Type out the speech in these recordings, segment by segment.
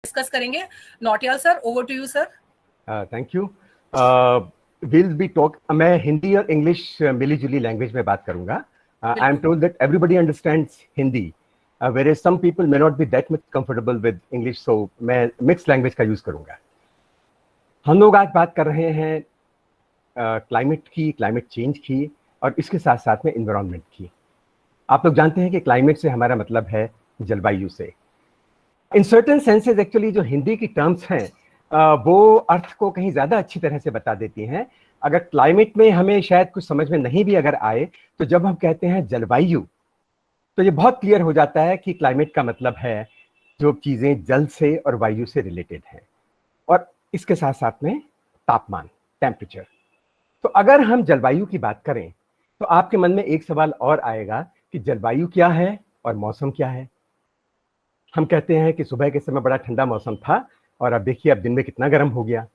Discuss करेंगे। Nautiyal sir, over to you sir. Thank you. Will be talk, मैं हिंदी और English मिली जुली language में बात करूंगा। I am told that everybody understands Hindi, whereas some people may not be that much comfortable with English, so मैं mix language का use करूंगा। हम लोग आज बात कर रहे हैं क्लाइमेट की, क्लाइमेट चेंज की, और इसके साथ साथ में इन्वायरमेंट की। आप लोग जानते हैं कि क्लाइमेट से हमारा मतलब है जलवायु से। इन सर्टेन सेंसेस एक्चुअली जो हिंदी की टर्म्स हैं वो अर्थ को कहीं ज्यादा अच्छी तरह से बता देती हैं। अगर क्लाइमेट में हमें शायद कुछ समझ में नहीं भी अगर आए, तो जब हम कहते हैं जलवायु, तो ये बहुत क्लियर हो जाता है कि क्लाइमेट का मतलब है जो चीजें जल से और वायु से रिलेटेड हैं, और इसके साथ साथ में तापमान, टेम्परेचर। तो अगर हम जलवायु की बात करें तो आपके मन में एक सवाल और आएगा कि जलवायु क्या है और मौसम क्या है। हम कहते हैं कि सुबह के समय बड़ा ठंडा मौसम था और अब देखिए अब दिन में कितना गर्म हो गया।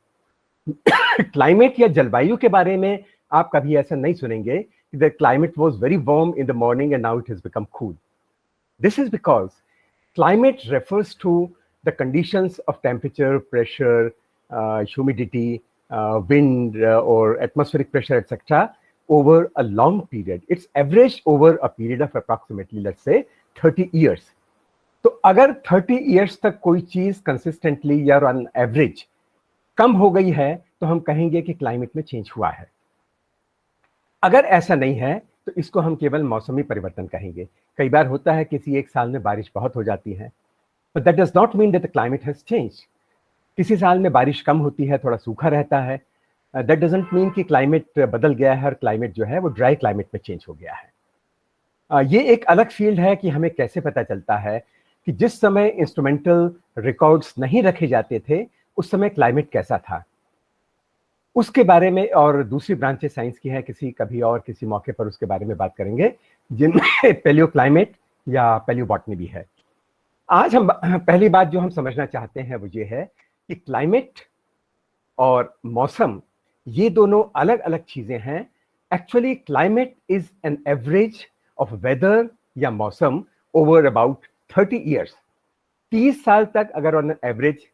क्लाइमेट या जलवायु के बारे में आप कभी ऐसा नहीं सुनेंगे कि the climate was very warm in the morning and now it has become cool. This is because climate refers to the conditions of temperature, pressure, humidity, wind or atmospheric pressure, etc., over a long period. It's averaged over a period of approximately, let's say, 30 years. तो अगर 30 years तक कोई चीज consistently या on average कम हो गई है तो हम कहेंगे कि क्लाइमेट में चेंज हुआ है। अगर ऐसा नहीं है तो इसको हम केवल मौसमी परिवर्तन कहेंगे। कई बार होता है किसी एक साल में बारिश बहुत हो जाती है, but that does not mean that the climate has changed. किसी साल में बारिश कम होती है, थोड़ा सूखा रहता है, दैट डजंट मीन कि क्लाइमेट बदल गया है और क्लाइमेट जो है वो ड्राई क्लाइमेट में चेंज हो गया है। ये एक अलग फील्ड है कि हमें कैसे पता चलता है कि जिस समय इंस्ट्रूमेंटल रिकॉर्ड्स नहीं रखे जाते थे उस समय क्लाइमेट कैसा था, उसके बारे में। और दूसरी ब्रांचेस साइंस की है, कभी और किसी मौके पर उसके बारे में बात करेंगे, जिनमें पैलियो क्लाइमेट या पैलियो बॉटनी भी है। आज हम पहली बात जो हम समझना चाहते हैं वो ये है कि क्लाइमेट और मौसम ये दोनों अलग अलग चीजें हैं। Actually climate is an average of weather या मौसम ओवर अबाउट 30 ईयर्स। 30 साल तक अगर ऑन एवरेज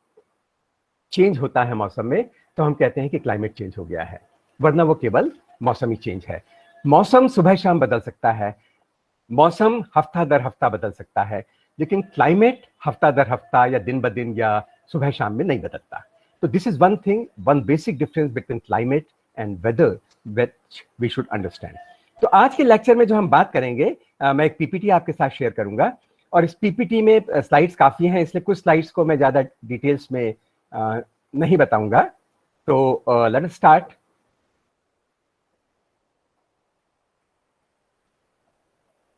चेंज होता है मौसम में तो हम कहते हैं कि क्लाइमेट चेंज हो गया है, वरना वो केवल मौसमी चेंज है। मौसम सुबह शाम बदल सकता है, मौसम हफ्ता दर हफ्ता बदल सकता है, लेकिन क्लाइमेट हफ्ता दर हफ्ता या दिन ब दिन या सुबह शाम में नहीं बदलता। तो this is one thing, one basic difference between climate and weather which we should understand. तो आज के लेक्चर में जो हम बात करेंगे, मैं एक पीपीटी आपके साथ शेयर करूंगा, और इस पीपीटी में स्लाइड्स काफी हैं, इसलिए कुछ स्लाइड्स को मैं ज्यादा डिटेल्स में नहीं बताऊंगा। तो let us start.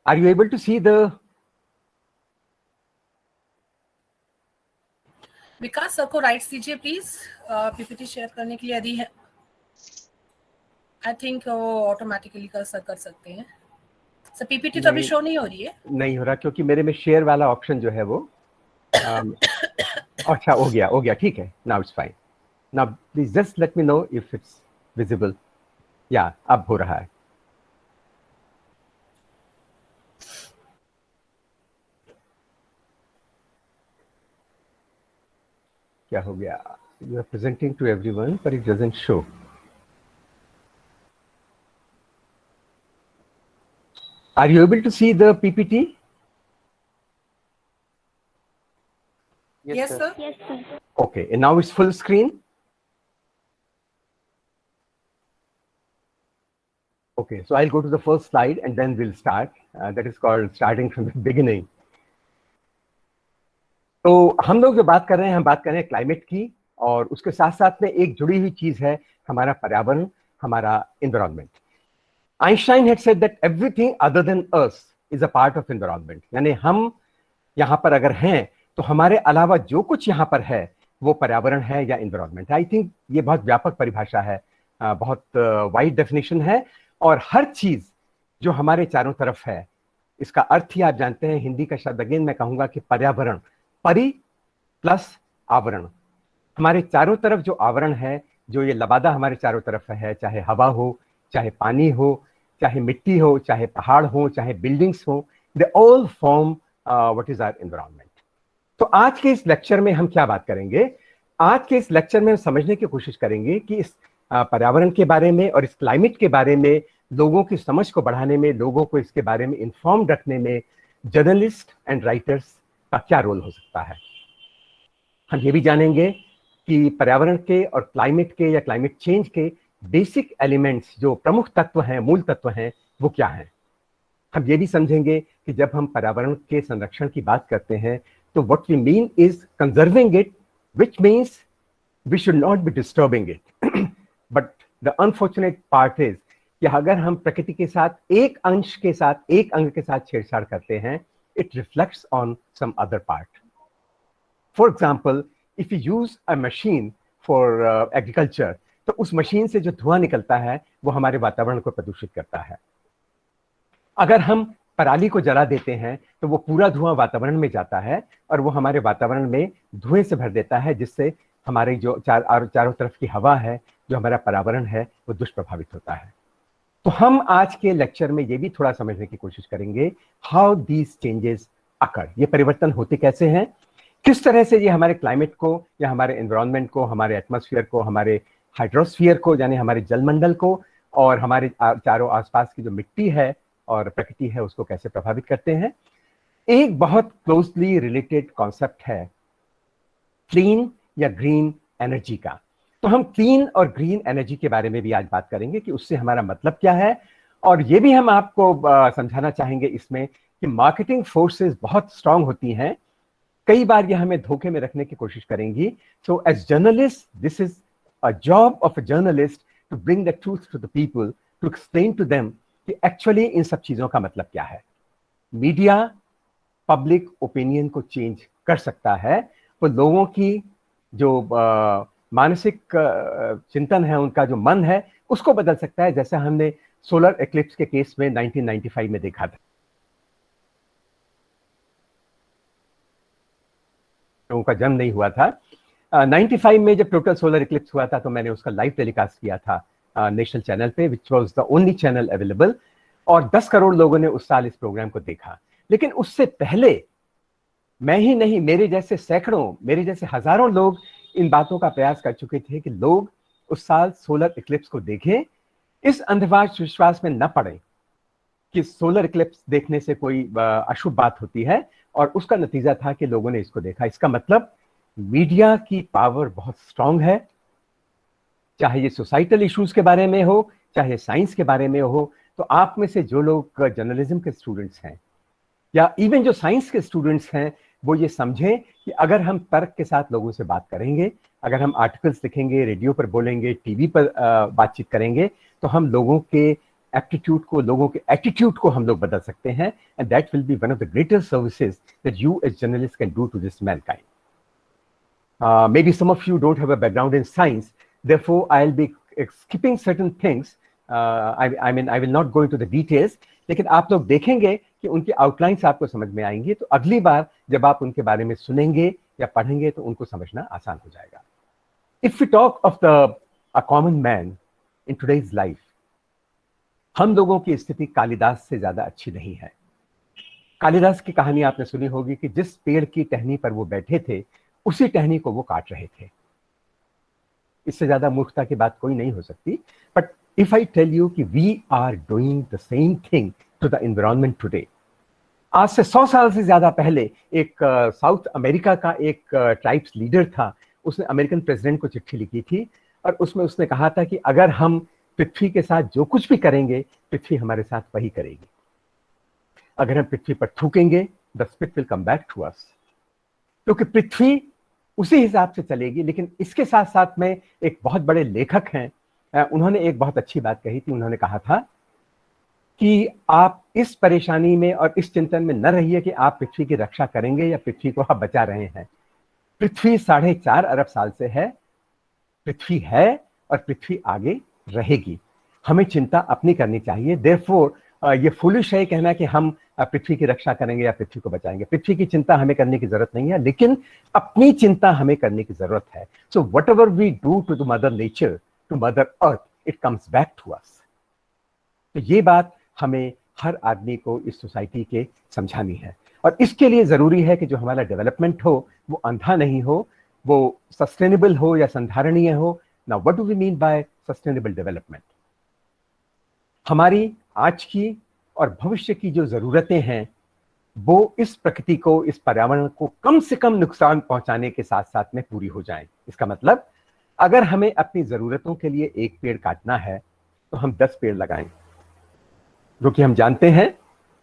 Are you able to see the Vikas sir को राइट्स दीजिए प्लीज, पीपीटी शेयर करने के लिए यदि है। आई थिंक वो ऑटोमेटिकली कर सकते हैं सर। पीपीटी तो अभी शो नहीं हो रही है। नहीं हो रहा क्योंकि मेरे में शेयर वाला ऑप्शन जो है वो अच्छा हो गया, ठीक है। Now it's fine. Now please just let me know if it's visible. या अब हो रहा है। क्या हो गया? You are presenting to everyone but it doesn't show. Are you able to see the PPT? Yes, sir. Yes, sir. Okay, and now it's full screen. Okay, so I'll go to the first slide and then we'll start. That is called starting from the beginning. तो हम लोग जो बात कर रहे हैं, हम बात कर रहे हैं क्लाइमेट की, और उसके साथ साथ में एक जुड़ी हुई चीज है हमारा पर्यावरण, हमारा environment. Einstein had said that everything other than us is a part of environment. यानी हम यहाँ पर अगर हैं तो हमारे अलावा जो कुछ यहाँ पर है वो पर्यावरण है या एनवायरनमेंट। आई थिंक ये बहुत व्यापक परिभाषा है, बहुत वाइड डेफिनेशन है, और हर चीज जो हमारे चारों तरफ है, इसका अर्थ ही आप जानते हैं। हिंदी का शब्द अगेन मैं कहूंगा कि पर्यावरण, परि प्लस आवरण। हमारे चारों तरफ जो आवरण है, जो ये लबादा हमारे चारों तरफ है, चाहे हवा हो, चाहे पानी हो, चाहे मिट्टी हो, चाहे पहाड़ हो, चाहे बिल्डिंग्स हो, they all form what is our environment. तो आज के इस लेक्चर में हम क्या बात करेंगे? आज के इस लेक्चर में हम समझने की कोशिश करेंगे कि इस पर्यावरण के बारे में और इस क्लाइमेट के बारे में लोगों की समझ को बढ़ाने में, लोगों को इसके बारे में इन्फॉर्म्ड रखने में जर्नलिस्ट एंड राइटर्स का क्या रोल हो सकता है। हम ये भी जानेंगे कि पर्यावरण के और क्लाइमेट के या क्लाइमेट चेंज के बेसिक एलिमेंट्स, जो प्रमुख तत्व हैं, मूल तत्व हैं, वो क्या हैं। हम ये भी समझेंगे कि जब हम पर्यावरण के संरक्षण की बात करते हैं तो what we mean is conserving it, which means we should not be disturbing it. But the unfortunate part is कि अगर हम प्रकृति के साथ एक अंश के साथ, एक अंग के साथ छेड़छाड़ करते हैं, it reflects on some other part. For example, if you use a machine for agriculture, तो उस मशीन से जो धुआं निकलता है वो हमारे वातावरण को प्रदूषित करता है। अगर हम पराली को जला देते हैं तो वो पूरा धुआं वातावरण में जाता है और वो हमारे वातावरण में धुएं से भर देता है, जिससे हमारे जो चारों तरफ की हवा है, जो हमारा पर्यावरण है, वो दुष्प्रभावित होता है। तो हम आज के लेक्चर में ये भी थोड़ा समझने की कोशिश करेंगे हाउ दीज चेंजेस अकर, ये परिवर्तन होते कैसे हैं, किस तरह से ये हमारे क्लाइमेट को या हमारे एनवायरनमेंट को, हमारे एटमॉस्फेयर को, हमारे हाइड्रोस्फीयर को यानी हमारे जलमंडल को और हमारे चारों आसपास की जो मिट्टी है और प्रकृति है उसको कैसे प्रभावित करते हैं। एक बहुत क्लोजली रिलेटेड कॉन्सेप्ट है क्लीन या ग्रीन एनर्जी का। तो हम क्लीन और ग्रीन एनर्जी के बारे में भी आज बात करेंगे कि उससे हमारा मतलब क्या है, और ये भी हम आपको समझाना चाहेंगे इसमें कि मार्केटिंग फोर्सेस बहुत स्ट्रांग होती हैं, कई बार ये हमें धोखे में रखने की कोशिश करेंगी। So as journalist, this is a job of a journalist to bring the truth to the people, to explain to them कि एक्चुअली इन सब चीजों का मतलब क्या है। मीडिया पब्लिक ओपिनियन को चेंज कर सकता है, वो लोगों की जो मानसिक चिंतन है, उनका जो मन है, उसको बदल सकता है, जैसा हमने सोलर एक्लिप्स के केस में 1995 में देखा था। लोगों का जन्म नहीं हुआ था। 95 में जब टोटल सोलर इक्लिप्स हुआ था तो मैंने उसका लाइव टेलीकास्ट किया था नेशनल चैनल पे, which was the only channel available, और 10 करोड़ लोगों ने उस साल इस प्रोग्राम को देखा। लेकिन उससे पहले मैं ही नहीं, मेरे जैसे सैकड़ों, मेरे जैसे हजारों लोग इन बातों का प्रयास कर चुके थे कि लोग उस साल सोलर इक्लिप्स को देखें, इस अंधविश्वास में न पड़े कि सोलर इक्लिप्स देखने से कोई अशुभ बात होती है, और उसका नतीजा था कि लोगों ने इसको देखा। इसका मतलब मीडिया की पावर बहुत स्ट्रांग है, चाहे ये सोसाइटल इश्यूज के बारे में हो, चाहे साइंस के बारे में हो। तो आप में से जो लोग जर्नलिज्म के स्टूडेंट्स हैं या इवन जो साइंस के स्टूडेंट्स हैं, वो ये समझें कि अगर हम तर्क के साथ लोगों से बात करेंगे, अगर हम आर्टिकल्स लिखेंगे, रेडियो पर बोलेंगे, टीवी पर बातचीत करेंगे, तो हम लोगों के एप्टीट्यूड को, लोगों के एटीट्यूड को हम लोग बदल सकते हैं, and that will be one of the greatest services that you as journalist can do to this mankind. Maybe some of you don't have a background in science, therefore I'll be skipping certain things. I mean I will not go into the details, लेकिन आप लोग देखेंगे कि उनकी outlines आपको समझ में आएंगी, तो अगली बार जब आप उनके बारे में सुनेंगे या पढ़ेंगे तो उनको समझना आसान हो जाएगा. If we talk of a common man in today's life, हम लोगों की स्थिति कालिदास से ज्यादा अच्छी नहीं है. कालिदास की कहानी आपने सुनी होगी कि जिस पेड़ की टहनी पर वो बैठे थे, उसी टहनी को वो काट रहे थे. इससे ज्यादा मूर्खता की बात कोई नहीं हो सकती. But if I tell you कि we are doing the same thing to the environment today. आज से 100 साल से ज्यादा पहले एक साउथ अमेरिका का एक ट्राइब्स लीडर था, उसने अमेरिकन प्रेसिडेंट को चिट्ठी लिखी थी, और उसमें उसने कहा था कि अगर हम पृथ्वी के साथ जो कुछ भी करेंगे, पृथ्वी हमारे साथ वही करेगी. अगर हम पृथ्वी पर थूकेंगे, the spit will come back to us. क्योंकि पृथ्वी उसी हिसाब से चलेगी. लेकिन इसके साथ साथ में एक बहुत बड़े लेखक हैं, उन्होंने एक बहुत अच्छी बात कही थी. उन्होंने कहा था कि आप इस परेशानी में और इस चिंतन में न रहिए कि आप पृथ्वी की रक्षा करेंगे या पृथ्वी को आप बचा रहे हैं. पृथ्वी 4.5 अरब साल से है, पृथ्वी है और पृथ्वी आगे रहेगी. हमें चिंता अपनी करनी चाहिए. देयरफॉर ये फुलिश है कहना कि हम पृथ्वी की रक्षा करेंगे या पृथ्वी को बचाएंगे. पृथ्वी की चिंता हमें करने की जरूरत नहीं है, लेकिन अपनी चिंता हमें करने की जरूरत है. So whatever we do to the mother nature, to mother earth, it comes back to us. तो ये बात हमें हर आदमी को इस सोसाइटी के समझानी है. और इसके लिए जरूरी है कि जो हमारा डेवलपमेंट हो वो अंधा नहीं हो, वो सस्टेनेबल हो या संधारणीय हो। Now what do we mean by sustainable development? हमारी आज की और भविष्य की जो जरूरतें हैं वो इस प्रकृति को, इस पर्यावरण को कम से कम नुकसान पहुंचाने के साथ साथ में पूरी हो जाएं। इसका मतलब अगर हमें अपनी जरूरतों के लिए एक पेड़ काटना है तो हम 10 पेड़ लगाएं, क्योंकि हम जानते हैं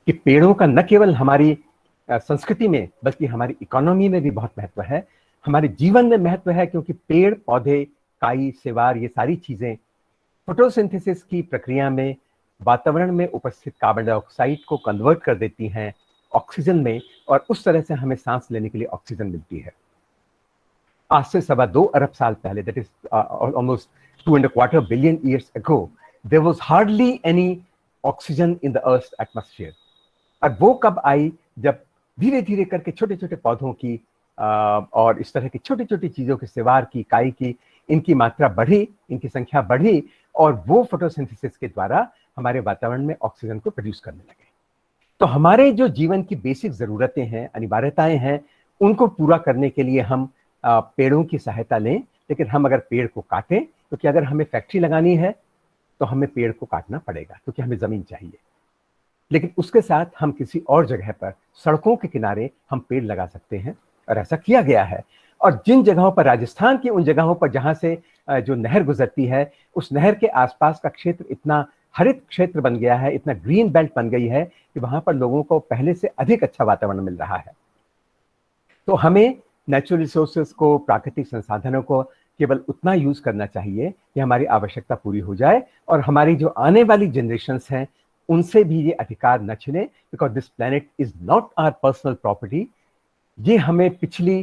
कि पेड़ों का न केवल हमारी संस्कृति में बल्कि हमारी इकोनॉमी में भी बहुत महत्व है, हमारे जीवन में महत्व है, क्योंकि पेड़ पौधे, काई, सिवार, ये सारी चीजें फोटोसिंथेसिस की प्रक्रिया में वातावरण में उपस्थित कार्बन डाइऑक्साइड को कन्वर्ट कर देती हैं ऑक्सीजन में, और उस तरह से हमें सांस लेने के लिए ऑक्सीजन मिलती है। आज से 2.25 अरब साल पहले, that is almost 2.25 billion years ago, there was hardly any oxygen in the earth atmosphere. और वो कब आई? जब धीरे धीरे करके छोटे छोटे पौधों की और इस तरह की छोटी छोटी चीजों के, सिवार की, काई की, इनकी मात्रा बढ़ी, इनकी संख्या बढ़ी, और वो फोटोसिंथेसिस के द्वारा हमारे वातावरण में ऑक्सीजन को प्रोड्यूस करने लगे। तो हमारे जो जीवन की बेसिक जरूरतें हैं, अनिवार्यताएं हैं, उनको पूरा करने के लिए हम पेड़ों की सहायता लें। लेकिन हम अगर पेड़ को काटें, क्योंकि अगर हमें फैक्ट्री लगानी है तो हमें पेड़ को काटना पड़ेगा, क्योंकि हमें जमीन चाहिए। लेकिन उसके साथ हम किसी और जगह पर, सड़कों के किनारे हम पेड़ लगा सकते हैं, और ऐसा किया गया है। और जिन जगहों पर, राजस्थान की उन जगहों पर जहां से जो नहर गुजरती है, उस नहर के आसपास का क्षेत्र इतना हरित क्षेत्र बन गया है, इतना ग्रीन बेल्ट बन गई है कि वहां पर लोगों को पहले से अधिक अच्छा वातावरण मिल रहा है। तो हमें नेचुरल रिसोर्सेज को, प्राकृतिक संसाधनों को केवल उतना यूज करना चाहिए कि हमारी आवश्यकता पूरी हो जाए, और हमारी जो आने वाली जनरेशंस हैं उनसे भी ये अधिकार न छिने, because this planet is not our personal property. ये हमें पिछली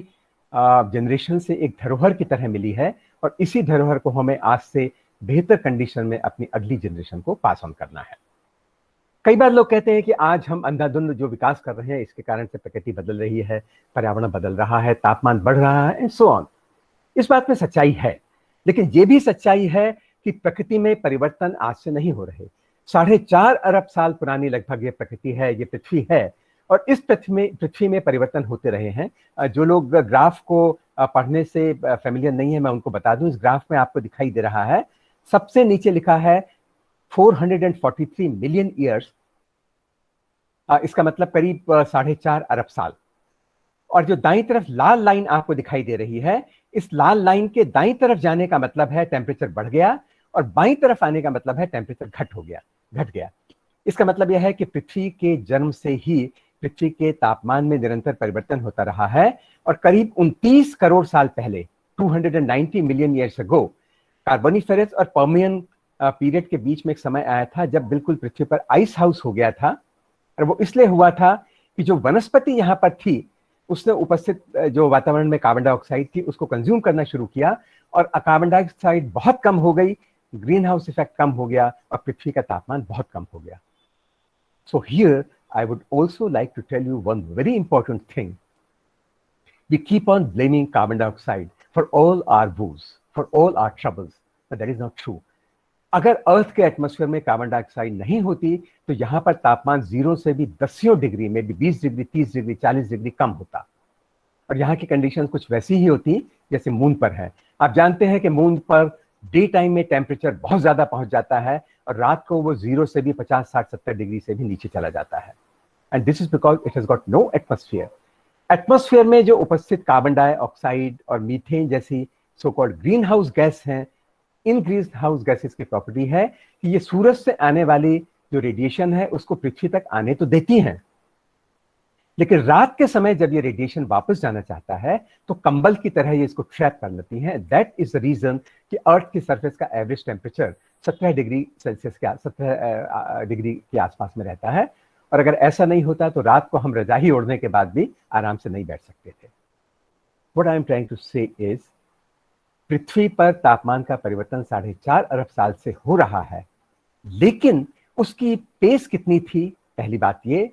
जनरेशन से एक धरोहर की तरह मिली है, और इसी धरोहर को हमें आज से बेहतर कंडीशन में अपनी अगली जनरेशन को पास ऑन करना है। कई बार लोग कहते हैं कि आज हम अंधाधुंध जो विकास कर रहे हैं, इसके कारण से प्रकृति बदल रही है, पर्यावरण बदल रहा है, तापमान बढ़ रहा है, एंड सो ऑन। इस बात में सच्चाई है, लेकिन ये भी सच्चाई है कि प्रकृति में परिवर्तन आज से नहीं हो रहे। 4.5 अरब साल पुरानी लगभग ये प्रकृति है, ये पृथ्वी है, और इस पृथ्वी में परिवर्तन होते रहे हैं। जो लोग ग्राफ को पढ़ने से फेमिलियर नहीं है, मैं उनको बता दूं, इस ग्राफ में आपको दिखाई दे रहा है, सबसे नीचे लिखा है 443 मिलियन ईयर्स, इसका मतलब करीब 4.5 अरब साल। और जो दाईं तरफ लाल लाइन आपको दिखाई दे रही है, इस लाल लाइन के दाईं तरफ जाने का मतलब है टेम्परेचर बढ़ गया, और बाईं तरफ आने का मतलब है टेम्परेचर घट गया। इसका मतलब यह है कि पृथ्वी के जन्म से ही पृथ्वी के तापमान में निरंतर परिवर्तन होता रहा है, और करीब 29 करोड़ साल पहले, 290 मिलियन ईयर्स अगो, कार्बोनिफेरस और पर्मियन पीरियड के बीच में एक समय आया था जब बिल्कुल पृथ्वी पर आइस हाउस हो गया था। और वो इसलिए हुआ था कि जो वनस्पति यहाँ पर थी, उसने उपस्थित जो वातावरण में कार्बन डाइऑक्साइड थी उसको कंज्यूम करना शुरू किया, और कार्बन डाइऑक्साइड बहुत कम हो गई, ग्रीन हाउस इफेक्ट कम हो गया, और पृथ्वी का तापमान बहुत कम हो गया। So here I would also like to tell you one very important thing. We keep on blaming carbon dioxide for all our woes, for all our troubles, but that is not true. अगर earth के atmosphere में carbon dioxide नहीं होती तो यहाँ पर तापमान 0 से भी 10 डिग्री में भी 20 डिग्री, 30 डिग्री, 40 डिग्री कम होता, और यहाँ की कंडीशंस कुछ वैसी ही होती जैसे मून पर है। आप जानते हैं कि मून पर डे टाइम में टेम्परेचर बहुत ज्यादा पहुंच जाता है, और रात को वो 0 से भी 50, 60, 70 डिग्री से भी नीचे चला जाता है। And this is because it has got no atmosphere. Atmosphere में जो उपस्थित कार्बन डाइऑक्साइड और मीथेन जैसी so called green house gas हैं, इन ग्रीन हाउस गैसेस की प्रॉपर्टी है कि ये सूरज से आने वाली जो रेडिएशन है उसको पृथ्वी तक आने तो देती हैं, लेकिन रात के समय जब ये रेडिएशन वापस जाना चाहता है तो कंबल की तरह ये इसको ट्रैप कर लेती हैं। दैट इज द रीजन कि अर्थ की सरफेस का एवरेज टेम्परेचर 17 डिग्री सेल्सियस के 17 डिग्री के आसपास में रहता है, और अगर ऐसा नहीं होता तो रात को हम रजाई ओढ़ने के बाद भी आराम से नहीं बैठ सकते थे। What I am trying to say is, पृथ्वी पर तापमान का परिवर्तन 4.5 अरब साल से हो रहा है, लेकिन उसकी पेस कितनी थी, पहली बात ये,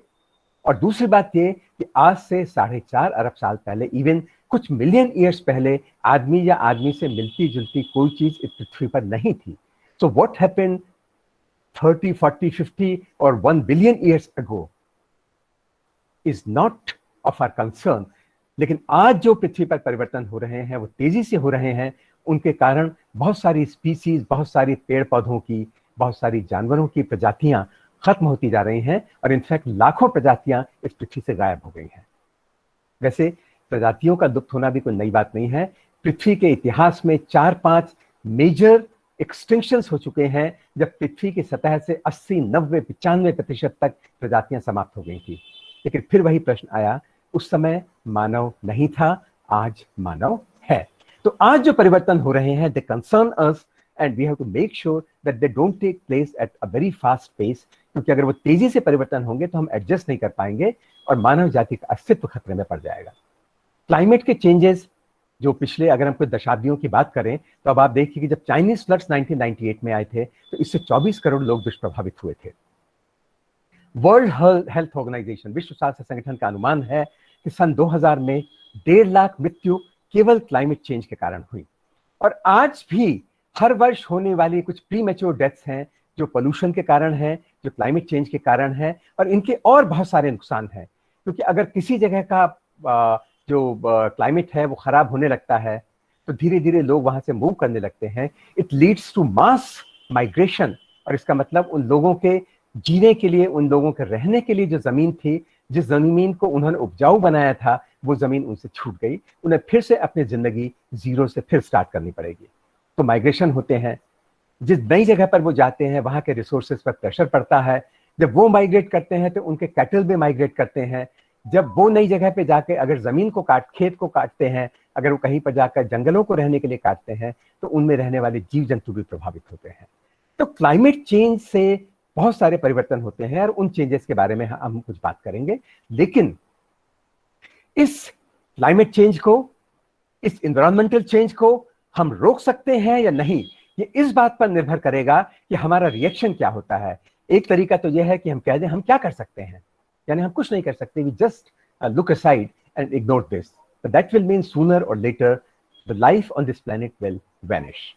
और दूसरी बात ये कि आज से 4.5 अरब साल पहले, इवन कुछ मिलियन ईयर्स पहले, आदमी या आदमी से मिलती जुलती कोई चीज इस पृथ्वी पर नहीं थी। सो व्हाट हैपेंड 30, 40, 50 और 1 billion years ago? Is not of our concern. लेकिन आज जो पृथ्वी पर परिवर्तन हो रहे हैं वो तेजी से हो रहे हैं, उनके कारण बहुत सारी स्पीसीज, बहुत सारी पेड़ पौधों की, बहुत सारी जानवरों की प्रजातियां खत्म होती जा रही हैं, और इनफैक्ट लाखों प्रजातियां इस पृथ्वी से गायब हो गई हैं। वैसे प्रजातियों का लुप्त होना भी कोई नई बात नहीं है। पृथ्वी के इतिहास में 4-5 मेजर एक्सटिंक्शंस हो चुके हैं, जब पृथ्वी की सतह से 80, 90, 95% तक प्रजातियां समाप्त हो गई थी। लेकिन फिर वही प्रश्न आया, उस समय मानव नहीं था, आज मानव है। तो आज जो परिवर्तन हो रहे हैं, they concern us and we have to make sure that they don't take place at a very fast pace, क्योंकि अगर वो तेजी से परिवर्तन होंगे तो हम एडजस्ट नहीं कर पाएंगे और मानव जाति का अस्तित्व खतरे में पड़ जाएगा। क्लाइमेट के चेंजेस जो पिछले, अगर हम कुछ दशाब्दियों की बात करें, तो अब आप देखिए कि जब चाइनीज फ्लड्स 1998 में आए थे तो इससे 24 करोड़ लोग दुष्प्रभावित हुए थे। वर्ल्ड हेल्थ ऑर्गेनाइजेशन, विश्व स्वास्थ्य संगठन का अनुमान है कि सन 2000 में 1.5 लाख मृत्यु केवल क्लाइमेट चेंज के कारण हुई। और आज भी हर वर्ष होने वाली कुछ प्रीमेच्योर डेथ्स हैं जो पोल्यूशन के कारण है, जो क्लाइमेट चेंज के कारण है, और इनके और बहुत सारे नुकसान हैं। क्योंकि अगर किसी जगह का जो क्लाइमेट है वो खराब होने लगता है तो धीरे धीरे लोग वहां से मूव करने लगते हैं। It leads to mass migration, और इसका मतलब उन लोगों के जीने के लिए, उन लोगों के रहने के लिए जो जमीन थी, जिस जमीन को उन्होंने उपजाऊ बनाया था, वो जमीन उनसे छूट गई, उन्हें फिर से अपनी जिंदगी जीरो से फिर स्टार्ट करनी पड़ेगी। तो माइग्रेशन होते हैं, जिस नई जगह पर वो जाते हैं वहां के रिसोर्सेज पर प्रेशर पड़ता है। जब वो माइग्रेट करते हैं तो उनके कैटल भी माइग्रेट करते हैं। जब वो नई जगह पे जाके अगर जमीन को खेत को काटते हैं, अगर वो कहीं पर जाकर जंगलों को रहने के लिए काटते हैं, तो उनमें रहने वाले जीव जंतु भी प्रभावित होते हैं। तो क्लाइमेट चेंज से बहुत सारे परिवर्तन होते हैं और उन चेंजेस के बारे में हम कुछ बात करेंगे। लेकिन इस क्लाइमेट चेंज को, इस एनवायरमेंटल चेंज को हम रोक सकते हैं या नहीं, ये इस बात पर निर्भर करेगा कि हमारा रिएक्शन क्या होता है। एक तरीका तो यह है कि हम कह दें हम क्या कर सकते हैं, यानी हम कुछ नहीं कर सकते, we just look aside and ignore this, but that will mean sooner और later the life on this planet will vanish.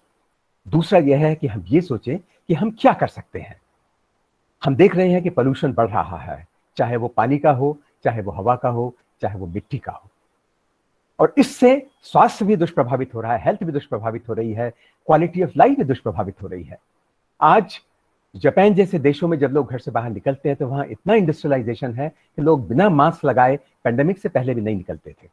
दूसरा यह है कि हम ये सोचें कि हम क्या कर सकते हैं। हम देख रहे हैं कि पोल्यूशन बढ़ रहा है, चाहे वो पानी का हो, चाहे वो हवा का हो, चाहे वो मिट्टी का हो, और इससे स्वास्थ्य भी दुष्प्रभावित हो रहा है, हेल्थ भी दुष्प्रभावित हो रही है, क्वालिटी ऑफ लाइफ भी दुष्प्रभावित हो रही है। आज जापान जैसे देशों में जब लोग घर से बाहर निकलते हैं तो वहां इतना इंडस्ट्रियलाइजेशन है कि लोग बिना मास्क लगाए पेंडेमिक से पहले भी नहीं निकलते थे।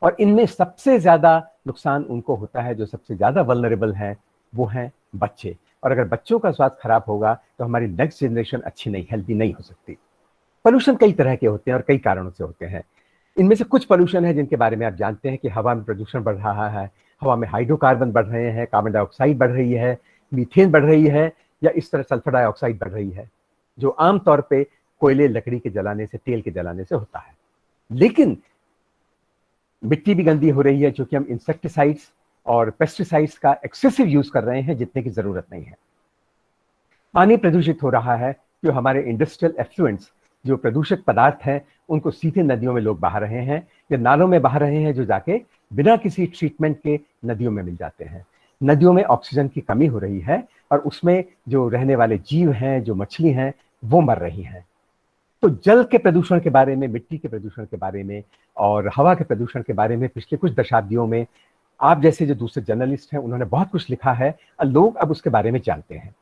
और इनमें सबसे ज्यादा नुकसान उनको होता है, जो सबसे ज्यादा वल्नरेबल हैं वो हैं बच्चे। और अगर बच्चों का स्वास्थ्य खराब होगा तो हमारी नेक्स्ट जनरेशन अच्छी नहीं, हेल्दी नहीं हो सकती। पोल्यूशन कई तरह के होते हैं और कई कारणों से होते हैं। इनमें से कुछ पोल्यूशन है जिनके बारे में आप जानते हैं कि हवा में प्रदूषण बढ़ रहा है, हवा में हाइड्रोकार्बन बढ़ रहे हैं, कार्बन डाइऑक्साइड बढ़ रही है, मीथेन बढ़ रही है, या इस तरह सल्फर डाइऑक्साइड बढ़ रही है, जो आमतौर पे कोयले, लकड़ी के जलाने से, तेल के जलाने से होता है। लेकिन मिट्टी भी गंदी हो रही है क्योंकि हम इंसेक्टिसाइड्स और पेस्टिसाइड्स का एक्सेसिव यूज कर रहे हैं जितने की जरूरत नहीं है। पानी प्रदूषित हो रहा है, जो हमारे इंडस्ट्रियल एफ्लुएंट्स, जो प्रदूषक पदार्थ हैं, उनको सीधे नदियों में लोग बहा रहे हैं या नालों में बहा रहे हैं, जो जाके बिना किसी ट्रीटमेंट के नदियों में मिल जाते हैं। नदियों में ऑक्सीजन की कमी हो रही है और उसमें जो रहने वाले जीव हैं, जो मछली हैं, वो मर रही हैं। तो जल के प्रदूषण के बारे में, मिट्टी के प्रदूषण के बारे में और हवा के प्रदूषण के बारे में पिछले कुछ दशाब्दियों में आप जैसे जो दूसरे जर्नलिस्ट हैं उन्होंने बहुत कुछ लिखा है और लोग अब उसके बारे में जानते हैं।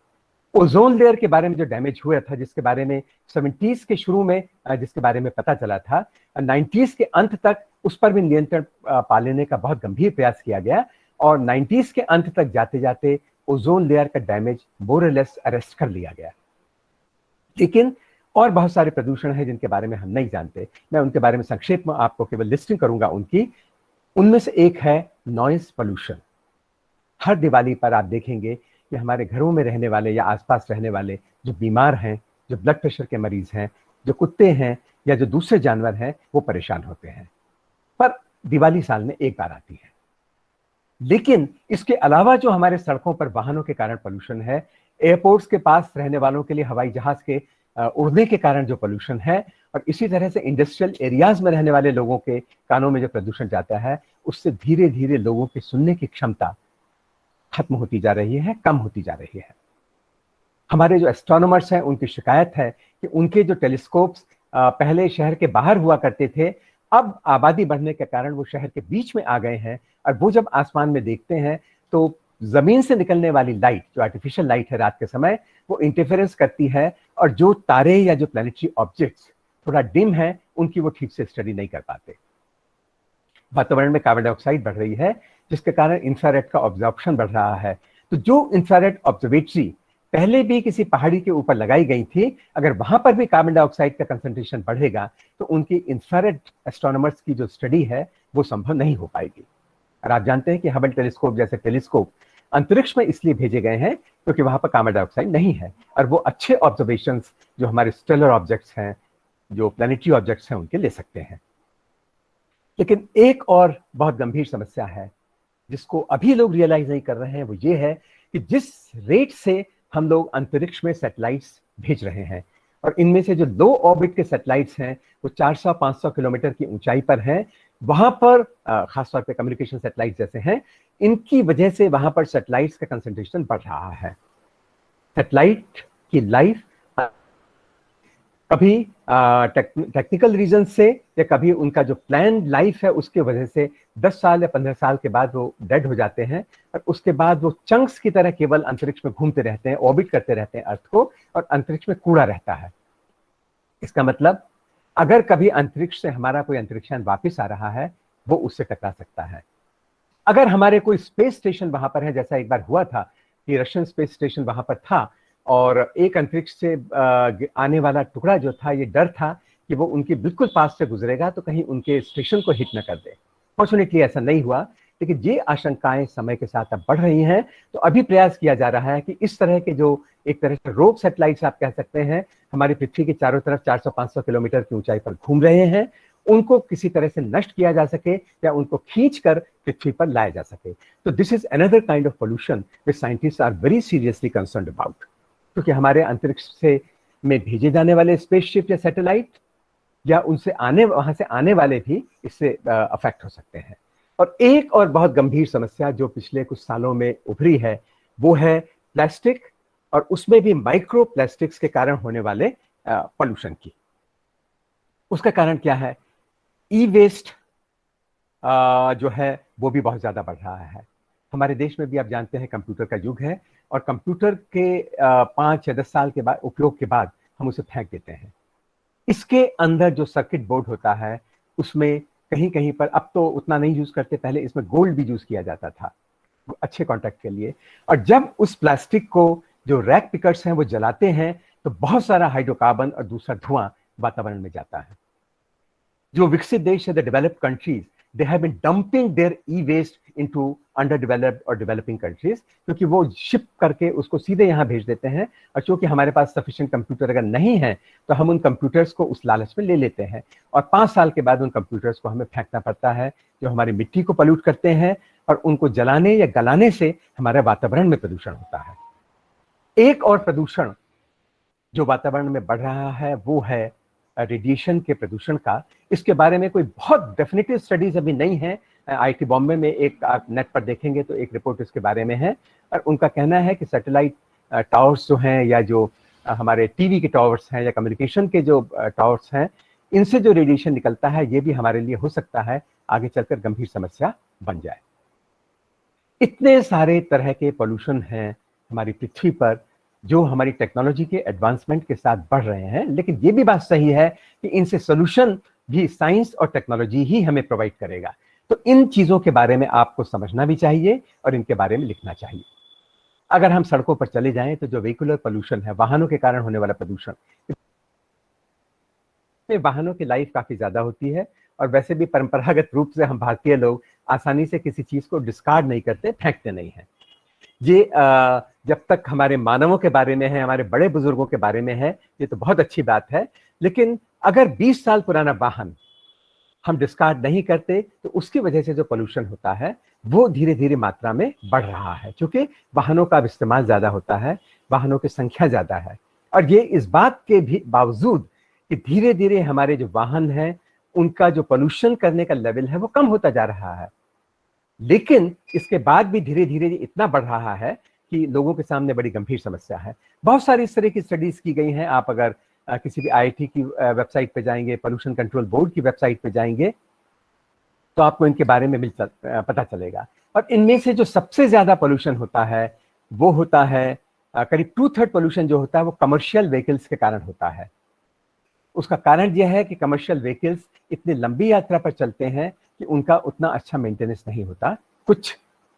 ओजोन लेयर के बारे में जो डैमेज हुआ था, जिसके बारे में 70s के शुरू में जिसके बारे में पता चला था, 90s के अंत तक उस पर भी नियंत्रण पा लेने का बहुत गंभीर प्रयास किया गया और 90s के अंत तक जाते जाते ओजोन लेयर का डैमेज मोर और लेस अरेस्ट कर लिया गया। लेकिन और बहुत सारे प्रदूषण हैं जिनके बारे में हम नहीं जानते। मैं उनके बारे में संक्षेप में आपको केवल लिस्टिंग करूंगा उनकी। उनमें से एक है नॉइज पोल्यूशन। हर दिवाली पर आप देखेंगे कि हमारे घरों में रहने वाले या आसपास रहने वाले जो बीमार हैं, जो ब्लड प्रेशर के मरीज हैं, जो कुत्ते हैं या जो दूसरे जानवर हैं, वो परेशान होते हैं। पर दिवाली साल में एक बार आती है। लेकिन इसके अलावा जो हमारे सड़कों पर वाहनों के कारण पोल्यूशन है, एयरपोर्ट्स के पास रहने वालों के लिए हवाई जहाज के उड़ने के कारण जो पोल्यूशन है, और इसी तरह से इंडस्ट्रियल एरियाज में रहने वाले लोगों के कानों में जो प्रदूषण जाता है, उससे धीरे धीरे लोगों की सुनने की क्षमता खत्म होती जा रही है, कम होती जा रही है। हमारे जो एस्ट्रोनॉमर्स हैं उनकी शिकायत है कि उनके जो टेलीस्कोप्स पहले शहर के बाहर हुआ करते थे, अब आबादी बढ़ने के कारण वो शहर के बीच में आ गए हैं। और वो जब आसमान में देखते हैं तो जमीन से निकलने वाली लाइट, जो आर्टिफिशियल लाइट है रात के समय, वो इंटरफेरेंस करती है, और जो तारे या जो प्लैनेटरी ऑब्जेक्ट्स थोड़ा डिम है उनकी वो ठीक से स्टडी नहीं कर पाते। वातावरण में कार्बन डाइऑक्साइड बढ़ रही है, जिसके कारण इंफ्रारेड का ऑब्जॉर्प्शन बढ़ रहा है। तो जो इंफ्रारेड ऑब्जर्वेटरी पहले भी किसी पहाड़ी के ऊपर लगाई गई थी, अगर वहां पर भी कार्बन डाइऑक्साइड का कंसंट्रेशन बढ़ेगा तो उनकी इंफ्रारेड एस्ट्रोनॉमर्स की जो स्टडी है वो संभव नहीं हो पाएगी। और आप जानते हैं कि हबल टेलीस्कोप जैसे टेलीस्कोप अंतरिक्ष में इसलिए भेजे गए हैं क्योंकि वहां पर कार्बन डाइऑक्साइड नहीं है, और वो अच्छे ऑब्जर्वेशंस जो हमारे स्टेलर ऑब्जेक्ट्स हैं, जो प्लैनेटरी ऑब्जेक्ट्स हैं, उनके ले सकते हैं। लेकिन एक और बहुत गंभीर समस्या है जिसको अभी लोग रियलाइज नहीं कर रहे हैं, वो ये है कि जिस रेट से हम लोग अंतरिक्ष में सैटेलाइट्स भेज रहे हैं, और इनमें से जो लो ऑर्बिट के सैटेलाइट्स हैं वो 400-500 किलोमीटर की ऊंचाई पर हैं, वहां पर खासतौर पे कम्युनिकेशन सैटेलाइट जैसे हैं, इनकी वजह से वहां पर सैटेलाइट्स का कंसंट्रेशन बढ़ रहा है। सैटेलाइट की लाइफ कभी टेक्निकल रीजन से या कभी उनका जो प्लान लाइफ है उसके वजह से 10 साल या 15 साल के बाद वो डेड हो जाते हैं, और उसके बाद वो चंक्स की तरह केवल अंतरिक्ष में घूमते रहते हैं, ऑर्बिट करते रहते हैं अर्थ को, और अंतरिक्ष में कूड़ा रहता है। इसका मतलब अगर कभी अंतरिक्ष से हमारा कोई अंतरिक्षयान वापिस आ रहा है, वो उससे टकरा सकता है। अगर हमारे कोई स्पेस स्टेशन वहां पर है, जैसा एक बार हुआ था कि रशियन स्पेस स्टेशन वहां पर था, और एक अंतरिक्ष से आने वाला टुकड़ा जो था, ये डर था कि वो उनके बिल्कुल पास से गुजरेगा तो कहीं उनके स्टेशन को हिट न कर दे। फॉर्चुनेटली ऐसा नहीं हुआ, लेकिन ये आशंकाएं समय के साथ अब बढ़ रही हैं। तो अभी प्रयास किया जा रहा है कि इस तरह के जो एक तरह से रोग सैटेलाइट्स आप कह सकते हैं, हमारी पृथ्वी के चारों तरफ 400-500 किलोमीटर की ऊंचाई पर घूम रहे हैं, उनको किसी तरह से नष्ट किया जा सके या उनको खींच कर पृथ्वी पर लाया जा सके। तो this is another kind of pollution which scientist are very seriously concerned about, क्योंकि हमारे अंतरिक्ष से में भेजे जाने वाले स्पेसशिप या सैटेलाइट या उनसे वहां से आने वाले भी इससे अफेक्ट हो सकते हैं। और एक और बहुत गंभीर समस्या जो पिछले कुछ सालों में उभरी है, वो है प्लास्टिक, और उसमें भी माइक्रो प्लास्टिक्स के कारण होने वाले पोल्यूशन की। उसका कारण क्या है? ई वेस्ट जो है वो भी बहुत ज्यादा बढ़ रहा है। हमारे देश में भी आप जानते हैं कंप्यूटर का युग है, और कंप्यूटर के 5 या 10 साल के बाद उपयोग के बाद हम उसे फेंक देते हैं। इसके अंदर जो सर्किट बोर्ड होता है उसमें कहीं कहीं पर, अब तो उतना नहीं यूज करते, पहले इसमें गोल्ड भी यूज किया जाता था अच्छे कॉन्टैक्ट के लिए। और जब उस प्लास्टिक को जो रैक पिकर्स हैं वो जलाते हैं तो बहुत सारा हाइड्रोकार्बन और दूसरा धुआं वातावरण में जाता है। जो विकसित देश है, the developed countries, they have been dumping their e-waste into underdeveloped or developing countries, क्योंकि वो शिप करके उसको सीधे यहाँ भेज देते हैं। और चूंकि हमारे पास सफिशिएंट कंप्यूटर अगर नहीं है तो हम उन कंप्यूटर्स को उस लालच में ले लेते हैं, और 5 साल के बाद उन कंप्यूटर्स को हमें फेंकना पड़ता है, जो हमारी मिट्टी को पल्यूट करते हैं, और उनको जलाने या गलाने से हमारे वातावरण में प्रदूषण होता है। एक और प्रदूषण जो वातावरण में बढ़ रहा है वो है रेडिएशन के प्रदूषण का। इसके बारे में कोई बहुत डेफिनेटिव स्टडीज अभी नहीं है। आईआईटी बॉम्बे में एक आप नेट पर देखेंगे तो एक रिपोर्ट इसके बारे में है, और उनका कहना है कि सैटेलाइट टावर्स जो हैं, या जो हमारे टीवी के टावर्स हैं, या कम्युनिकेशन के जो टावर्स हैं, इनसे जो रेडिएशन निकलता है ये भी हमारे लिए हो सकता है आगे चलकर गंभीर समस्या बन जाए। इतने सारे तरह के पोल्यूशन हैं हमारी पृथ्वी पर जो हमारी टेक्नोलॉजी के एडवांसमेंट के साथ बढ़ रहे हैं, लेकिन ये भी बात सही है कि इनसे सोल्यूशन भी साइंस और टेक्नोलॉजी ही हमें प्रोवाइड करेगा। तो इन चीजों के बारे में आपको समझना भी चाहिए और इनके बारे में लिखना चाहिए। अगर हम सड़कों पर चले जाएं तो जो व्हीकुलर पोल्यूशन है, वाहनों के कारण होने वाला प्रदूषण, वाहनों की लाइफ काफी ज्यादा होती है, और वैसे भी परंपरागत रूप से हम भारतीय लोग आसानी से किसी चीज को डिस्कार्ड नहीं करते, फेंकते नहीं हैं। ये जब तक हमारे मानवों के बारे में है, हमारे बड़े बुजुर्गों के बारे में है, ये तो बहुत अच्छी बात है। लेकिन अगर 20 साल पुराना वाहन हम डिस्कार्ड नहीं करते तो उसकी वजह से जो पोल्यूशन होता है वो धीरे धीरे मात्रा में बढ़ रहा है, क्योंकि वाहनों का इस्तेमाल ज्यादा होता है, वाहनों की संख्या ज्यादा है। और ये इस बात के भी बावजूद कि धीरे धीरे हमारे जो वाहन हैं उनका जो पोल्यूशन करने का लेवल है वो कम होता जा रहा है, लेकिन इसके बाद भी धीरे धीरे इतना बढ़ रहा है कि लोगों के सामने बड़ी गंभीर समस्या है। बहुत सारी इस तरह की स्टडीज की गई हैं। आप अगर किसी भी आईआईटी की वेबसाइट पे जाएंगे, पोल्यूशन कंट्रोल बोर्ड की वेबसाइट पे जाएंगे, तो आपको इनके बारे में पता चलेगा। और इनमें से जो सबसे ज्यादा पोल्यूशन होता है वो होता है करीब 2/3 पोल्यूशन जो होता है वो कमर्शियल व्हीकल्स के कारण होता है। उसका कारण यह है कि कमर्शियल व्हीकल्स इतनी लंबी यात्रा पर चलते हैं कि उनका उतना अच्छा मेंटेनेंस नहीं होता, कुछ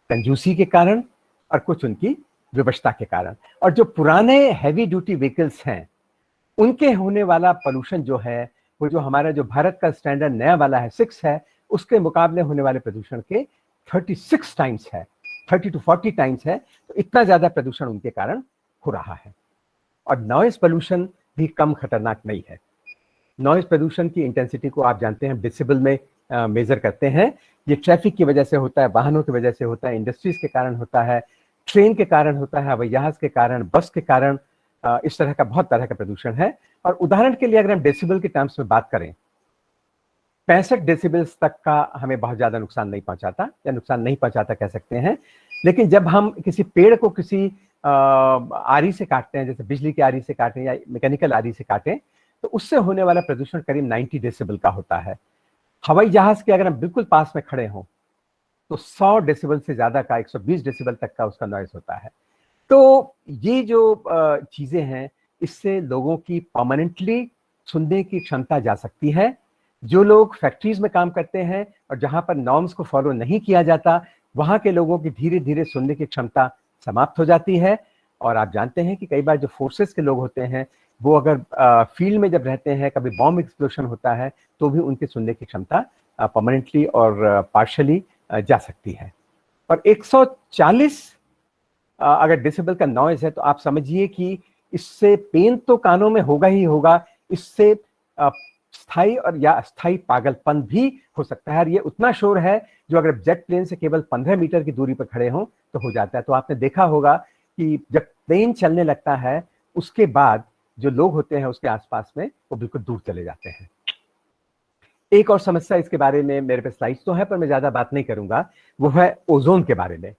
कंजूसी के कारण और कुछ उनकी विवशता के कारण। और जो पुराने हैवी ड्यूटी व्हीकल्स हैं उनके होने वाला पोल्यूशन जो है वो जो हमारा जो भारत का स्टैंडर्ड नया वाला है 6 है, उसके मुकाबले होने वाले प्रदूषण के 36 टाइम्स है, 30 to 40 टाइम्स है। तो इतना ज्यादा प्रदूषण उनके कारण हो रहा है। और नॉइज पोल्यूशन भी कम खतरनाक नहीं है। नॉइज प्रदूषण की इंटेंसिटी को आप जानते हैं डेसिबल में मेजर करते हैं। ये ट्रैफिक की वजह से होता है, वाहनों की वजह से होता है, इंडस्ट्रीज के कारण होता है, ट्रेन के कारण होता है, हवाई जहाज के कारण, बस के कारण, इस तरह का बहुत तरह का प्रदूषण है। और उदाहरण के लिए अगर हम डेसिबल के टर्म्स में बात करें, 65 डेसिबल्स तक का हमें बहुत ज्यादा नुकसान नहीं पहुंचाता, या नुकसान नहीं पहुंचाता कह सकते हैं। लेकिन जब हम किसी पेड़ को किसी आरी से काटते हैं, जैसे बिजली की आरी से काटें या मैकेनिकल आरी से काटें, तो उससे होने वाला प्रदूषण करीब 90 डेसिबल का होता है। हवाई जहाज के अगर हम बिल्कुल पास में खड़े हों तो 100 डेसिबल से ज्यादा का, 120 डेसिबल तक का उसका नॉइज होता है। तो ये जो चीजें हैं, इससे लोगों की परमानेंटली सुनने की क्षमता जा सकती है। जो लोग फैक्ट्रीज में काम करते हैं और जहां पर नॉर्म्स को फॉलो नहीं किया जाता, वहां के लोगों की धीरे धीरे सुनने की क्षमता समाप्त हो जाती है। और आप जानते हैं कि कई बार जो फोर्सेस के लोग होते हैं वो अगर फील्ड में जब रहते हैं, कभी बॉम्ब एक्सप्लोशन होता है, तो भी उनकी सुनने की क्षमता परमानेंटली और पार्शली जा सकती है। और 140 अगर डेसिबल का नॉइज है तो आप समझिए कि इससे पेन तो कानों में होगा ही होगा, इससे स्थायी और या अस्थायी पागलपन भी हो सकता है। और ये उतना शोर है जो अगर जेट प्लेन से केवल 15 मीटर की दूरी पर खड़े हों तो हो जाता है। तो आपने देखा होगा कि जब प्लेन चलने लगता है उसके बाद जो लोग होते हैं उसके आसपास में वो बिल्कुल दूर चले जाते हैं। एक और समस्या इसके बारे में मेरे पे स्लाइड्स तो है पर मैं ज्यादा बात नहीं करूंगा, वो है ओजोन के बारे में।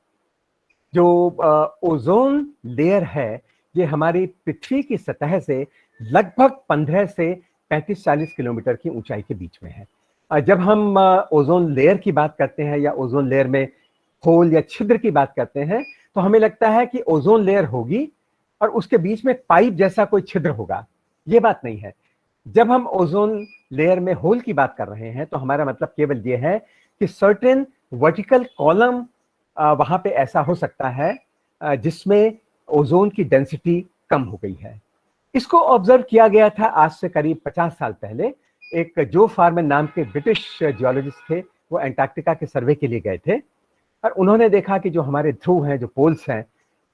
जो ओजोन लेयर है ये हमारी पृथ्वी की सतह से लगभग 15 से 35-40 किलोमीटर की ऊंचाई के बीच में है। जब हम ओजोन लेयर की बात करते हैं या ओजोन लेयर में होल या छिद्र की बात करते हैं तो हमें लगता है कि ओजोन लेयर होगी और उसके बीच में पाइप जैसा कोई छिद्र होगा। ये बात नहीं है। जब हम ओजोन लेयर में होल की बात कर रहे हैं तो हमारा मतलब केवल ये है कि सर्टेन वर्टिकल कॉलम वहां पे ऐसा हो सकता है जिसमें ओजोन की डेंसिटी कम हो गई है। इसको ऑब्जर्व किया गया था आज से करीब 50 साल पहले। एक जो फार्मन नाम के ब्रिटिश जियोलॉजिस्ट थे, वो अंटार्कटिका के सर्वे के लिए गए थे और उन्होंने देखा कि जो हमारे ध्रुव हैं, जो पोल्स हैं,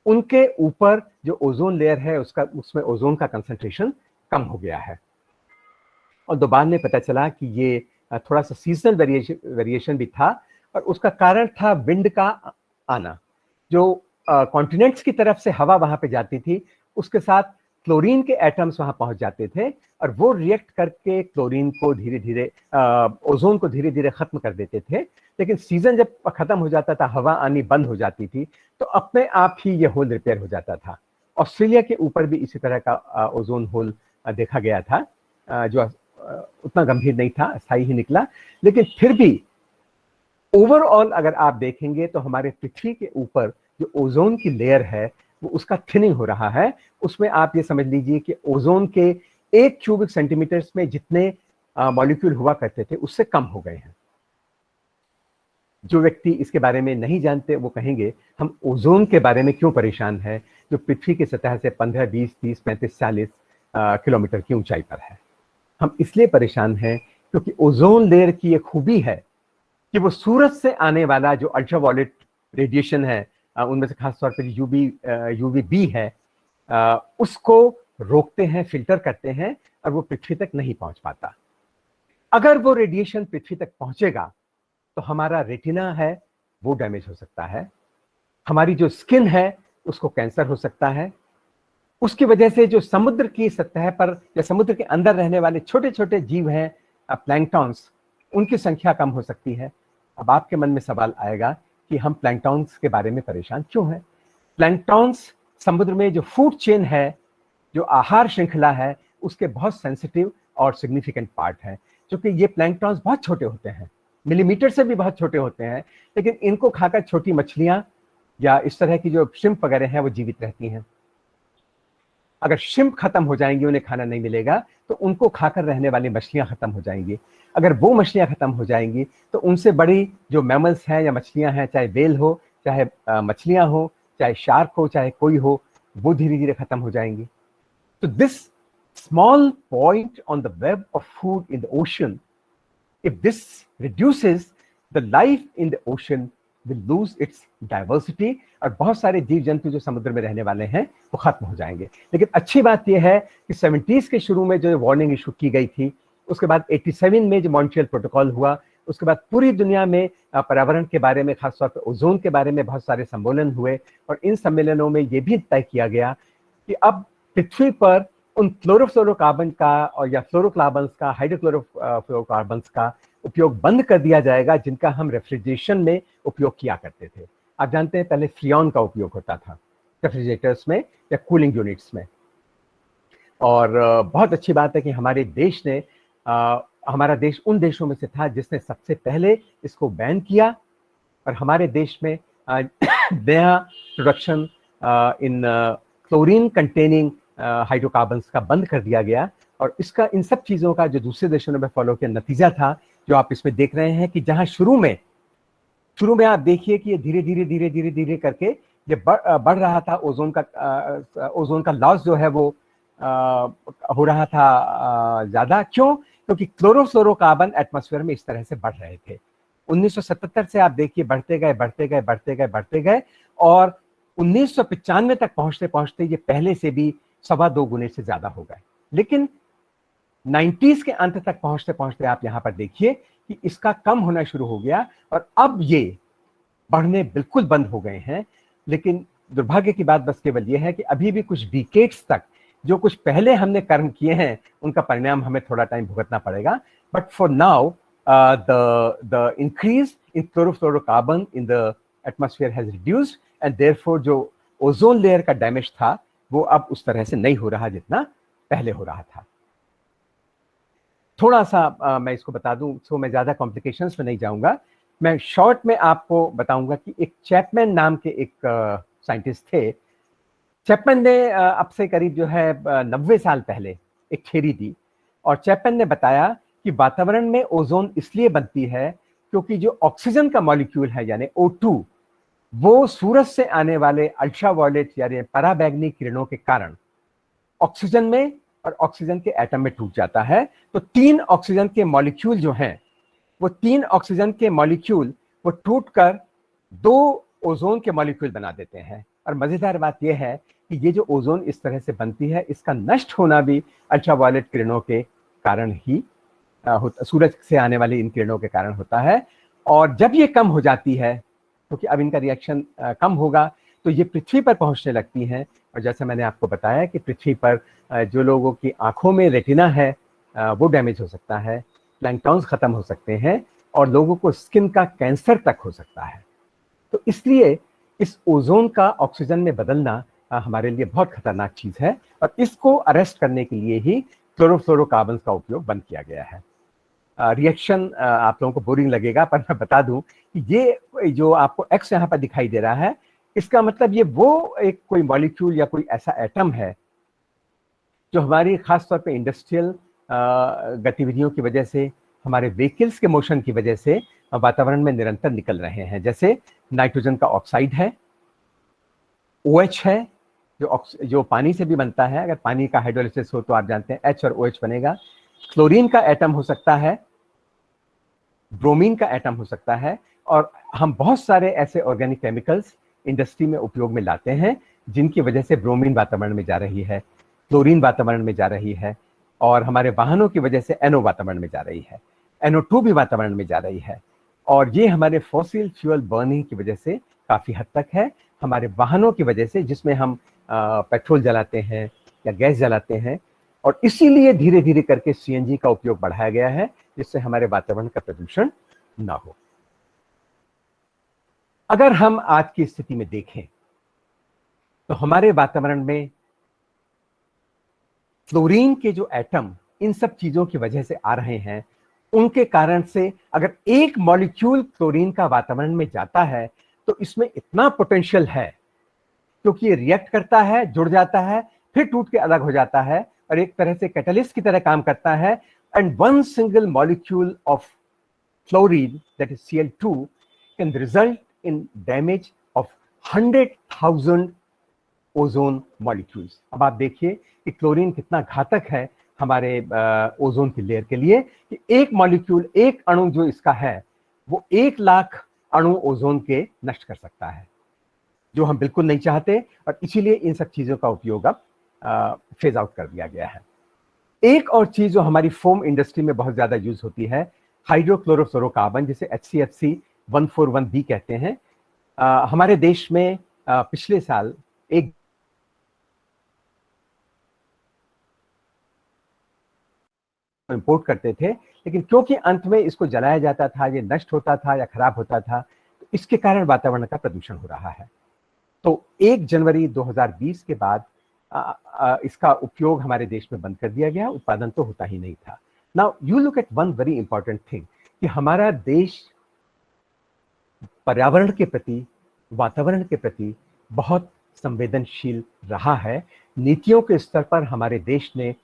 उनके ऊपर जो ओजोन लेयर है उसमें ओजोन का कंसंट्रेशन कम हो गया है। और दोबारा में पता चला कि ये थोड़ा सा सीजनल वेरिएशन भी था और उसका कारण था विंड का आना। जो कॉन्टिनेंट्स की तरफ से हवा वहां पे जाती थी उसके साथ क्लोरीन के एटम्स वहां पहुंच जाते थे और वो रिएक्ट करके क्लोरीन को धीरे धीरे ओजोन को धीरे धीरे खत्म कर देते थे। लेकिन सीजन जब खत्म हो जाता था, हवा आनी बंद हो जाती थी, तो अपने आप ही ये होल रिपेयर हो जाता था। ऑस्ट्रेलिया के ऊपर भी इसी तरह का ओजोन होल देखा गया था जो उतना गंभीर नहीं था, अस्थायी ही निकला। लेकिन फिर भी ओवरऑल अगर आप देखेंगे तो हमारे पृथ्वी के ऊपर जो ओजोन की लेयर है वो उसका थिनिंग हो रहा है। उसमें आप ये समझ लीजिए कि ओजोन के 1 क्यूबिक सेंटीमीटर्स में जितने मॉलिक्यूल हुआ करते थे उससे कम हो गए हैं। जो व्यक्ति इसके बारे में नहीं जानते वो कहेंगे हम ओजोन के बारे में क्यों परेशान है जो पृथ्वी की सतह से 15, 20, 30, 35, 40 किलोमीटर की ऊंचाई पर है। हम इसलिए परेशान हैं क्योंकि ओजोन लेयर की एक खूबी है कि वो सूरज से आने वाला जो अल्ट्रावायलेट रेडिएशन है, उनमें से खासतौर पर यूवीबी है, उसको रोकते हैं, फिल्टर करते हैं और वो पृथ्वी तक नहीं पहुंच पाता। अगर वो रेडिएशन पृथ्वी तक पहुंचेगा तो हमारा रेटिना है वो डैमेज हो सकता है, हमारी जो स्किन है उसको कैंसर हो सकता है। उसकी वजह से जो समुद्र की सतह पर या समुद्र के अंदर रहने वाले छोटे छोटे जीव हैं, प्लैंकटॉन्स, उनकी संख्या कम हो सकती है। अब आपके मन में सवाल आएगा कि हम प्लैंकटॉन्स के बारे में परेशान क्यों हैं? प्लैंकटॉन्स समुद्र में जो फूड चेन है, जो आहार श्रृंखला है, उसके बहुत सेंसिटिव और सिग्निफिकेंट पार्ट है, क्योंकि ये प्लैंक्टन्स बहुत छोटे होते हैं, मिलीमीटर से भी बहुत छोटे होते हैं, लेकिन इनको खाकर छोटी मछलियां या इस तरह की जो श्रिम्प वगैरह हैं वो जीवित रहती हैं। अगर श्रिम्प खत्म हो जाएंगी, उन्हें खाना नहीं मिलेगा, तो उनको खाकर रहने वाली मछलियां खत्म हो जाएंगी। अगर वो मछलियां खत्म हो जाएंगी तो उनसे बड़ी जो मैमल्स हैं या मछलियां हैं, चाहे व्हेल हो, चाहे मछलियां हो, चाहे शार्क हो, चाहे कोई हो, वो धीरे धीरे खत्म हो जाएंगी। तो this small point on the web of food in the ocean, if this reduces, the life in the ocean will lose its diversity, और बहुत सारे जीव जंतु जो समुद्र में रहने वाले हैं वो खत्म हो जाएंगे। लेकिन अच्छी बात यह है कि 70s के शुरू में जो वार्निंग इशू की गई थी, उसके बाद 87 में जो मॉन्ट्रियल प्रोटोकॉल हुआ, उसके बाद पूरी दुनिया में पर्यावरण के बारे में, खासतौर पर ओजोन के बारे में बहुत सारे सम्मेलन हुए, और इन सम्मेलनों में ये भी तय किया गया कि अब पृथ्वी पर उन क्लोरोफ्लोरोकार्बन का और या फ्लोरोकार्बन्स का, हाइड्रोक्लोरोफ्लोरोकार्बन्स का उपयोग बंद कर दिया जाएगा, जिनका हम रेफ्रिजरेशन में उपयोग किया करते थे। आप जानते हैं पहले फ्रियॉन का उपयोग होता था रेफ्रिजरेटर्स में या कूलिंग यूनिट्स में। और बहुत अच्छी बात है कि हमारे देश ने हमारा देश उन देशों में से था जिसने सबसे पहले इसको बैन किया, और हमारे देश में नया production in chlorine containing hydrocarbons का बंद कर दिया गया। और इसका, इन सब चीज़ों का जो दूसरे देशों ने फॉलो किया, नतीजा था जो आप इसमें देख रहे हैं कि जहां शुरू में आप देखिए कि ये धीरे धीरे करके ये बढ़ रहा था, ओजोन का लॉस जो है वो हो रहा था ज्यादा। क्यों? क्योंकि क्लोरोफ्लोरोकार्बन एटमॉस्फेयर में इस तरह से बढ़ रहे थे। 1977 से आप देखिए बढ़ते गए, और 1995 तक पहुंचते ये पहले से भी 2.25 गुने से ज्यादा हो गए। लेकिन 90s के अंत तक पहुंचते आप यहां पर देखिए कि इसका कम होना शुरू हो गया, और अब ये बढ़ने बिल्कुल बंद हो गए हैं। लेकिन दुर्भाग्य की बात बस केवल ये है कि अभी भी कुछ डिकेड्स तक जो कुछ पहले हमने कर्म किए हैं, उनका परिणाम हमें थोड़ा टाइम भुगतना पड़ेगा। But for now the increase in chlorofluorocarbon in the atmosphere has reduced, and therefore जो ओजोन लेयर का डैमेज था वो अब उस तरह से नहीं हो रहा जितना पहले हो रहा था। थोड़ा सा मैं इसको बता दूं, तो मैं ज्यादा कॉम्प्लिकेशंस में नहीं जाऊंगा। मैं शॉर्ट में आपको बताऊंगा कि एक चैपमैन नाम के एक साइंटिस्ट थे। चैपमैन ने अब से करीब जो है 90 साल पहले एक थ्योरी दी, और चैपमैन ने बताया कि वातावरण में ओजोन इसलिए बनती है क्योंकि जो ऑक्सीजन का मॉलिक्यूल है यानी O2, वो सूरज से आने वाले अल्ट्रावायलेट यानी पराबैंगनी किरणों के कारण ऑक्सीजन में और ऑक्सीजन के एटम में टूट जाता है। तो 3 ऑक्सीजन के मॉलिक्यूल जो हैं, वो 3 ऑक्सीजन के मॉलिक्यूल वो टूटकर 2 ओजोन के मॉलिक्यूल बना देते हैं। और मजेदार बात यह है कि ये जो ओजोन इस तरह से बनती है, इसका नष्ट होना भी अल्ट्रावायलेट किरणों के कारण ही सूरज से आने वाली इन किरणों के कारण होता है। और जब ये कम हो जाती है, क्योंकि अब इनका रिएक्शन कम होगा, तो ये पृथ्वी पर पहुंचने लगती हैं। और जैसे मैंने आपको बताया कि पृथ्वी पर जो लोगों की आंखों में रेटिना है वो डैमेज हो सकता है, प्लैंक्टन्स खत्म हो सकते हैं, और लोगों को स्किन का कैंसर तक हो सकता है। तो इसलिए इस ओजोन का ऑक्सीजन में बदलना हमारे लिए बहुत खतरनाक चीज है, और इसको अरेस्ट करने के लिए ही क्लोरोफ्लोरोकार्बन का उपयोग बंद किया गया है। रिएक्शन आप लोगों को बोरिंग लगेगा, पर मैं बता दूं कि ये जो आपको एक्स यहाँ पर दिखाई दे रहा है, इसका मतलब ये वो एक कोई मॉलिक्यूल या कोई ऐसा एटम है जो हमारी खासतौर पे इंडस्ट्रियल गतिविधियों की वजह से, हमारे व्हीकल्स के मोशन की वजह से वातावरण में निरंतर निकल रहे हैं। जैसे नाइट्रोजन का ऑक्साइड है, OH है जो पानी से भी बनता है। अगर पानी का हाइड्रोलिसिस हो तो आप जानते हैं H और OH बनेगा। क्लोरीन का एटम हो सकता है, ब्रोमीन का एटम हो सकता है, और हम बहुत सारे ऐसे ऑर्गेनिक केमिकल्स इंडस्ट्री में उपयोग में लाते हैं जिनकी वजह से ब्रोमीन वातावरण में जा रही है, क्लोरीन वातावरण में जा रही है, और हमारे वाहनों की वजह से NO वातावरण में जा रही है, NO2 भी वातावरण में जा रही है। और ये हमारे फॉसिल फ्यूल बर्निंग की वजह से काफी हद तक है, हमारे वाहनों की वजह से, जिसमें हम पेट्रोल जलाते हैं या गैस जलाते हैं। और इसीलिए धीरे धीरे करके CNG का उपयोग बढ़ाया गया है, जिससे हमारे वातावरण का प्रदूषण ना हो। अगर हम आज की स्थिति में देखें तो हमारे वातावरण में फ्लोरीन के जो एटम इन सब चीजों की वजह से आ रहे हैं, उनके कारण से अगर एक मॉलिक्यूल क्लोरीन का वातावरण में जाता है तो इसमें इतना पोटेंशियल है, क्योंकि ये रिएक्ट करता है, जुड़ जाता है, फिर टूट के अलग हो जाता है और एक तरह से कैटलिस्ट की तरह काम करता है। And one single molecule of fluorine, that is Cl2, can result in damage of 100,000 ozone molecules. अब आप देखिए कि क्लोरीन कितना घातक है हमारे ओजोन की लेयर के लिए, कि एक मॉलिक्यूल, एक अणु जो इसका है, वो 1,00,000 अणु ओजोन के नष्ट कर सकता है, जो हम बिल्कुल नहीं चाहते। और इसीलिए इन सब चीजों का उपयोग अब फेज आउट कर दिया गया है। एक और चीज जो हमारी फोम इंडस्ट्री में बहुत ज्यादा यूज होती है, हाइड्रोक्लोरोफ्लोरोकार्बन, जिसे HCFC 141b कहते हैं। हमारे देश में पिछले साल एक इंपोर्ट करते थे, लेकिन क्योंकि अंत में इसको जलाया जाता था, ये नष्ट होता था या खराब होता था, तो इसके कारण वातावरण का प्रदूषण हो रहा है। तो 1 जनवरी 2020 के बाद इसका उपयोग हमारे देश में बंद कर दिया गया, उत्पादन तो होता ही नहीं था। Now you look at one very important thing, कि हमारा देश पर्यावरण के प्रति, वातावरण के प्रति बहुत संवेदनशील रहा है। नीतियों के स्तर पर हमारे देश ने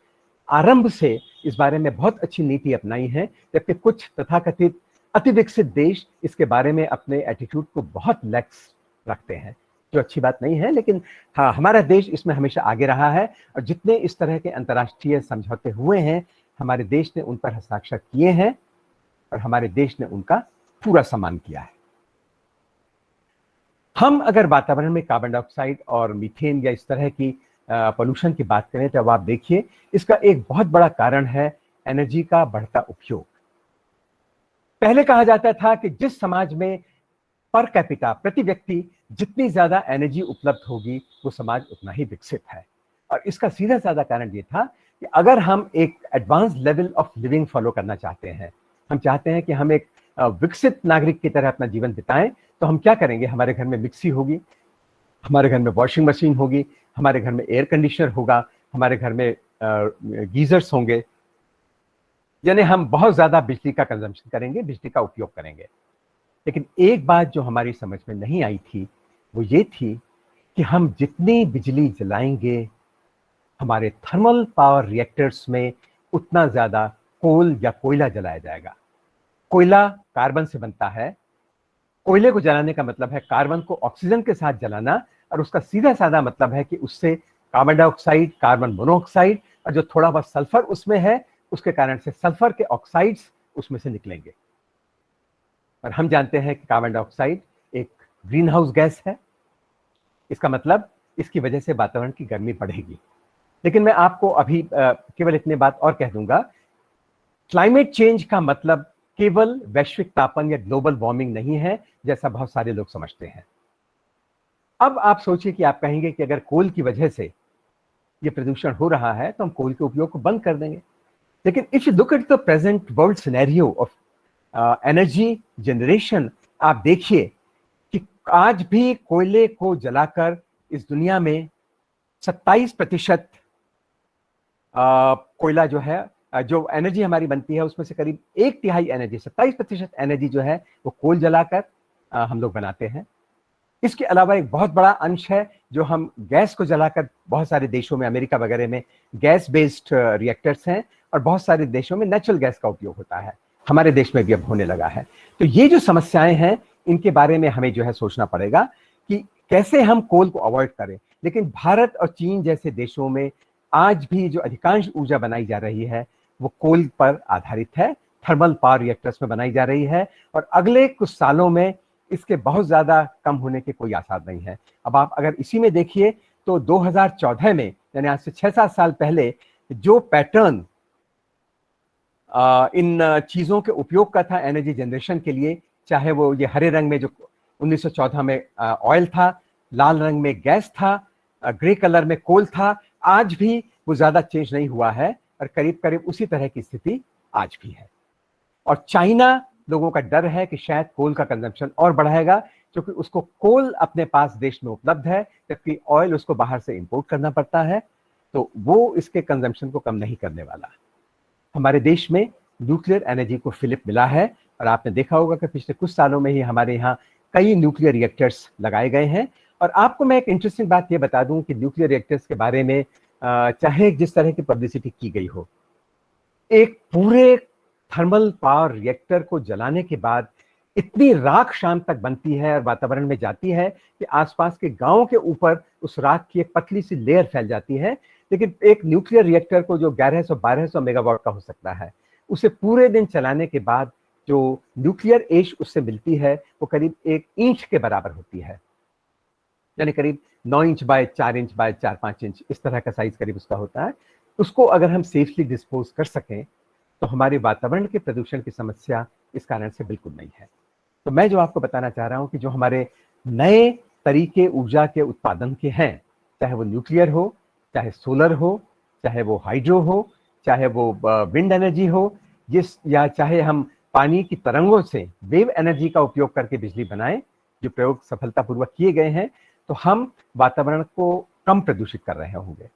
आरंभ से इस बारे में बहुत अच्छी नीति अपनाई है, जबकि कुछ तथाकथित अति विकसित देश इसके बारे में अपने एटीट्यूड को बहुत लैक्स रखते हैं, जो अच्छी बात नहीं है। लेकिन हाँ, हमारा देश इसमें हमेशा आगे रहा है, और जितने इस तरह के अंतर्राष्ट्रीय समझौते हुए हैं, हमारे देश ने उन पर हस्ताक्षर किए हैं और हमारे देश ने उनका पूरा सम्मान किया है। हम अगर वातावरण में कार्बन डाइऑक्साइड और मीथेन या इस तरह की पोल्यूशन की बात करें, तो अब आप देखिए इसका एक बहुत बड़ा कारण है एनर्जी का बढ़ता उपयोग। पहले कहा जाता था कि जिस समाज में पर कैपिटा, प्रति व्यक्ति जितनी ज्यादा एनर्जी उपलब्ध होगी, वो समाज उतना ही विकसित है। और इसका सीधा साधा कारण ये था कि अगर हम एक advance level of living follow करना चाहते हैं, हम चाहते हैं कि हम एक विकसित नागरिक की तरह अपना जीवन बिताएं, तो हम क्या करेंगे? हमारे घर में मिक्सी होगी, हमारे घर में वॉशिंग मशीन होगी, हमारे घर में एयर कंडीशनर होगा, हमारे घर में गीजर्स होंगे, यानी हम बहुत ज्यादा बिजली का कंजम्पशन करेंगे, बिजली का उपयोग करेंगे। लेकिन एक बात जो हमारी समझ में नहीं आई थी, वो ये थी कि हम जितनी बिजली जलाएंगे हमारे थर्मल पावर रिएक्टर्स में, उतना ज्यादा कोल या कोयला जलाया जाएगा। कोयला कार्बन से बनता है। कोयले को जलाने का मतलब है कार्बन को ऑक्सीजन के साथ जलाना, और उसका सीधा साधा मतलब है कि उससे कार्बन डाइऑक्साइड, कार्बन मोनोऑक्साइड और जो थोड़ा बहुत सल्फर उसमें है, उसके कारण से सल्फर के ऑक्साइड्स उसमें से निकलेंगे। और हम जानते हैं कि कार्बन डाइऑक्साइड एक ग्रीन हाउस गैस है। इसका मतलब इसकी वजह से वातावरण की गर्मी बढ़ेगी। लेकिन मैं आपको अभी केवल इतनी बात और कह दूंगा, क्लाइमेट चेंज का मतलब केवल वैश्विक तापन या ग्लोबल वार्मिंग नहीं है, जैसा बहुत सारे लोग समझते हैं। अब आप सोचिए कि आप कहेंगे कि अगर कोल की वजह से ये प्रदूषण हो रहा है, तो हम कोल के उपयोग को बंद कर देंगे। लेकिन if you look at the present world scenario of energy generation, आप देखिए कि आज भी कोयले को जलाकर इस दुनिया में 27% कोयला जो है, जो एनर्जी हमारी बनती है, उसमें से करीब 1/3 एनर्जी, 27% एनर्जी जो है वो कोल जलाकर हम लोग बनाते हैं। इसके अलावा एक बहुत बड़ा अंश है जो हम गैस को जलाकर, बहुत सारे देशों में, अमेरिका वगैरह में गैस बेस्ड रिएक्टर्स हैं, और बहुत सारे देशों में नेचुरल गैस का उपयोग होता है। हमारे देश में भी अब होने लगा है। तो ये जो समस्याएं हैं, इनके बारे में हमें जो है सोचना पड़ेगा कि कैसे हम कोल को अवॉइड करें। लेकिन भारत और चीन जैसे देशों में आज भी जो अधिकांश ऊर्जा बनाई जा रही है, वो कोल पर आधारित है, थर्मल पावर रिएक्टर्स में बनाई जा रही है, और अगले कुछ सालों में इसके बहुत ज्यादा कम होने के कोई आसार नहीं है। अब आप अगर इसी में देखिए तो 2014 में, यानी आज से 6-7 साल पहले, जो पैटर्न इन चीजों के उपयोग का था एनर्जी जनरेशन के लिए, चाहे वो ये हरे रंग में जो 1914 में ऑयल था, लाल रंग में गैस था, ग्रे कलर में कोल था, आज भी वो ज्यादा चेंज नहीं हुआ है, और करीब करीब उसी तरह की स्थिति आज भी है। और चाइना, लोगों का डर है कि शायद कोल का कंजम्पशन और बढ़ाएगा, क्योंकि उसको कोल अपने पास देश में उपलब्ध है, जबकि ऑयल उसको बाहर से इंपोर्ट करना पड़ता है। तो वो इसके कंजम्पशन को कम नहीं करने वाला। हमारे देश में न्यूक्लियर एनर्जी को फिलिप मिला है और आपने देखा होगा कि पिछले कुछ सालों में ही हमारे यहाँ कई न्यूक्लियर रिएक्टर्स लगाए गए हैं। और आपको मैं एक इंटरेस्टिंग बात ये बता दूं कि न्यूक्लियर रिएक्टर्स के बारे में चाहे जिस तरह की पब्लिसिटी की गई हो, एक पूरे थर्मल पावर रिएक्टर को जलाने के बाद इतनी राख शाम तक बनती है और वातावरण में जाती है कि आसपास के गांवों के ऊपर उस राख की एक पतली सी लेयर फैल जाती है। लेकिन एक न्यूक्लियर रिएक्टर को जो 1100-1200 मेगावाट का हो सकता है, उसे पूरे दिन चलाने के बाद जो न्यूक्लियर एश उससे मिलती है वो करीब 1 इंच के बराबर होती है, यानी करीब 9 inch by 4 inch by 4-5 inch, इस तरह का साइज करीब उसका होता है। उसको अगर हम सेफली डिस्पोज कर सकें तो हमारे वातावरण के प्रदूषण की समस्या इस कारण से बिल्कुल नहीं है। तो मैं जो आपको बताना चाह रहा हूं कि जो हमारे नए तरीके ऊर्जा के उत्पादन के हैं, चाहे वो न्यूक्लियर हो, चाहे सोलर हो, चाहे वो हाइड्रो हो, चाहे वो विंड एनर्जी हो, या चाहे हम पानी की तरंगों से वेव एनर्जी का उपयोग करके बिजली बनाएं, जो प्रयोग सफलतापूर्वक किए गए हैं, तो हम वातावरण को कम प्रदूषित कर रहे होंगे।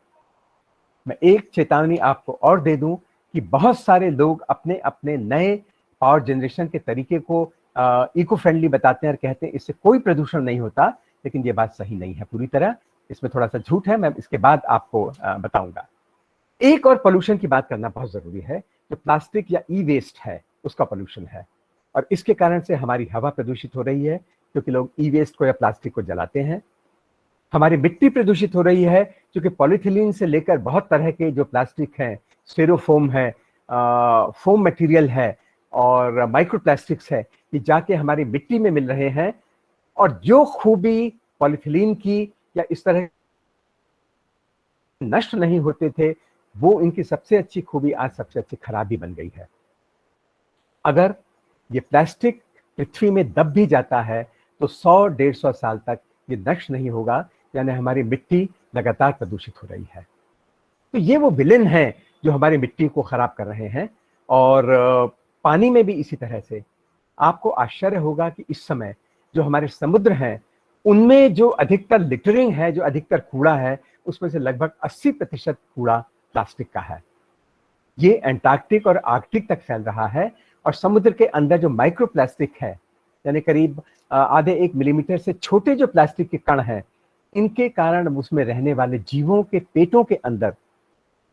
मैं एक चेतावनी आपको और दे दूं कि बहुत सारे लोग अपने अपने नए पावर जनरेशन के तरीके को इको फ्रेंडली बताते हैं और कहते हैं इससे कोई प्रदूषण नहीं होता, लेकिन ये बात सही नहीं है पूरी तरह, इसमें थोड़ा सा झूठ है, मैं इसके बाद आपको बताऊंगा। एक और पोल्यूशन की बात करना बहुत जरूरी है, जो प्लास्टिक या ई वेस्ट है उसका पोल्यूशन है, और इसके कारण से हमारी हवा प्रदूषित हो रही है क्योंकि लोग ई वेस्ट को या प्लास्टिक को जलाते हैं। हमारी मिट्टी प्रदूषित हो रही है क्योंकि पॉलीथिलीन से लेकर बहुत तरह के जो प्लास्टिक हैं, स्टेरोफोम है, फोम मटेरियल है और माइक्रोप्लास्टिक्स है, ये जाके हमारी मिट्टी में मिल रहे हैं। और जो खूबी पॉलीथिलीन की या इस तरह नष्ट नहीं होते थे, वो इनकी सबसे अच्छी खूबी आज सबसे अच्छी खराबी बन गई है। अगर ये प्लास्टिक पृथ्वी में दब भी जाता है तो 100-150 साल तक ये नष्ट नहीं होगा, यानी हमारी मिट्टी लगातार प्रदूषित हो रही है। तो ये वो विलेन हैं जो हमारी मिट्टी को खराब कर रहे हैं। और पानी में भी इसी तरह से आपको आश्चर्य होगा कि इस समय जो हमारे समुद्र हैं उनमें जो अधिकतर लिटरिंग है, जो अधिकतर कूड़ा है, उसमें से लगभग 80% कूड़ा प्लास्टिक का है। ये एंटार्क्टिक और आर्कटिक तक फैल रहा है और समुद्र के अंदर जो माइक्रो प्लास्टिक है, यानी करीब आधे 1 मिलीमीटर से छोटे जो प्लास्टिक के कण हैं, इनके कारण उसमें रहने वाले जीवों के पेटों के अंदर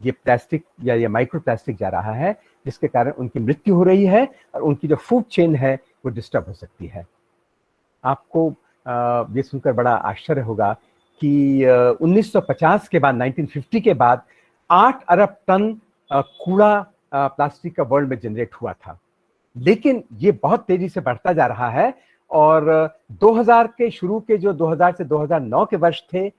ये प्लास्टिक या ये माइक्रो प्लास्टिक जा रहा है, जिसके कारण उनकी मृत्यु हो रही है और उनकी जो फूड चेन है वो डिस्टर्ब हो सकती है। आपको ये सुनकर बड़ा आश्चर्य होगा कि 1950 के बाद, 1950 के बाद 8 अरब टन कूड़ा प्लास्टिक का वर्ल्ड में जनरेट हुआ था, लेकिन ये बहुत तेजी से बढ़ता जा रहा है। और 2000 के शुरू के जो 2000 से 2009 के वर्ष थे,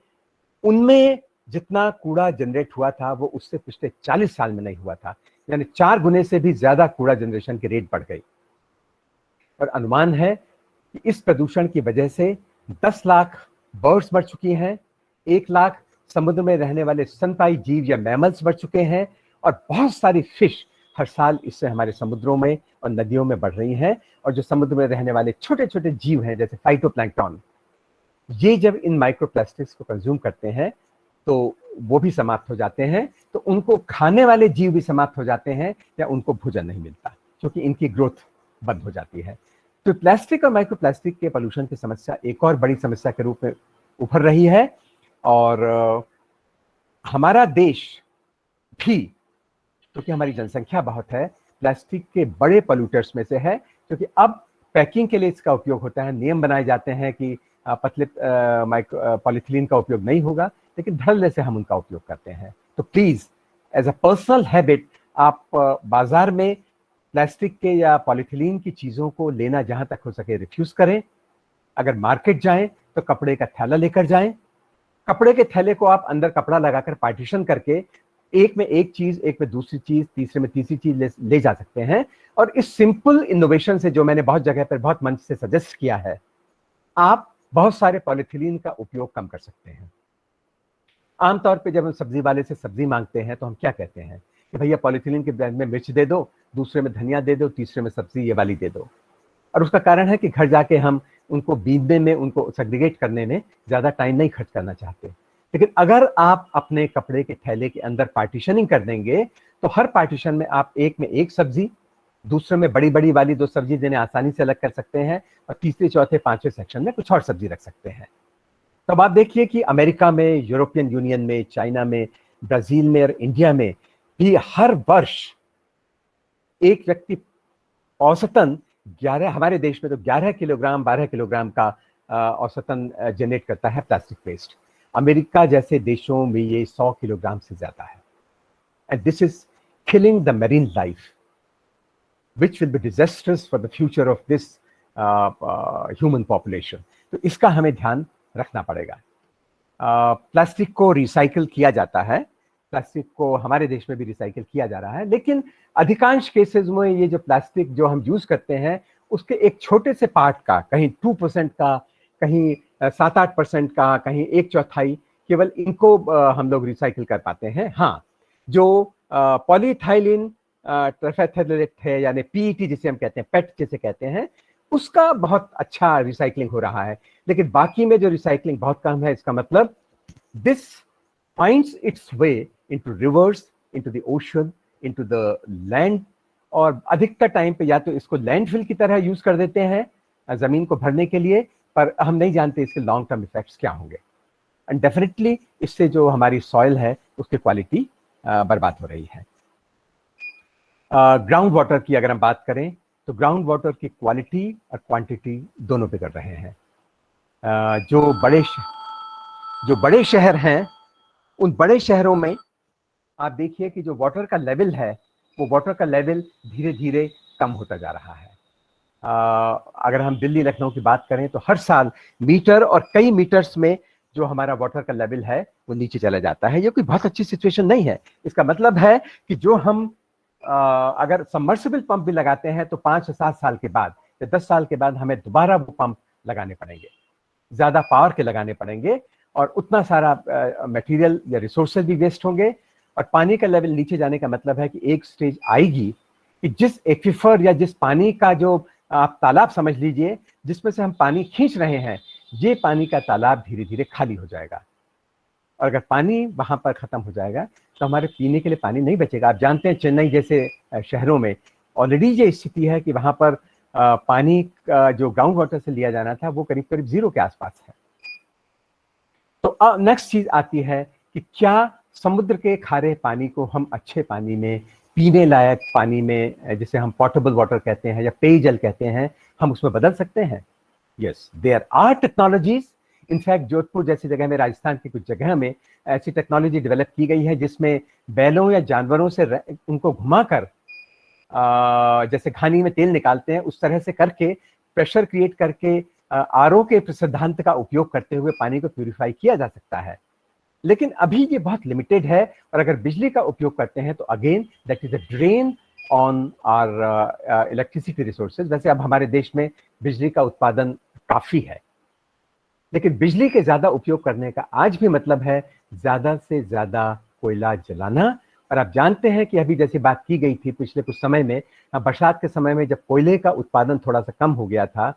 उनमें जितना कूड़ा जनरेट हुआ था वो उससे पिछले 40 साल में नहीं हुआ था, यानी 4 गुने से भी ज्यादा कूड़ा जनरेशन की रेट बढ़ गई। और अनुमान है कि इस प्रदूषण की वजह से 10 लाख बर्ड्स मर चुकी हैं, 1 लाख समुद्र में रहने वाले स्तनपायी जीव या मैमल्स मर चुके हैं, और बहुत सारी फिश हर साल इससे हमारे समुद्रों में और नदियों में बढ़ रही हैं। और जो समुद्र में रहने वाले छोटे छोटे जीव हैं जैसे फाइटोप्लैंक्टन, ये जब इन माइक्रोप्लास्टिक्स को कंज्यूम करते हैं तो वो भी समाप्त हो जाते हैं, तो उनको खाने वाले जीव भी समाप्त हो जाते हैं या उनको भोजन नहीं मिलता क्योंकि इनकी ग्रोथ बंद हो जाती है। तो प्लास्टिक और माइक्रोप्लास्टिक के पोल्यूशन की समस्या एक और बड़ी समस्या के रूप में उभर रही है। और हमारा देश भी, क्योंकि हमारी जनसंख्या बहुत है, प्लास्टिक के बड़े पोल्यूटर्स में से है, क्योंकि अब पैकिंग के लिए इसका उपयोग होता है। नियम बनाए जाते हैं कि पतले पॉलीथिलीन का उपयोग नहीं होगा, लेकिन धड़ल्ले से हम उनका उपयोग करते हैं। तो please as a personal habit आप बाजार में प्लास्टिक के या पॉलीथिलीन की चीजों को लेना जहां तक हो सके रिफ्यूज करें। अगर मार्केट जाएं तो कपड़े का थैला लेकर जाएं। कपड़े के थैले को आप अंदर कपड़ा लगाकर पार्टीशन करके एक में एक चीज, एक में दूसरी चीज, तीसरे में तीसरी चीज ले जा सकते हैं। और इस सिंपल इनोवेशन से, जो मैंने बहुत जगह पर बहुत मंच से सजेस्ट किया है, आप बहुत सारे पॉलीथिलीन का उपयोग कम कर सकते हैं। आमतौर पे जब हम सब्जी वाले से सब्जी मांगते हैं तो हम क्या कहते हैं कि भैया पॉलीथिलीन के बैग में मिर्च दे दो, दूसरे में धनिया दे दो, तीसरे में सब्जी ये वाली दे दो। और उसका कारण है कि घर जाके हम उनको बीनने में, उनको सेग्रीगेट करने में ज्यादा टाइम नहीं खर्च करना चाहते। लेकिन अगर आप अपने कपड़े के थैले के अंदर पार्टीशनिंग कर देंगे तो हर पार्टीशन में आप एक में एक सब्जी, दूसरे में बड़ी बड़ी वाली 2 सब्जी जिन्हें आसानी से अलग कर सकते हैं, और तीसरे चौथे पांचवें सेक्शन में कुछ और सब्जी रख सकते हैं। तब आप देखिए कि अमेरिका में, यूरोपियन यूनियन में, चाइना में, ब्राजील में और इंडिया में भी हर वर्ष एक व्यक्ति औसतन 11, हमारे देश में तो 11 किलोग्राम 12 किलोग्राम का औसतन जनरेट करता है प्लास्टिक वेस्ट। अमेरिका जैसे देशों में ये 100 किलोग्राम से ज्यादा है। And this is killing the marine life which will be disastrous for the future of this human population। तो इसका हमें ध्यान रखना पड़ेगा। प्लास्टिक को रिसाइकिल किया जाता है, प्लास्टिक को हमारे देश में भी रिसाइकिल किया जा रहा है, लेकिन अधिकांश केसेस में ये जो प्लास्टिक जो हम यूज करते हैं उसके एक छोटे से पार्ट का, कहीं 2% का, कहीं 7-8% का, कहीं 1/4, केवल इनको हम लोग रिसाइकिल कर पाते हैं। हाँ, जो पॉलीइथाइलिन ट्राइफेथैलेट है, यानी पीईटी जिसे हम कहते हैं, पेट जिसे कहते हैं, उसका बहुत अच्छा रिसाइकलिंग हो रहा है, लेकिन बाकी में जो रिसाइकलिंग बहुत कम है। इसका मतलब this finds it's way into reverse, into the ocean, into the land, और अधिकतर टाइम पे या तो इसको लैंडफिल की तरह यूज कर देते हैं जमीन को भरने के लिए, पर हम नहीं जानते इसके लॉन्ग टर्म इफेक्ट्स क्या होंगे। एंड डेफिनेटली इससे जो हमारी सॉइल है उसकी क्वालिटी बर्बाद हो रही है। ग्राउंड वाटर की अगर हम बात करें तो ग्राउंड वाटर की क्वालिटी और क्वांटिटी दोनों बिगड़ रहे हैं। जो बड़े शहर हैं, उन बड़े शहरों में आप देखिए कि जो वाटर का लेवल है, वो वाटर का लेवल धीरे धीरे कम होता जा रहा है। अगर हम दिल्ली लखनऊ की बात करें तो हर साल मीटर और कई मीटर्स में जो हमारा वाटर का लेवल है वो नीचे चला जाता है। ये कोई बहुत अच्छी सिचुएशन नहीं है। इसका मतलब है कि जो हम अगर सबमर्सिबल पंप भी लगाते हैं तो 5 या 7 साल के बाद या 10 साल के बाद हमें दोबारा वो पंप लगाने पड़ेंगे, ज्यादा पावर के लगाने पड़ेंगे, और उतना सारा मटेरियल या रिसोर्सेज भी वेस्ट होंगे। और पानी का लेवल नीचे जाने का मतलब है कि एक स्टेज आएगी कि जिस एक्विफर या जिस पानी का जो आप तालाब समझ लीजिए जिसमें से हम पानी खींच रहे हैं, ये पानी का तालाब धीरे धीरे खाली हो जाएगा। और अगर पानी वहां पर खत्म हो जाएगा तो हमारे पीने के लिए पानी नहीं बचेगा। आप जानते हैं चेन्नई जैसे शहरों में ऑलरेडी ये स्थिति है कि वहां पर पानी जो ग्राउंड वाटर से लिया जाना था वो करीब करीब 0 के आसपास है। तो नेक्स्ट चीज आती है कि क्या समुद्र के खारे पानी को हम अच्छे पानी में, पीने लायक पानी में, जिसे हम पोर्टेबल वाटर कहते हैं या पेयजल कहते हैं, हम उसमें बदल सकते हैं? Yes, there are technologies. In fact Jodhpur जैसी जगह में, राजस्थान की कुछ जगह में ऐसी टेक्नोलॉजी डेवलप की गई है जिसमें बैलों या जानवरों से उनको घुमाकर जैसे घानी में तेल निकालते हैं उस तरह से करके प्रेशर क्रिएट करके आरओ के सिद्धांत का उपयोग करते हुए पानी को प्यूरिफाई किया जा सकता है। लेकिन अभी ये बहुत लिमिटेड है, और अगर बिजली का उपयोग करते हैं तो again that is a drain on our electricity resources. वैसे अब हमारे देश में बिजली का उत्पादन काफी है, लेकिन बिजली के ज्यादा उपयोग करने का आज भी मतलब है ज्यादा से ज्यादा कोयला जलाना। और आप जानते हैं कि अभी जैसी बात की गई थी पिछले कुछ समय में, बरसात के समय में जब कोयले का उत्पादन थोड़ा सा कम हो गया था,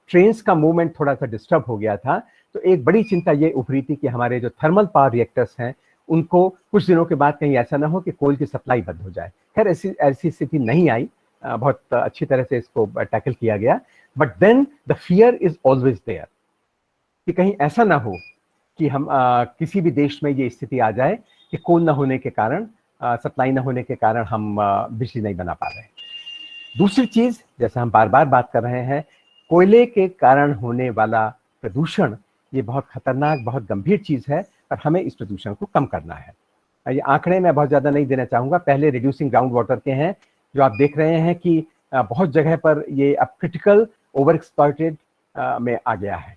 ट्रेन्स का मूवमेंट थोड़ा सा डिस्टर्ब हो गया था, तो एक बड़ी चिंता ये उभरी थी कि हमारे जो थर्मल पावर रिएक्टर्स हैं उनको कुछ दिनों के बाद कहीं ऐसा ना हो कि कोयल की सप्लाई बंद हो जाए। खैर ऐसी स्थिति नहीं आई, बहुत अच्छी तरह से इसको टैकल किया गया। But then the fear is always there कि कहीं ऐसा ना हो कि हम किसी भी देश में ये स्थिति आ जाए कि कोल ना होने के कारण, सप्लाई ना होने के कारण हम बिजली नहीं बना पा रहे हैं। दूसरी चीज, जैसे हम बार बार बात कर रहे हैं, कोयले के कारण होने वाला प्रदूषण ये बहुत खतरनाक, बहुत गंभीर चीज है, और हमें इस प्रदूषण को कम करना है। ये आंकड़े मैं बहुत ज्यादा नहीं देना चाहूंगा, पहले रिड्यूसिंग ग्राउंड वाटर के हैं जो आप देख रहे हैं कि बहुत जगह पर ये अब क्रिटिकल ओवर एक्सप्लॉइटेड में आ गया है।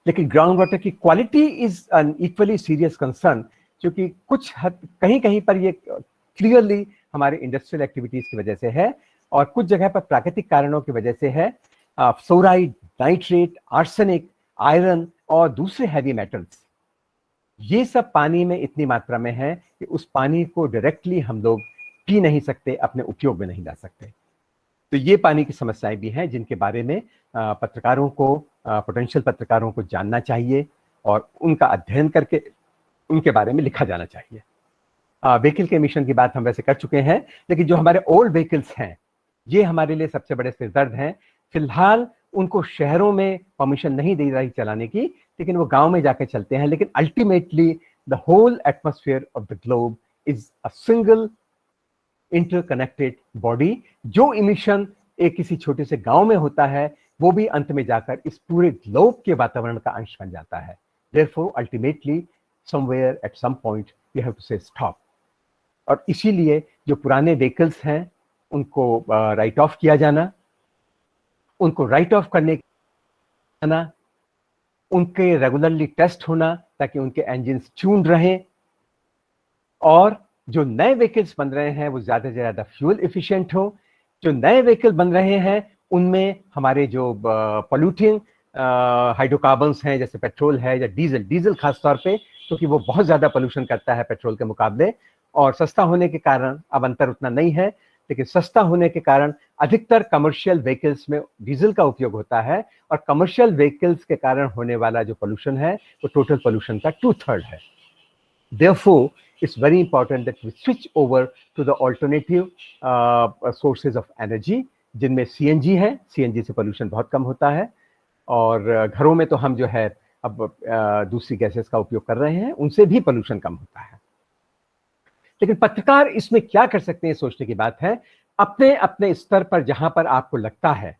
लेकिन ग्राउंड वाटर की quality is an equally serious concern, क्योंकि कुछ हद कहीं कहीं पर ये क्लियरली हमारे इंडस्ट्रियल एक्टिविटीज की वजह से है, और कुछ जगह पर प्राकृतिक कारणों की वजह से है। फ्लोराइड, नाइट्रेट, आर्सेनिक, आयरन और दूसरे हैवी मेटल्स, ये सब पानी में इतनी मात्रा में है कि उस पानी को डायरेक्टली हम लोग पी नहीं सकते, अपने उपयोग में नहीं ला सकते। तो ये पानी की समस्याएं भी हैं जिनके बारे में पत्रकारों को, पोटेंशियल पत्रकारों को जानना चाहिए और उनका अध्ययन करके उनके बारे में लिखा जाना चाहिए। व्हीकल के एमिशन की बात हम वैसे कर चुके हैं, लेकिन जो हमारे ओल्ड व्हीकल्स हैं ये हमारे लिए सबसे बड़े सिरदर्द हैं। फिलहाल उनको शहरों में परमिशन नहीं दी रही चलाने की, लेकिन वो गांव में जाके चलते हैं। लेकिन ultimately the whole atmosphere of the globe is a single interconnected body. जो इमिशन एक किसी छोटे से गांव में होता है वो भी अंत में जाकर इस पूरे ग्लोब के वातावरण का अंश बन जाता है। Therefore ultimately somewhere at some point we have to say stop. और इसीलिए जो पुराने व्हीकल्स हैं उनको राइट ऑफ किया जाना, उनको राइट ऑफ करने जाना, उनके रेगुलरली टेस्ट होना ताकि उनके इंजन ट्यून रहें, और जो नए व्हीकल्स बन रहे हैं वो ज्यादा से ज्यादा फ्यूल एफिशिएंट हो। जो नए व्हीकल बन रहे हैं उनमें हमारे जो पोल्यूटिंग हाइड्रोकार्बन्स हैं जैसे पेट्रोल है या डीजल खास तौर पे, क्योंकि वो बहुत ज्यादा पोल्यूशन करता है पेट्रोल के मुकाबले, और सस्ता होने के कारण अब अंतर उतना नहीं है, लेकिन सस्ता होने के कारण अधिकतर कमर्शियल व्हीकल्स में डीजल का उपयोग होता है, और कमर्शियल व्हीकल्स के कारण होने वाला जो पोल्यूशन है वो टोटल पोल्यूशन का 2/3 है। Therefore, it's very important that we switch over to the alternative sources of energy, जिनमें सीएनजी है। सीएनजी से पोल्यूशन बहुत कम होता है, और घरों में तो हम जो है अब दूसरी गैसेस का उपयोग कर रहे हैं, उनसे भी पोल्यूशन कम होता है। लेकिन पत्रकार इसमें क्या कर सकते हैं सोचने की बात है। अपने अपने स्तर पर जहां पर आपको लगता है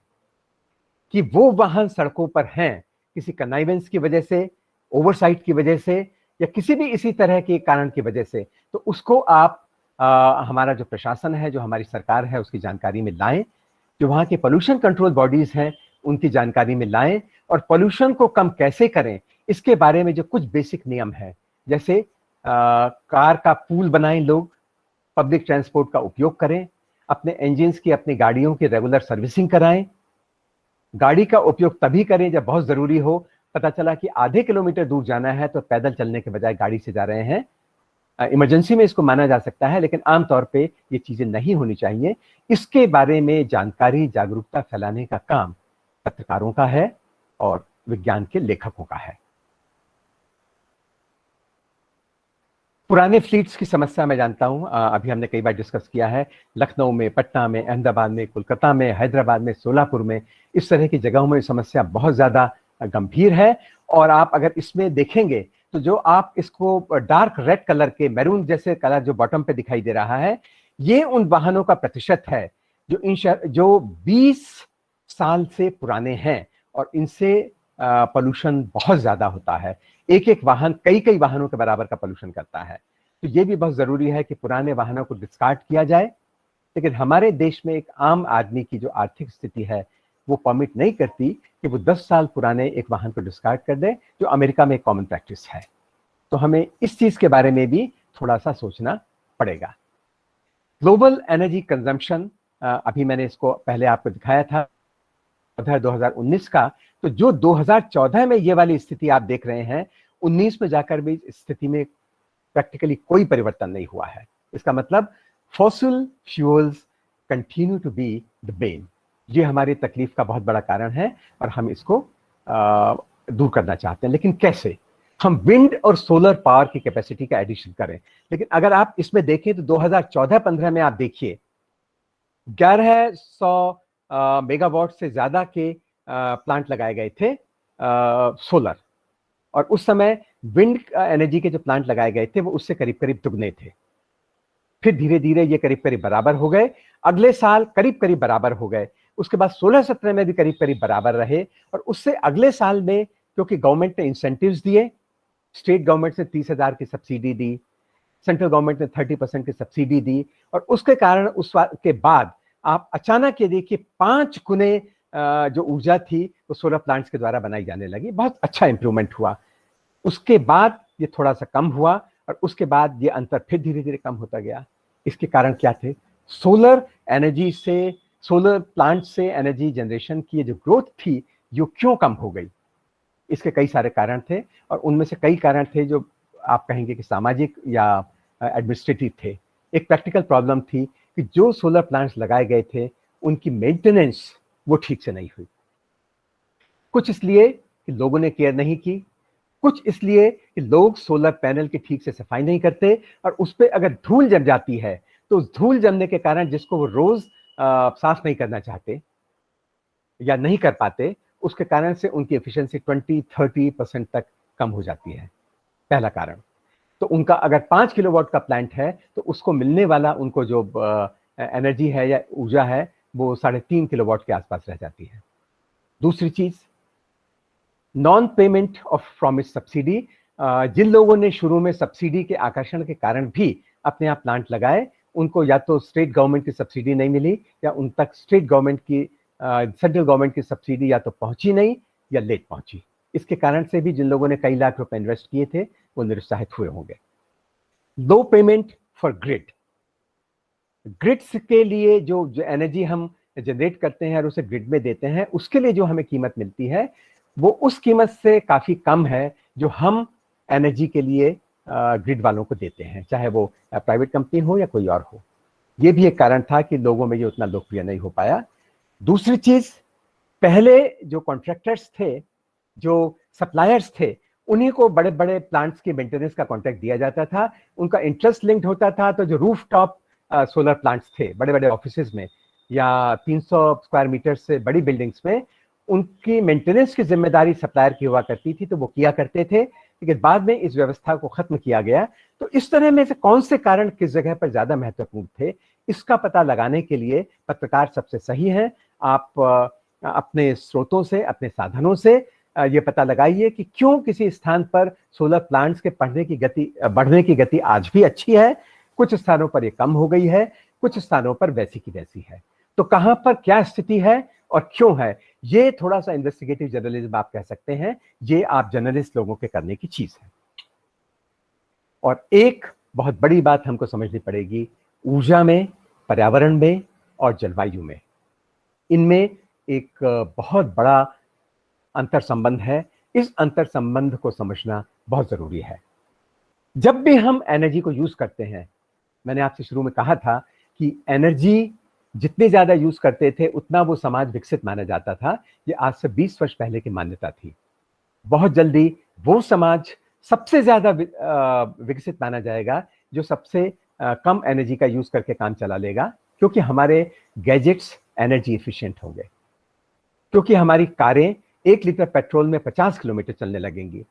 कि वो वाहन सड़कों पर हैं किसी कन्नाइवेंस की वजह से, ओवरसाइट की वजह से, या किसी भी इसी तरह के कारण की वजह से, तो उसको आप हमारा जो प्रशासन है, जो हमारी सरकार है, उसकी जानकारी में लाएं। जो वहाँ के पोल्यूशन कंट्रोल बॉडीज हैं उनकी जानकारी में लाएं, और पोल्यूशन को कम कैसे करें इसके बारे में जो कुछ बेसिक नियम है, जैसे कार का पूल बनाएं, लोग पब्लिक ट्रांसपोर्ट का उपयोग करें, अपने इंजन्स की, अपनी गाड़ियों की रेगुलर सर्विसिंग कराएं। गाड़ी का उपयोग तभी करें जब बहुत जरूरी हो। पता चला कि आधे किलोमीटर दूर जाना है तो पैदल चलने के बजाय गाड़ी से जा रहे हैं, इमरजेंसी में इसको माना जा सकता है, लेकिन आमतौर पे ये चीजें नहीं होनी चाहिए। इसके बारे में जानकारी, जागरूकता फैलाने का काम पत्रकारों का है और विज्ञान के लेखकों का है। पुराने फ्लीट्स की समस्या मैं जानता हूं, अभी हमने कई बार डिस्कस किया है। लखनऊ में, पटना में, अहमदाबाद में, कोलकाता में, हैदराबाद में, सोलापुर में, इस तरह की जगहों में समस्या बहुत ज्यादा गंभीर है। और आप अगर इसमें देखेंगे तो जो आप इसको डार्क रेड कलर के, मैरून जैसे कलर जो बॉटम पे दिखाई दे रहा है, ये उन वाहनों का प्रतिशत है जो 20 साल से पुराने हैं, और इनसे पोल्यूशन बहुत ज्यादा होता है। एक एक वाहन कई वाहनों के बराबर का पोल्यूशन करता है। तो ये भी बहुत जरूरी है कि पुराने वाहनों को डिस्कार्ड किया जाए। लेकिन हमारे देश में एक आम आदमी की जो आर्थिक स्थिति है वो परमिट नहीं करती कि वो 10 साल पुराने एक वाहन को डिस्कार्ड कर दे, जो अमेरिका में एक कॉमन प्रैक्टिस है। तो हमें इस चीज के बारे में भी थोड़ा सा सोचना पड़ेगा। ग्लोबल एनर्जी कंजम्पशन, अभी मैंने इसको पहले आपको दिखाया था 2019 का, तो जो 2014 में ये वाली स्थिति आप देख रहे हैं, 19 में जाकर भी इस स्थिति में प्रैक्टिकली कोई परिवर्तन नहीं हुआ है। इसका मतलब fossil fuels continue to be the bane. ये हमारी तकलीफ का बहुत बड़ा कारण है और हम इसको दूर करना चाहते हैं। लेकिन कैसे? हम विंड और सोलर पावर की कैपेसिटी का एडिशन करें। लेकिन अगर आप इसमें देखें तो 2014-15 में आप देखिए 1100 मेगावाट से ज्यादा के प्लांट लगाए गए थे सोलर, और उस समय विंड एनर्जी के जो प्लांट लगाए गए थे वो उससे करीब करीब दुगने थे। फिर धीरे धीरे ये करीब करीब बराबर हो गए, अगले साल करीब करीब बराबर हो गए, उसके बाद 16-17 में भी करीब करीब बराबर रहे, और उससे अगले साल में क्योंकि गवर्नमेंट ने इंसेंटिव्स दिए, स्टेट गवर्नमेंट ने 30,000 की सब्सिडी दी, सेंट्रल गवर्नमेंट ने 30% की सब्सिडी दी, और उसके कारण उस के बाद आप अचानक ये देखिए 5 गुने जो ऊर्जा थी वो सोलर प्लांट्स के द्वारा बनाई जाने लगी। बहुत अच्छा इंप्रूवमेंट हुआ। उसके बाद ये थोड़ा सा कम हुआ, और उसके बाद ये अंतर फिर धीरे धीरे कम होता गया। इसके कारण क्या थे? सोलर एनर्जी से, सोलर प्लांट से एनर्जी जनरेशन की जो ग्रोथ थी ये क्यों कम हो गई? इसके कई सारे कारण थे, और उनमें से कई कारण थे जो आप कहेंगे कि सामाजिक या एडमिनिस्ट्रेटिव थे। एक प्रैक्टिकल प्रॉब्लम थी कि जो सोलर प्लांट्स लगाए गए थे उनकी मेंटेनेंस वो ठीक से नहीं हुई। कुछ इसलिए कि लोगों ने केयर नहीं की, कुछ इसलिए कि लोग सोलर पैनल की ठीक से सफाई नहीं करते, और उस पर अगर धूल जम जाती है तो उस धूल जमने के कारण, जिसको वो रोज साफ नहीं करना चाहते या नहीं कर पाते, उसके कारण से उनकी एफिशिएंसी 20-30% तक कम हो जाती है। पहला कारण। तो उनका अगर 5 किलोवाट का प्लांट है तो उसको मिलने वाला उनको जो एनर्जी है या ऊर्जा है वो 3.5 किलोवाट के आसपास रह जाती है। दूसरी चीज, non payment of promise subsidy. जिन लोगों ने शुरू में सब्सिडी के आकर्षण के कारण भी अपने आप प्लांट लगाए, उनको या तो स्टेट गवर्नमेंट की सब्सिडी नहीं मिली, या उन तक स्टेट गवर्नमेंट की सेंट्रल गवर्नमेंट की सब्सिडी या तो पहुंची नहीं या लेट पहुंची। इसके कारण से भी जिन लोगों ने कई लाख रुपए इन्वेस्ट किए थे वो निरुत्साहित हुए होंगे। लो पेमेंट फॉर ग्रिड। ग्रिड्स के लिए जो एनर्जी हम जनरेट करते हैं और उसे ग्रिड में देते हैं, उसके लिए जो हमें कीमत मिलती है वो उस कीमत से काफी कम है जो हम एनर्जी के लिए ग्रिड वालों को देते हैं, चाहे वो प्राइवेट कंपनी हो या कोई और हो। ये भी एक कारण था कि लोगों में ये उतना लोकप्रिय नहीं हो पाया। दूसरी चीज, पहले जो कॉन्ट्रैक्टर्स थे, जो सप्लायर्स थे, उन्हीं को बड़े बड़े प्लांट्स के मेंटेनेंस का कॉन्ट्रैक्ट दिया जाता था, उनका इंटरेस्ट लिंक्ड होता था। तो जो रूफ टॉप सोलर प्लांट्स थे बड़े बड़े ऑफिसेज में या 300 स्क्वायर मीटर से बड़ी बिल्डिंग्स में, उनकी मेंटेनेंस की जिम्मेदारी सप्लायर की हुआ करती थी, तो वो किया करते थे। लेकिन बाद में इस व्यवस्था को खत्म किया गया। तो इस तरह में से कौन से कारण किस जगह पर ज्यादा महत्वपूर्ण थे, इसका पता लगाने के लिए पत्रकार सबसे सही है। आप अपने स्रोतों से, अपने साधनों से ये पता लगाइए कि क्यों किसी स्थान पर सोलर प्लांट्स के बढ़ने की गति आज भी अच्छी है, कुछ स्थानों पर ये कम हो गई है, कुछ स्थानों पर वैसी की वैसी है। तो कहां पर क्या स्थिति है और क्यों है, ये थोड़ा सा इन्वेस्टिगेटिव जर्नलिज्म आप कह सकते हैं। ये आप जर्नलिस्ट लोगों के करने की चीज है। और एक बहुत बड़ी बात हमको समझनी पड़ेगी, ऊर्जा में, पर्यावरण में और जलवायु में, इनमें एक बहुत बड़ा अंतर संबंध है। इस अंतर संबंध को समझना बहुत जरूरी है। जब भी हम एनर्जी को यूज करते हैं, मैंने आपसे शुरू में कहा था कि एनर्जी जितने ज्यादा यूज करते थे उतना वो समाज विकसित माना जाता था। ये आज से 20 वर्ष पहले की मान्यता थी। बहुत जल्दी वो समाज सबसे ज्यादा विकसित माना जाएगा जो सबसे कम एनर्जी का यूज करके काम चला लेगा, क्योंकि हमारे गैजेट्स एनर्जी एफिशिएंट होंगे, क्योंकि हमारी कारें 1 लीटर पेट्रोल में 50 किलोमीटर चलने लगेंगी,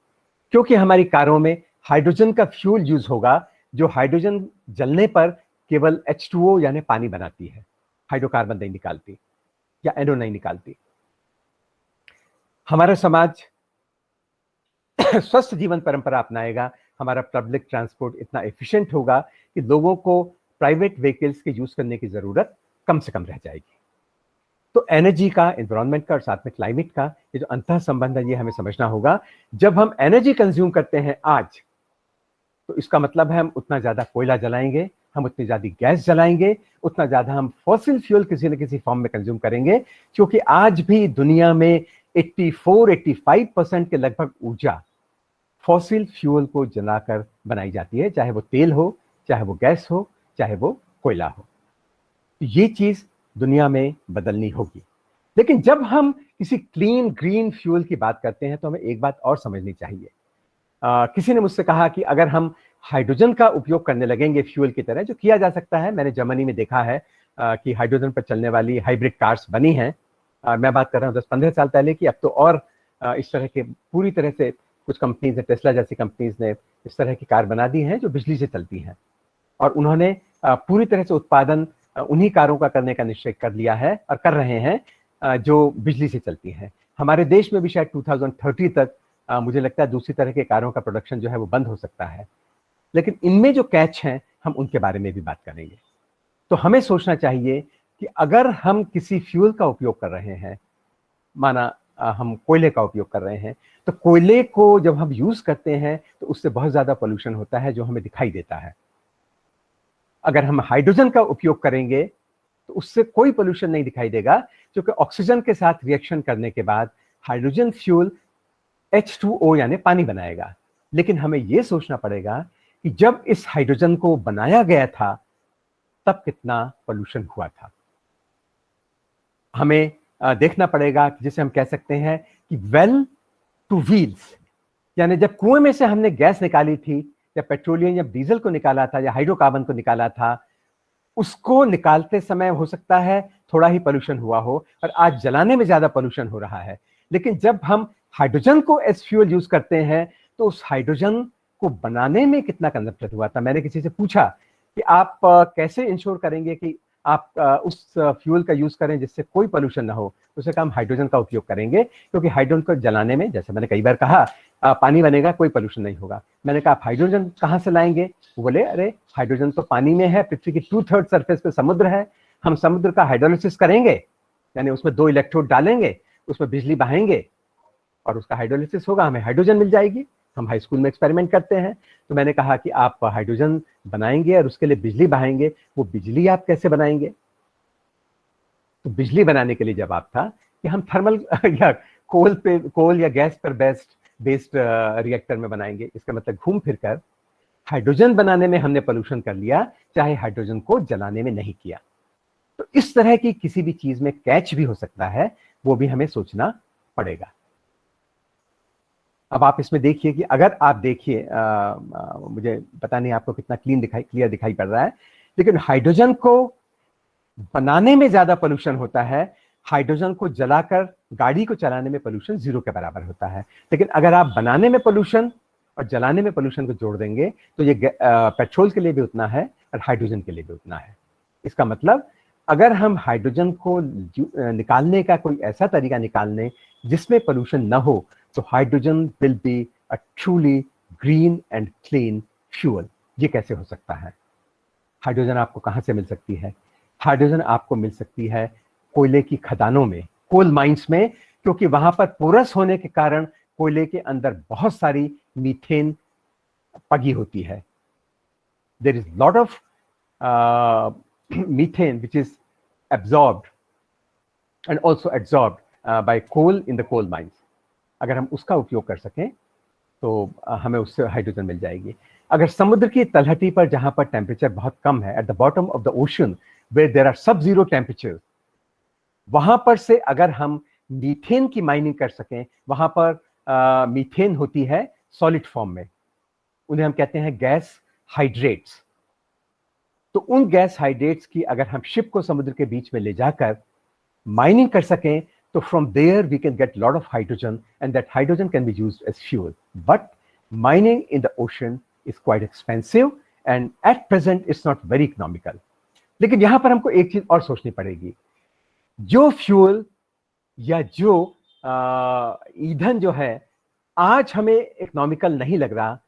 क्योंकि हमारी कारों में हाइड्रोजन का फ्यूल यूज होगा, जो हाइड्रोजन जलने पर केवल H2O यानी पानी बनाती है, हाइड्रोकार्बन नहीं निकालती या NO नहीं निकालती। हमारा समाज स्वस्थ जीवन परंपरा अपनाएगा, हमारा पब्लिक ट्रांसपोर्ट इतना एफिशिएंट होगा कि लोगों को प्राइवेट व्हीकल्स के यूज करने की जरूरत कम से कम रह जाएगी। तो एनर्जी का, एनवायरनमेंट का और साथ में क्लाइमेट का ये जो अंतर संबंध है, ये हमें समझना होगा। जब हम एनर्जी कंज्यूम करते हैं आज, तो इसका मतलब है हम उतना ज्यादा कोयला जलाएंगे, हम उतनी ज्यादा गैस जलाएंगे, उतना ज्यादा हम फॉसिल फ्यूल किसी न किसी फॉर्म में कंज्यूम करेंगे, क्योंकि आज भी दुनिया में 84-85% के लगभग ऊर्जा फॉसिल फ्यूल को जलाकर बनाई जाती है, चाहे वो तेल हो, चाहे वो गैस हो, चाहे वो कोयला हो। तो ये चीज दुनिया में बदलनी होगी। लेकिन जब हम किसी क्लीन ग्रीन फ्यूल की बात करते हैं तो हमें एक बात और समझनी चाहिए। किसी ने मुझसे कहा कि अगर हम हाइड्रोजन का उपयोग करने लगेंगे फ्यूल की तरह, जो किया जा सकता है, मैंने जर्मनी में देखा है कि हाइड्रोजन पर चलने वाली हाइब्रिड कार्स बनी हैं। मैं बात कर रहा हूँ 10-15 साल पहले की। अब तो और इस तरह के पूरी तरह से कुछ कंपनीज, टेस्ला जैसी कंपनीज ने इस तरह की कार बना दी हैं जो बिजली से चलती हैं, और उन्होंने पूरी तरह से उत्पादन उन्हीं कारों का करने का निश्चय कर लिया है और कर रहे हैं जो बिजली से चलती हैं। हमारे देश में भी शायद 2030 तक मुझे लगता है दूसरी तरह के कारों का प्रोडक्शन जो है वो बंद हो सकता है। लेकिन इनमें जो कैच हैं, हम उनके बारे में भी बात करेंगे। तो हमें सोचना चाहिए कि अगर हम किसी फ्यूल का उपयोग कर रहे हैं, माना हम कोयले का उपयोग कर रहे हैं, तो कोयले को जब हम यूज करते हैं तो उससे बहुत ज्यादा पोल्यूशन होता है जो हमें दिखाई देता है। अगर हम हाइड्रोजन का उपयोग करेंगे तो उससे कोई पोल्यूशन नहीं दिखाई देगा, क्योंकि ऑक्सीजन के साथ रिएक्शन करने के बाद हाइड्रोजन फ्यूल H2O यानी पानी बनाएगा। लेकिन हमें यह सोचना पड़ेगा कि जब इस हाइड्रोजन को बनाया गया था तब कितना पोल्यूशन हुआ था। हमें देखना पड़ेगा, जिसे हम कह सकते हैं कि वेल टू व्हील्स, यानी जब कुएं में से हमने गैस निकाली थी, या पेट्रोलियम या डीजल को निकाला था, या हाइड्रोकार्बन को निकाला था, उसको निकालते समय हो सकता है थोड़ा ही पोल्यूशन हुआ हो, और आज जलाने में ज्यादा पोल्यूशन हो रहा है। लेकिन जब हम हाइड्रोजन को एज फ्यूल यूज करते हैं, तो उस हाइड्रोजन को बनाने में कितना कंजप्शन हुआ था। मैंने किसी से पूछा कि आप कैसे इंश्योर करेंगे कि आप उस फ्यूल का यूज करें जिससे कोई पोल्यूशन ना हो। उसने कहा हम हाइड्रोजन का उपयोग करेंगे, क्योंकि हाइड्रोजन को जलाने में, जैसे मैंने कई बार कहा, पानी बनेगा, कोई पोल्यूशन नहीं होगा। मैंने कहा आप हाइड्रोजन कहाँ से लाएंगे? वो बोले अरे हाइड्रोजन तो पानी में है, पृथ्वी की 2/3 सरफेस पे समुद्र है, हम समुद्र का हाइड्रोलिसिस करेंगे, यानी उसमें 2 इलेक्ट्रोड डालेंगे, उसमें बिजली बहाएंगे और उसका हाइड्रोलिसिस होगा, हमें हाइड्रोजन मिल जाएगी। हम हाई स्कूल में एक्सपेरिमेंट करते हैं। तो मैंने कहा कि आप हाइड्रोजन बनाएंगे और उसके लिए बिजली बहाएंगे, वो बिजली आप कैसे बनाएंगे? तो बिजली बनाने के लिए जवाब था कि हम थर्मल या कोल या गैस पर बेस्ड रिएक्टर में बनाएंगे। इसका मतलब घूम फिर कर हाइड्रोजन बनाने में हमने पोल्यूशन कर लिया, चाहे हाइड्रोजन को जलाने में नहीं किया। तो इस तरह की किसी भी चीज में कैच भी हो सकता है, वो भी हमें सोचना पड़ेगा। अब आप इसमें देखिए कि अगर आप देखिए, मुझे पता नहीं आपको कितना क्लियर दिखाई पड़ रहा है, लेकिन हाइड्रोजन को बनाने में ज्यादा पोल्यूशन होता है, हाइड्रोजन को जलाकर गाड़ी को चलाने में पोल्यूशन 0 के बराबर होता है। लेकिन अगर आप बनाने में पोल्यूशन और जलाने में पोल्यूशन को जोड़ देंगे, तो ये पेट्रोल के लिए भी उतना है और हाइड्रोजन के लिए भी उतना है। इसका मतलब अगर हम हाइड्रोजन को निकालने का कोई ऐसा तरीका निकालने जिसमें पोल्यूशन न हो, तो hydrogen will be a truly green and clean fuel. ये कैसे हो सकता है? हाइड्रोजन आपको कहां से मिल सकती है? हाइड्रोजन आपको मिल सकती है कोयले की खदानों में, कोल माइंस में, क्योंकि वहां पर पोरस होने के कारण कोयले के अंदर बहुत सारी मीथेन पगी होती है। There is lot of methane which is absorbed and also absorbed by coal in the coal mines. अगर हम उसका उपयोग कर सकें तो हमें उससे हाइड्रोजन मिल जाएगी। अगर समुद्र की तलहटी पर, जहां पर टेम्परेचर बहुत कम है, at the bottom of the ocean where there are sub zero temperature, वहां पर से अगर हम मीथेन की माइनिंग कर सकें, वहां पर मीथेन होती है सॉलिड फॉर्म में, उन्हें हम कहते हैं गैस हाइड्रेट्स। तो उन गैस हाइड्रेट्स की अगर हम शिप को समुद्र के बीच में ले जाकर माइनिंग कर सकें, तो from there we can get lot of hydrogen, and that hydrogen can be used as fuel. But mining in the ocean is quite expensive and at present it's not very economical. लेकिन यहां पर हमको एक चीज और सोचनी पड़ेगी, जो फ्यूल या जो ईंधन जो है आज हमें इकोनॉमिकल नहीं लग रहा,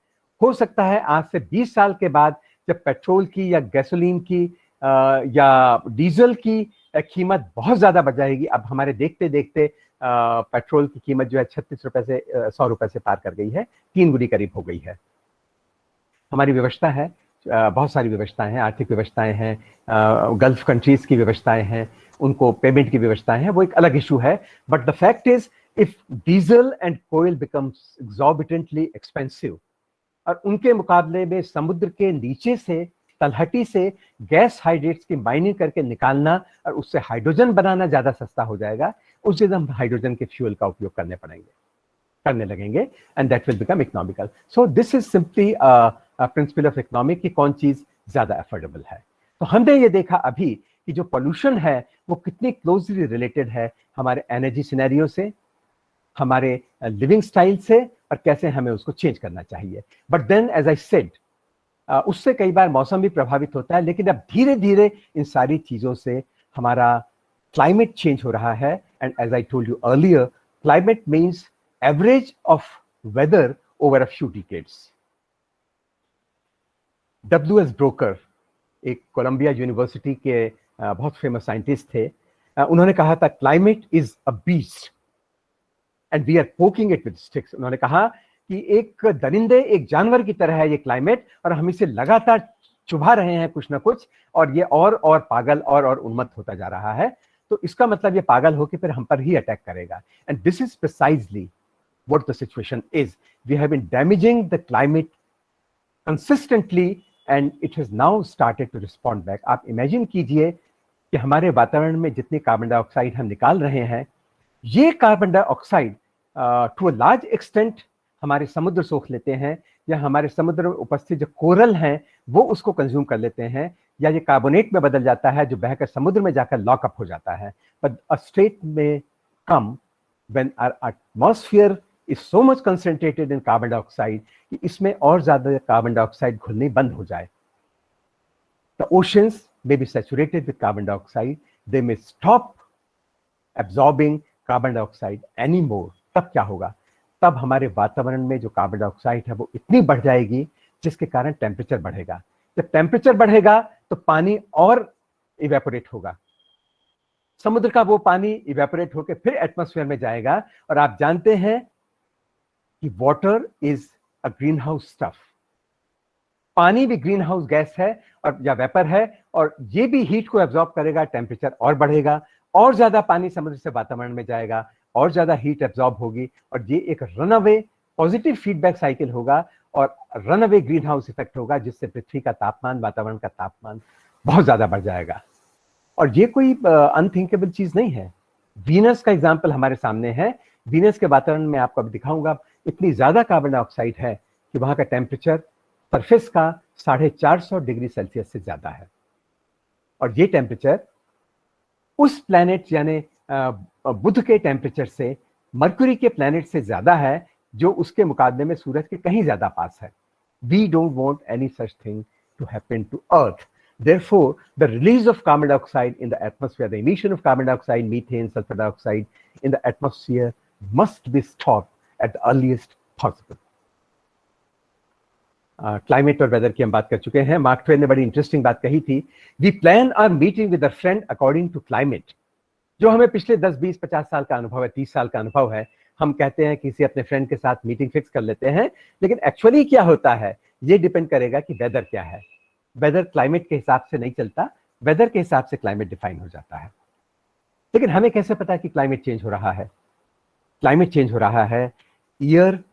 हो सकता है आज से 20 साल के बाद जब पेट्रोल की या गैसोलीन की या डीजल की कीमत बहुत ज्यादा बढ़ जाएगी। अब हमारे देखते देखते पेट्रोल की कीमत जो है 36 रुपए से 100 रुपए से पार कर गई है, 3 गुनी करीब हो गई है। हमारी व्यवस्था है, बहुत सारी व्यवस्थाएं हैं, आर्थिक व्यवस्थाएं हैं, गल्फ कंट्रीज की व्यवस्थाएं हैं, उनको पेमेंट की व्यवस्थाएं हैं, वो एक अलग इशू है। But the fact is if diesel and coal becomes exorbitantly expensive, और उनके मुकाबले में समुद्र के नीचे से, तलहटी से गैस हाइड्रेट्स की माइनिंग करके निकालना और उससे हाइड्रोजन बनाना ज्यादा सस्ता हो जाएगा, उस दिन हम हाइड्रोजन के फ्यूल का उपयोग करने लगेंगे, and that will become economical. So this is simply principle of economic की कौन चीज ज्यादा अफोर्डेबल है। तो हमने ये देखा अभी कि जो पोल्यूशन है वो कितनी क्लोजली रिलेटेड है हमारे एनर्जी सिनेरियो से, हमारे लिविंग स्टाइल से, और कैसे हमें उसको चेंज करना चाहिए। But then as I said, उससे कई बार मौसम भी प्रभावित होता है, लेकिन अब धीरे धीरे इन सारी चीजों से हमारा क्लाइमेट चेंज हो रहा है। And as I told you earlier, climate means average of weather over a few decades. W.S. Broecker, एक कोलंबिया यूनिवर्सिटी के बहुत फेमस साइंटिस्ट थे, उन्होंने कहा था climate is a beast and we are poking it with sticks. उन्होंने कहा कि एक दरिंदे, एक जानवर की तरह है ये क्लाइमेट, और हम इसे लगातार चुभा रहे हैं कुछ ना कुछ, और ये और पागल और उन्मत्त होता जा रहा है। तो इसका मतलब ये पागल होकर फिर हम पर ही अटैक करेगा। And this is precisely what the situation is. We have been damaging the climate consistently and it has now started to respond back. आप इमेजिन कीजिए कि हमारे वातावरण में जितने कार्बन डाइऑक्साइड हम निकाल रहे हैं, ये carbon dioxide to a large extent हमारे समुद्र सोख लेते हैं, या हमारे समुद्र में उपस्थित जो कोरल हैं वो उसको कंज्यूम कर लेते हैं, या ये कार्बोनेट में बदल जाता है जो बहकर समुद्र में जाकर लॉकअप हो जाता है। But a state may come when our atmosphere is so much concentrated in carbon dioxide कि इसमें और ज्यादा कार्बन डाइऑक्साइड घुलनी बंद हो जाए। The oceans may be saturated with carbon dioxide, they may stop absorbing carbon dioxide anymore। तब क्या होगा? तब हमारे वातावरण में जो कार्बन डाइऑक्साइड है वो इतनी बढ़ जाएगी जिसके कारण टेम्परेचर बढ़ेगा। जब टेम्परेचर बढ़ेगा तो पानी और इवेपोरेट होगा, समुद्र का वो पानी इवेपोरेट होकर फिर एटमॉस्फेयर में जाएगा। और आप जानते हैं कि water is a green house stuff, पानी भी ग्रीन हाउस गैस है और या वेपर है, और ये भी हीट को एब्जॉर्ब करेगा, टेम्परेचर और बढ़ेगा, और ज्यादा पानी समुद्र से वातावरण में जाएगा, और ज्यादा हीट एब्जॉर्ब होगी, और ये एक रनअवे पॉजिटिव फीडबैक साइकिल होगा और रनअवे ग्रीन हाउस इफेक्ट होगा, जिससे पृथ्वी का तापमान, वातावरण का तापमान बहुत ज्यादा बढ़ जाएगा। और ये कोई अनथिंकेबल चीज नहीं है। वीनस का एग्जाम्पल हमारे सामने है। वीनस के वातावरण में आपको अभी दिखाऊंगा, इतनी ज्यादा कार्बन डाइऑक्साइड है कि वहां का टेम्परेचर सरफेस का 450 डिग्री सेल्सियस से ज्यादा है। और ये टेम्परेचर उस प्लैनेट यानी बुध के टेम्परेचर से, मरकरी के प्लैनेट से ज्यादा है, जो उसके मुकाबले में सूरज के कहीं ज्यादा पास है। We don't want any such thing to happen to earth. Therefore, the release of carbon dioxide in the atmosphere, the emission of carbon dioxide, methane, sulfur dioxide in the atmosphere must be stopped at the earliest possible. Climate और weather की हम बात कर चुके हैं। Mark Twain ने बड़ी interesting बात कही थी, we plan our meeting with a friend according to climate. जो हमें पिछले 10, 20, 50 साल का अनुभव है, 30 साल का अनुभव है, हम कहते हैं किसी अपने फ्रेंड के साथ मीटिंग फिक्स कर लेते हैं, लेकिन एक्चुअली क्या होता है ये डिपेंड करेगा कि वेदर क्या है। वेदर क्लाइमेट के हिसाब से नहीं चलता, वेदर के हिसाब से क्लाइमेट डिफाइन हो जाता है। लेकिन हमें कैसे पता कि क्लाइमेट चेंज हो रहा है? क्लाइमेट चेंज हो रहा है ईयर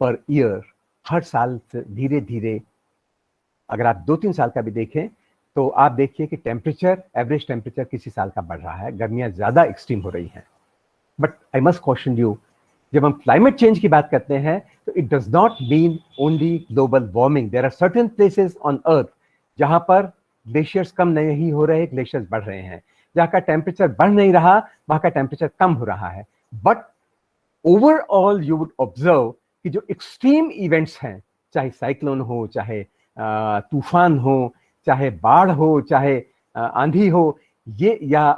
पर ईयर, हर साल से धीरे धीरे। अगर आप 2-3 साल का भी देखें तो आप देखिए कि टेम्परेचर, एवरेज टेम्परेचर किसी साल का बढ़ रहा है, गर्मियां ज्यादा एक्सट्रीम हो रही हैं। But I must caution you, जब हम क्लाइमेट चेंज की बात करते हैं तो it does not mean only global warming. There are certain places on earth जहां पर ग्लेशियर्स कम नहीं हो रहे, ग्लेशियर्स बढ़ रहे हैं। जहां का टेम्परेचर बढ़ नहीं रहा, वहां का टेम्परेचर कम हो रहा है। But overall you would observe कि जो एक्सट्रीम इवेंट्स हैं, चाहे साइक्लोन हो, चाहे तूफान हो, चाहे बाढ़ हो, चाहे आंधी हो, ये या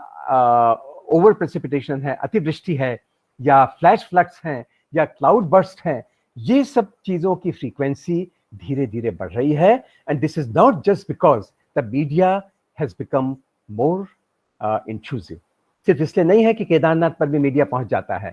ओवर प्रेसिपिटेशन है, अतिवृष्टि है, या फ्लैश फ्लड्स हैं, या क्लाउड बर्स्ट हैं, ये सब चीजों की फ्रीक्वेंसी धीरे धीरे बढ़ रही है। And this is not just because the media has become more intrusive. सिर्फ इसलिए नहीं है कि केदारनाथ पर भी मीडिया पहुंच जाता है।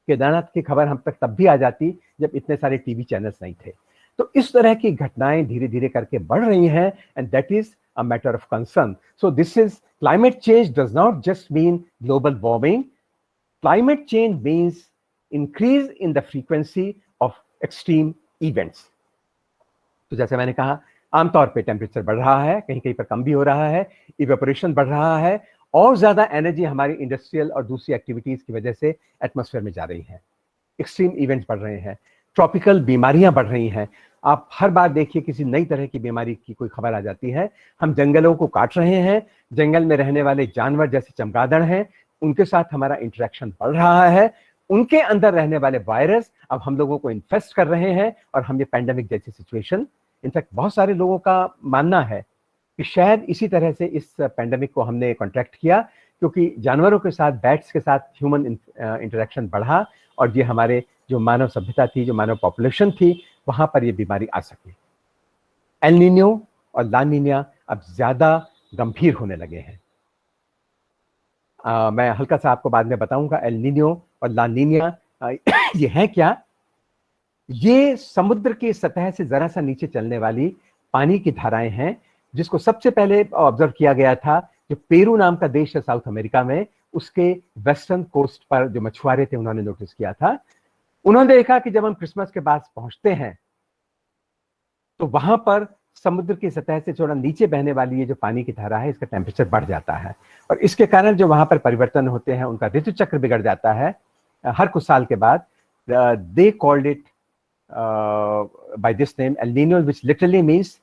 केदारनाथ की खबर हम तक तब भी आ जाती जब इतने सारे टीवी चैनल्स नहीं थे। तो इस तरह की घटनाएं धीरे धीरे करके बढ़ रही हैं, and that is a matter of concern. So this is climate change does not just mean global warming. Climate change means increase in the frequency of extreme events. तो जैसे मैंने कहा, आमतौर पे टेम्परेचर बढ़ रहा है, कहीं कहीं पर कम भी हो रहा है, इवेपोरेशन बढ़ रहा है, और ज्यादा एनर्जी हमारी इंडस्ट्रियल और दूसरी एक्टिविटीज की वजह से एटमॉस्फेयर में जा रही है। एक्सट्रीम इवेंट्स बढ़ रहे हैं, ट्रॉपिकल बीमारियां बढ़ रही हैं। आप हर बार देखिए किसी नई तरह की बीमारी की कोई खबर आ जाती है। हम जंगलों को काट रहे हैं, जंगल में रहने वाले जानवर जैसे चमगादड़ हैं, उनके साथ हमारा इंटरेक्शन बढ़ रहा है, उनके अंदर रहने वाले वायरस अब हम लोगों को इन्फेस्ट कर रहे हैं, और हम ये पैंडेमिक जैसी सिचुएशन, इनफैक्ट बहुत सारे लोगों का मानना है कि शायद इसी तरह से इस पैंडेमिक को हमने कॉन्ट्रैक्ट किया, क्योंकि जानवरों के साथ, बैट्स के साथ ह्यूमन इंटरेक्शन बढ़ा, और ये हमारे जो मानव सभ्यता थी, जो मानव पॉपुलेशन थी, वहां पर ये बीमारी आ सकी। एल नीनो और ला नीना अब ज्यादा गंभीर होने लगे हैं। मैं हल्का सा आपको बाद में बताऊंगा एल नीनो और ला नीना ये है क्या। ये समुद्र की सतह से जरा सा नीचे चलने वाली पानी की धाराएं हैं, जिसको सबसे पहले ऑब्जर्व किया गया था जो पेरू नाम का देश है साउथ अमेरिका में, उसके वेस्टर्न कोस्ट पर जो मछुआरे थे उन्होंने नोटिस किया था। उन्होंने देखा कि जब हम क्रिसमस के पास पहुंचते हैं तो वहां पर समुद्र की सतह से थोड़ा नीचे बहने वाली ये जो पानी की धारा है, इसका टेम्परेचर बढ़ जाता है, और इसके कारण जो वहां पर परिवर्तन होते हैं, उनका ऋतु चक्र बिगड़ जाता है हर कुछ साल के बाद। They called it by this name El Nino, which literally means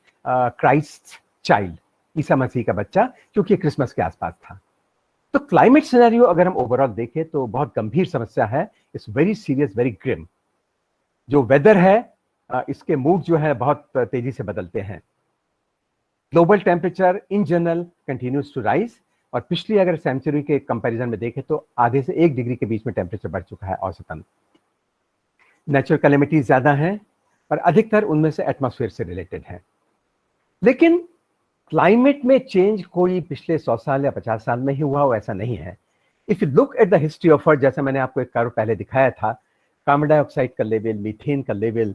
Christ's child, Isa Masih का बच्चा, क्योंकि क्रिसमस के आसपास था। तो क्लाइमेट सिनेरियो अगर हम ओवरऑल देखें तो बहुत गंभीर समस्या है, it's very serious, very grim. जो वेदर है इसके मूड जो है बहुत तेजी से बदलते हैं। Global temperature in general continues to rise, और पिछली अगर सेंचुरी के कंपैरिजन में देखें तो आधे से 1 डिग्री के बीच में टेम्परेचर बढ़ चुका है औसतन। नेचुरल कैलेमिटीज ज्यादा हैं और अधिकतर उनमें से एटमॉस्फेयर से रिलेटेड है। लेकिन क्लाइमेट में चेंज कोई पिछले 100 साल या 50 साल में ही हुआ हो ऐसा नहीं है। If you look at the history of earth, जैसा मैंने आपको एक कर्व पहले दिखाया था, कार्बन डाइऑक्साइड का लेवल, मीथेन का लेवल,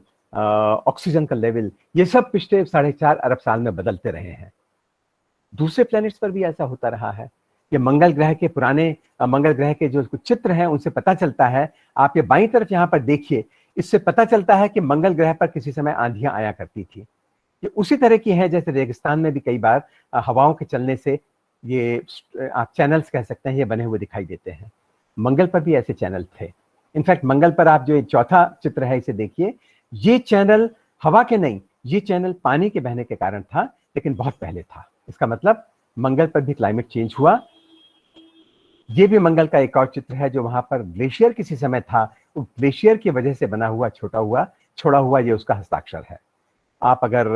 ऑक्सीजन का लेवल, ये सब पिछले 4.5 अरब साल में बदलते रहे हैं। दूसरे प्लैनेट्स पर भी ऐसा होता रहा है। ये मंगल ग्रह के पुराने मंगल ग्रह के जो कुछ चित्र हैं उनसे पता चलता है। आप ये बाईं तरफ यहाँ पर देखिए, इससे पता चलता है कि मंगल ग्रह पर किसी समय आंधियां आया करती थी। ये उसी तरह की है जैसे रेगिस्तान में भी कई बार हवाओं के चलने से ये आप चैनल्स कह सकते हैं, ये बने हुए दिखाई देते हैं। मंगल पर भी ऐसे चैनल थे। इनफैक्ट मंगल पर आप जो चौथा चित्र है इसे देखिए, ये चैनल हवा के नहीं, ये चैनल पानी के बहने के कारण था, लेकिन बहुत पहले था। इसका मतलब मंगल पर भी क्लाइमेट चेंज हुआ। ये भी मंगल का एक और चित्र है जो वहां पर ग्लेशियर किसी समय था, उस ग्लेशियर की वजह से बना हुआ छोड़ा हुआ ये उसका हस्ताक्षर है। आप अगर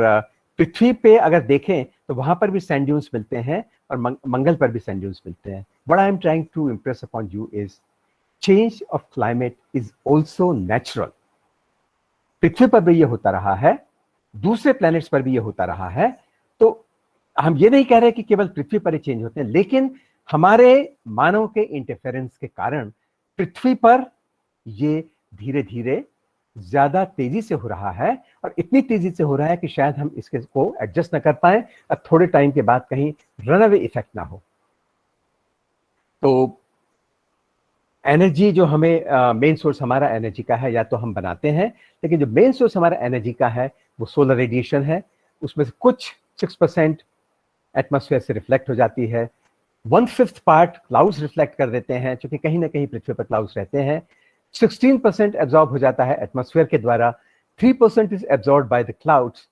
पृथ्वी पे अगर देखें तो वहां पर भी सैंड ड्यून्स मिलते हैं और मंगल पर भी सैंड ड्यून्स मिलते हैं। What I am trying to impress upon you is change of climate is also natural. पृथ्वी पर भी ये होता रहा है, दूसरे प्लैनेट्स पर भी ये होता रहा है। तो हम ये नहीं कह रहे कि केवल पृथ्वी पर ही चेंज होते हैं, लेकिन हमारे मानव के इंटरफेरेंस के कारण पृथ्वी पर ये धीरे धीरे ज्यादा तेजी से हो रहा है, और इतनी तेजी से हो रहा है कि शायद हम इसके को एडजस्ट न कर पाए और थोड़े टाइम के बाद कहीं रनअवे इफेक्ट ना हो। तो एनर्जी जो हमें मेन सोर्स हमारा एनर्जी का है या तो हम बनाते हैं, लेकिन जो मेन सोर्स हमारा एनर्जी का है वो सोलर रेडिएशन है। उसमें से कुछ 6% एटमॉस्फेयर से रिफ्लेक्ट हो जाती है, 1/5 पार्ट क्लाउड्स रिफ्लेक्ट कर देते हैं, क्योंकि कहीं ना कहीं पृथ्वी पर क्लाउड्स रहते हैं। 16% एब्जॉर्ब हो जाता है एटमॉस्फेयर के द्वारा, 3% is absorb by the clouds,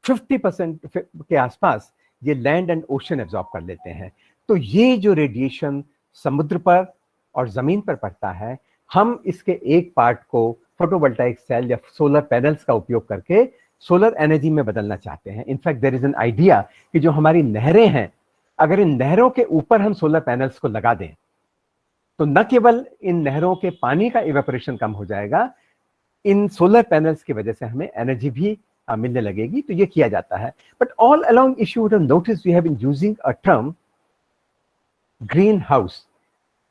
50% के आसपास ये लैंड एंड ओशन एब्जॉर्ब कर लेते हैं। तो ये जो रेडिएशन समुद्र पर और जमीन पर पड़ता है, हम इसके एक पार्ट को फोटोवोल्टाइक सेल या सोलर पैनल्स का उपयोग करके सोलर एनर्जी में बदलना चाहते हैं। In fact there is an idea कि जो हमारी नहरें हैं, अगर इन नहरों के ऊपर हम सोलर पैनल्स को लगा दें तो न केवल इन नहरों के पानी का इवेपोरेशन कम हो जाएगा, इन सोलर पैनल्स की वजह से हमें एनर्जी भी मिलने लगेगी। तो ये किया जाता है। But all along if you would have noticed we have been using a term green house.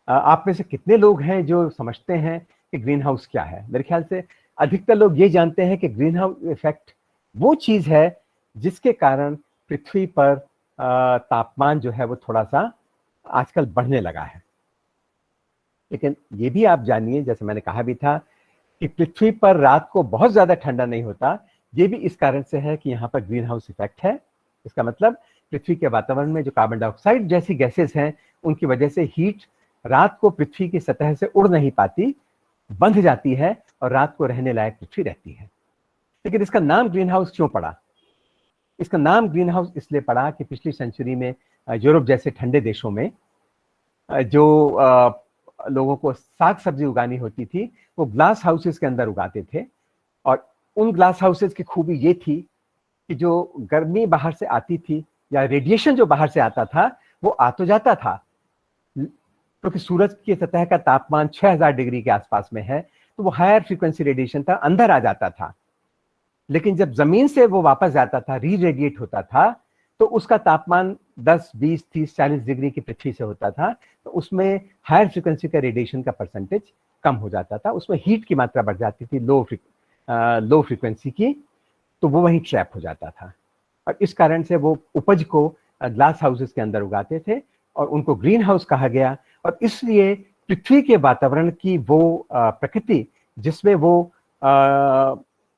आप में से कितने लोग हैं जो समझते हैं कि ग्रीन हाउस क्या है? मेरे ख्याल से अधिकतर लोग ये जानते हैं कि ग्रीन हाउस इफेक्ट वो चीज है जिसके कारण पृथ्वी पर तापमान जो है वो थोड़ा सा आजकल बढ़ने लगा है। लेकिन ये भी आप जानिए, जैसे मैंने कहा भी था, कि पृथ्वी पर रात को बहुत ज्यादा ठंडा नहीं होता। ये भी इस कारण से है कि यहाँ पर ग्रीन हाउस इफेक्ट है। इसका मतलब पृथ्वी के वातावरण में जो कार्बन डाइऑक्साइड जैसी गैसेस हैं, उनकी वजह से हीट रात को पृथ्वी की सतह से उड़ नहीं पाती, बंध जाती है और रात को रहने लायक पृथ्वी रहती है। लेकिन इसका नाम ग्रीन हाउस क्यों पड़ा? इसका नाम ग्रीन हाउस इसलिए पड़ा कि पिछली सेंचुरी में यूरोप जैसे ठंडे देशों में जो लोगों को साग सब्जी उगानी होती थी, वो ग्लास हाउसेस के अंदर उगाते थे। और उन ग्लास हाउसेस की खूबी ये थी कि जो गर्मी बाहर से आती थी या रेडिएशन जो बाहर से आता था वो आ तो जाता था, क्योंकि सूरज की सतह का तापमान 6000 डिग्री के आसपास में है, तो वो हायर फ्रीक्वेंसी रेडिएशन था, अंदर आ जाता था। लेकिन जब जमीन से वो वापस जाता था, री रेडिएट होता था, तो उसका तापमान 10, 20, 30, 40 डिग्री की पृथ्वी से होता था। तो उसमें हायर फ्रीक्वेंसी का रेडिएशन का परसेंटेज कम हो जाता था, उसमें हीट की मात्रा बढ़ जाती थी लो फ्रीक्वेंसी की, तो वो वहीं ट्रैप हो जाता था। और इस कारण से वो उपज को ग्लास हाउसेस के अंदर उगाते थे और उनको ग्रीन हाउस कहा गया। और इसलिए पृथ्वी के वातावरण की वो प्रकृति जिसमें वो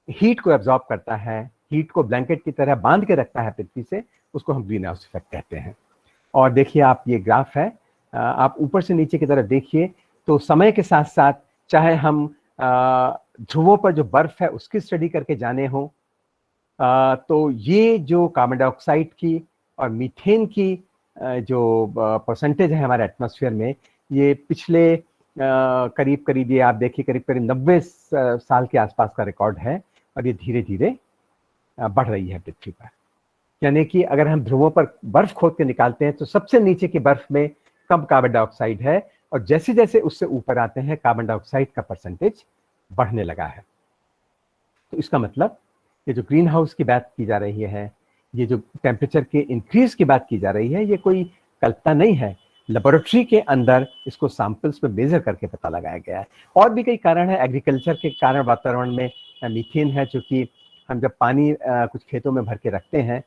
हीट को एब्जॉर्ब करता है, हीट को ब्लैंकेट की तरह बांध के रखता है पृथ्वी से, उसको हम ग्रीन हाउस इफेक्ट कहते हैं। और देखिए आप, ये ग्राफ है, आप ऊपर से नीचे की तरफ देखिए तो समय के साथ साथ चाहे हम ध्रुवों पर जो बर्फ है उसकी स्टडी करके जाने हो, तो ये जो कार्बन डाइऑक्साइड की और मीथेन की जो परसेंटेज है हमारे एटमॉस्फेयर में, ये पिछले करीब करीब ये आप देखिए करीब करीब 90 साल के आसपास का रिकॉर्ड है, और ये धीरे धीरे बढ़ रही है पृथ्वी पर। यानी कि अगर हम ध्रुवों पर बर्फ खोद के निकालते हैं तो सबसे नीचे की बर्फ में कम कार्बन डाइऑक्साइड है, और जैसे जैसे उससे ऊपर आते हैं कार्बन डाइऑक्साइड का परसेंटेज बढ़ने लगा है। तो इसका मतलब ये जो ग्रीन हाउस की बात की जा रही है, ये जो टेम्परेचर के इंक्रीज की बात की जा रही है, ये कोई कल्पना नहीं है। लेबोरेटरी के अंदर इसको सैंपल्स में मेजर करके पता लगाया गया है। और भी कई कारण है, एग्रीकल्चर के कारण वातावरण में मीथेन है, चूंकि हम जब पानी कुछ खेतों में भर के रखते हैं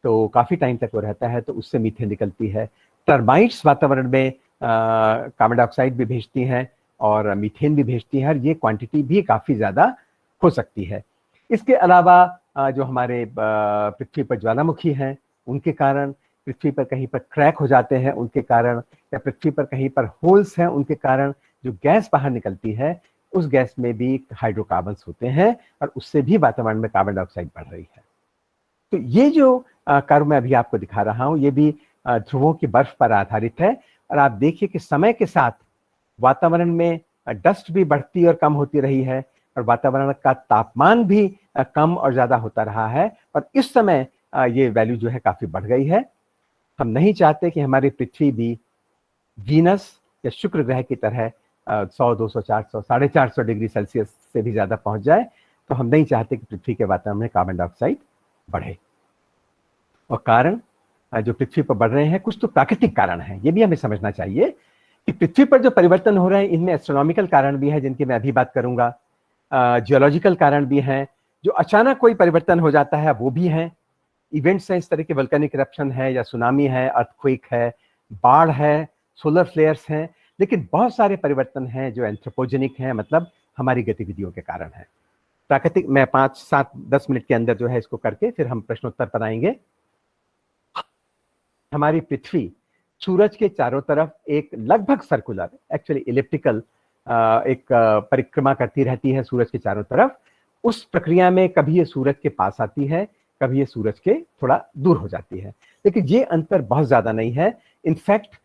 तो काफी टाइम तक वो रहता है, तो उससे मीथेन निकलती है। टर्माइट्स वातावरण में कार्बन डाइऑक्साइड भी भेजती हैं और मीथेन भी भेजती है, और ये क्वांटिटी भी काफी ज्यादा हो सकती है। इसके अलावा जो हमारे पृथ्वी पर ज्वालामुखी हैं उनके कारण, पृथ्वी पर कहीं पर क्रैक हो जाते हैं उनके कारण, या पृथ्वी पर कहीं पर होल्स हैं उनके कारण जो गैस बाहर निकलती है, उस गैस में भी हाइड्रोकार्बन्स होते हैं, और उससे भी वातावरण में कार्बन डाइऑक्साइड बढ़ रही है। तो ये जो कर्व मैं अभी आपको दिखा रहा हूं, ये भी ध्रुवों की बर्फ पर आधारित है। और आप देखिए कि समय के साथ वातावरण में डस्ट भी बढ़ती और कम होती रही है, और वातावरण का तापमान भी कम और ज्यादा होता रहा है, और इस समय ये वैल्यू जो है काफी बढ़ गई है। हम नहीं चाहते कि हमारी पृथ्वी भी वीनस या शुक्र ग्रह की तरह 100, 200, 400, 450 डिग्री सेल्सियस से भी ज्यादा पहुंच जाए। तो हम नहीं चाहते कि पृथ्वी के वातावरण में कार्बन डाइऑक्साइड बढ़े। और कारण जो पृथ्वी पर बढ़ रहे हैं, कुछ तो प्राकृतिक कारण हैं, ये भी हमें समझना चाहिए कि पृथ्वी पर जो परिवर्तन हो रहे हैं इनमें एस्ट्रोनॉमिकल कारण भी है, जिनकी मैं अभी बात करूंगा, जियोलॉजिकल कारण भी हैं, जो अचानक कोई परिवर्तन हो जाता है वो भी हैं, इवेंट्स हैं इस तरह के, वल्केनिक इरप्शन है या सुनामी है, अर्थक्वेक है, बाढ़ है, सोलर फ्लेयर्स हैं। लेकिन बहुत सारे परिवर्तन हैं जो एंथ्रोपोजेनिक हैं, मतलब हमारी गतिविधियों के कारण है। प्राकृतिक, मैं 5, 7, 10 मिनट के अंदर जो है इसको करके फिर हम प्रश्नोत्तर पर आएंगे। हमारी पृथ्वी सूरज के चारों तरफ एक लगभग सर्कुलर, एक्चुअली इलिप्टिकल एक परिक्रमा करती रहती है सूरज के चारों तरफ। उस प्रक्रिया में कभी ये सूरज के पास आती है, कभी ये सूरज के थोड़ा दूर हो जाती है, लेकिन ये अंतर बहुत ज्यादा नहीं है। इनफैक्ट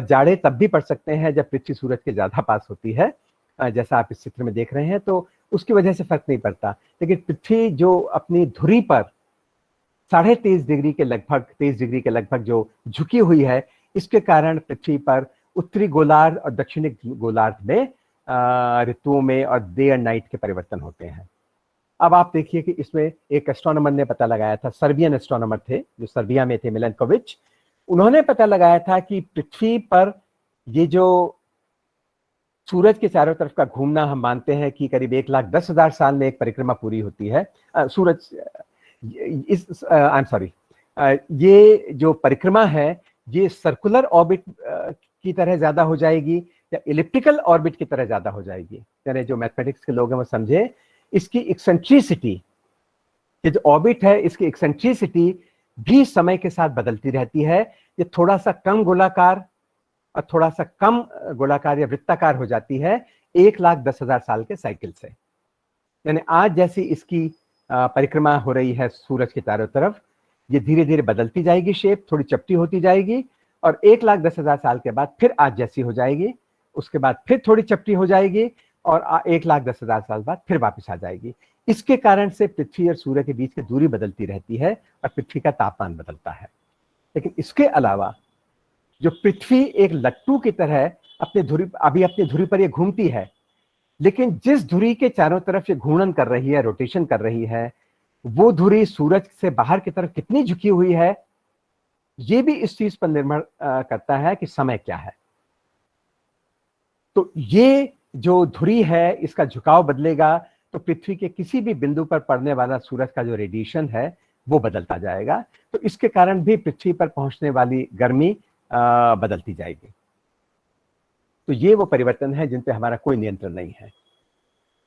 जाड़े तब भी पड़ सकते हैं जब पृथ्वी सूरज के ज्यादा पास होती है, जैसा आप इस चित्र में देख रहे हैं, तो उसकी वजह से फर्क नहीं पड़ता। लेकिन पृथ्वी जो अपनी धुरी पर 23.5 डिग्री के लगभग, 23 डिग्री के लगभग जो झुकी हुई है, इसके कारण पृथ्वी पर उत्तरी गोलार्ध और दक्षिणी गोलार्ध में ऋतुओं में और डे एंड नाइट के परिवर्तन होते हैं। अब आप देखिए कि इसमें एक एस्ट्रोनॉमर ने पता लगाया था, सर्बियन एस्ट्रोनॉमर थे जो सर्बिया में थे, मिलेनकोविच। उन्होंने पता लगाया था कि पृथ्वी पर ये जो सूरज के चारों तरफ का घूमना, हम मानते हैं कि करीब 1,10,000 साल में एक परिक्रमा पूरी होती है। सूरज इस आई एम सॉरी, ये जो परिक्रमा है ये सर्कुलर ऑर्बिट की तरह ज्यादा हो जाएगी या इलिप्टिकल ऑर्बिट की तरह ज्यादा हो जाएगी। यानी जो मैथमेटिक्स के लोग हैं वो समझे, इसकी एक्सेंट्रिसिटी, ये जो ऑर्बिट है इसकी एक्सेंट्रिसिटी भी समय के साथ बदलती रहती है। ये थोड़ा सा कम गोलाकार और थोड़ा सा कम गोलाकार या वृत्ताकार हो जाती है 1,10,000 साल के साइकिल से। यानी आज जैसी इसकी परिक्रमा हो रही है सूरज के चारों तरफ, ये धीरे धीरे बदलती जाएगी, शेप थोड़ी चपटी होती जाएगी, और 1,10,000 साल के बाद फिर आज जैसी हो जाएगी, उसके बाद फिर थोड़ी चपटी हो जाएगी, और 1,10,000 साल बाद फिर वापस आ जाएगी। इसके कारण से पृथ्वी और सूर्य के बीच की दूरी बदलती रहती है और पृथ्वी का तापमान बदलता है। लेकिन इसके अलावा जो पृथ्वी एक लट्टू की तरह अपनी धुरी पर ये घूमती है, लेकिन जिस धुरी के चारों तरफ ये घूर्णन कर रही है, रोटेशन कर रही है, वो धुरी सूरज से बाहर की तरफ कितनी झुकी हुई है, ये भी इस चीज पर निर्भर करता है कि समय क्या है। तो ये जो धुरी है इसका झुकाव बदलेगा तो पृथ्वी के किसी भी बिंदु पर पड़ने वाला सूरज का जो रेडिएशन है वो बदलता जाएगा। तो इसके कारण भी पृथ्वी पर पहुंचने वाली गर्मी बदलती जाएगी। तो ये वो परिवर्तन है जिन पे हमारा कोई नियंत्रण नहीं है।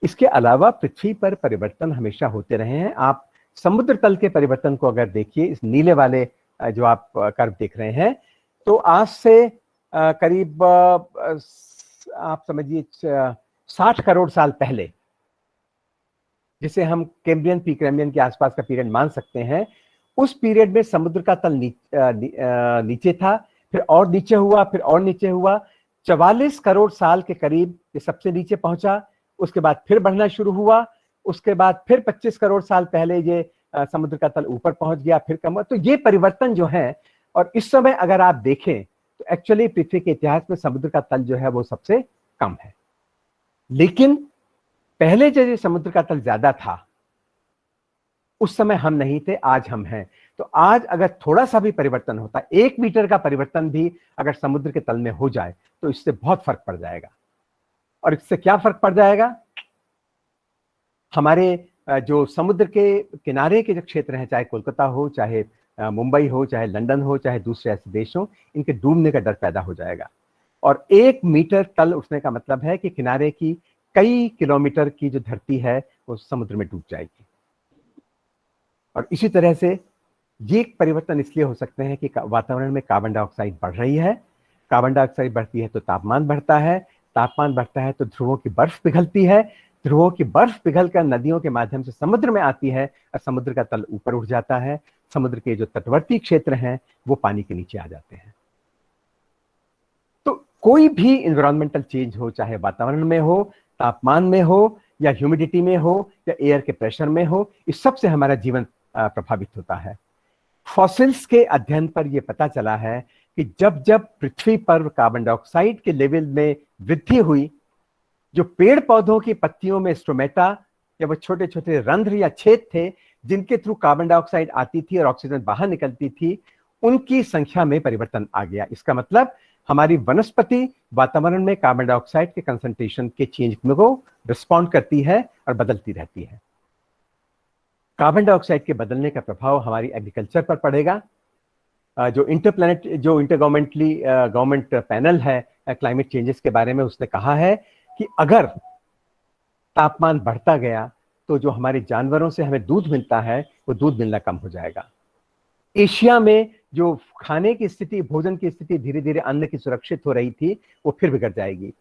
इसके अलावा पृथ्वी पर परिवर्तन हमेशा होते रहे हैं। आप समुद्र तल के परिवर्तन को अगर देखिए, इस नीले वाले जो आप कर्व देख रहे हैं, तो आज से करीब आप समझिए 60 करोड़ साल पहले जिसे हम कैम्ब्रियन प्रीकैम्ब्रियन के आसपास का पीरियड मान सकते हैं, उस पीरियड में समुद्र का तल नीचे था, फिर और नीचे हुआ, फिर और नीचे हुआ। 44 करोड़ साल के करीब ये सबसे नीचे पहुंचा, उसके बाद फिर बढ़ना शुरू हुआ, उसके बाद फिर 25 करोड़ साल पहले ये समुद्र का तल ऊपर पहुंच गया, फिर कम हुआ। तो ये परिवर्तन जो है, और इस समय अगर आप देखें तो एक्चुअली पृथ्वी के इतिहास में समुद्र का तल जो है वो सबसे कम है। लेकिन पहले जब ये समुद्र का तल ज्यादा था, उस समय हम नहीं थे, आज हम हैं। तो आज अगर थोड़ा सा भी परिवर्तन होता है, 1 मीटर का परिवर्तन भी अगर समुद्र के तल में हो जाए, तो इससे बहुत फर्क पड़ जाएगा। और इससे क्या फर्क पड़ जाएगा? हमारे जो समुद्र के किनारे के जो क्षेत्र हैं, चाहे कोलकाता हो, चाहे मुंबई हो, चाहे लंदन हो, चाहे दूसरे ऐसे देश हो, इनके डूबने का डर पैदा हो जाएगा। और 1 मीटर तल उठने का मतलब है कि किनारे की कई किलोमीटर की जो धरती है वो समुद्र में डूब जाएगी। और इसी तरह से ये परिवर्तन इसलिए हो सकते हैं कि वातावरण में कार्बन डाइऑक्साइड बढ़ रही है। कार्बन डाइऑक्साइड बढ़ती है तो तापमान बढ़ता है, तापमान बढ़ता है तो ध्रुवों की बर्फ पिघलती है, ध्रुवों की बर्फ पिघलकर नदियों के माध्यम से समुद्र में आती है, और समुद्र का तल ऊपर उठ जाता है। समुद्र के जो तटवर्ती क्षेत्र हैं वो पानी के नीचे आ जाते हैं। तो कोई भी इन्वायरमेंटल चेंज हो, चाहे वातावरण में हो, तापमान में हो, या ह्यूमिडिटी में हो, या एयर के प्रेशर में हो, इस सब से हमारा जीवन प्रभावित होता है। फॉसिल्स के अध्ययन पर यह पता चला है कि जब जब पृथ्वी पर कार्बन डाइऑक्साइड के लेवल में वृद्धि हुई, जो पेड़ पौधों की पत्तियों में स्ट्रोमेटा या वो छोटे छोटे रंध्र या छेद थे जिनके थ्रू कार्बन डाइऑक्साइड आती थी और ऑक्सीजन बाहर निकलती थी, उनकी संख्या में परिवर्तन आ गया। इसका मतलब हमारी वनस्पति वातावरण में कार्बन डाइऑक्साइड के कंसंट्रेशन के चेंज को रिस्पॉन्ड करती है और बदलती रहती है। कार्बन डाइऑक्साइड के बदलने का प्रभाव हमारी एग्रीकल्चर पर पड़ेगा। जो इंटरगवर्नमेंटली गवर्नमेंट पैनल है क्लाइमेट चेंजेस के बारे में, उसने कहा है कि अगर तापमान बढ़ता गया तो जो हमारे जानवरों से हमें दूध मिलता है वो दूध मिलना कम हो जाएगा। एशिया में जो खाने की स्थिति, भोजन की स्थिति धीरे धीरे अन्न की सुरक्षित हो रही थी, वो फिर बिगड़ जाएगी।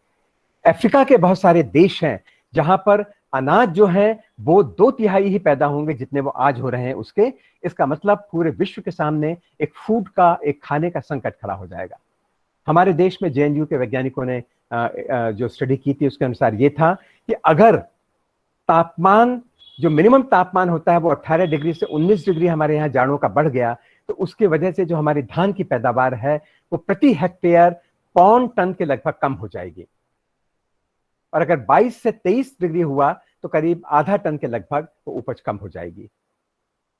अफ्रीका के बहुत सारे देश हैं जहां पर अनाज जो है वो 2/3 ही पैदा होंगे जितने वो आज हो रहे हैं उसके। इसका मतलब पूरे विश्व के सामने एक फूड का, एक खाने का संकट खड़ा हो जाएगा। हमारे देश में जेएनयू के वैज्ञानिकों ने जो स्टडी की थी उसके अनुसार ये था कि अगर तापमान, जो मिनिमम तापमान होता है वो 18 डिग्री से 19 डिग्री हमारे यहाँ जाड़ों का बढ़ गया, तो उसकी वजह से जो हमारी धान की पैदावार है वो प्रति हेक्टेयर 5 टन के लगभग कम हो जाएगी। और अगर 22 से 23 डिग्री हुआ तो करीब आधा टन के लगभग वो उपज कम हो जाएगी।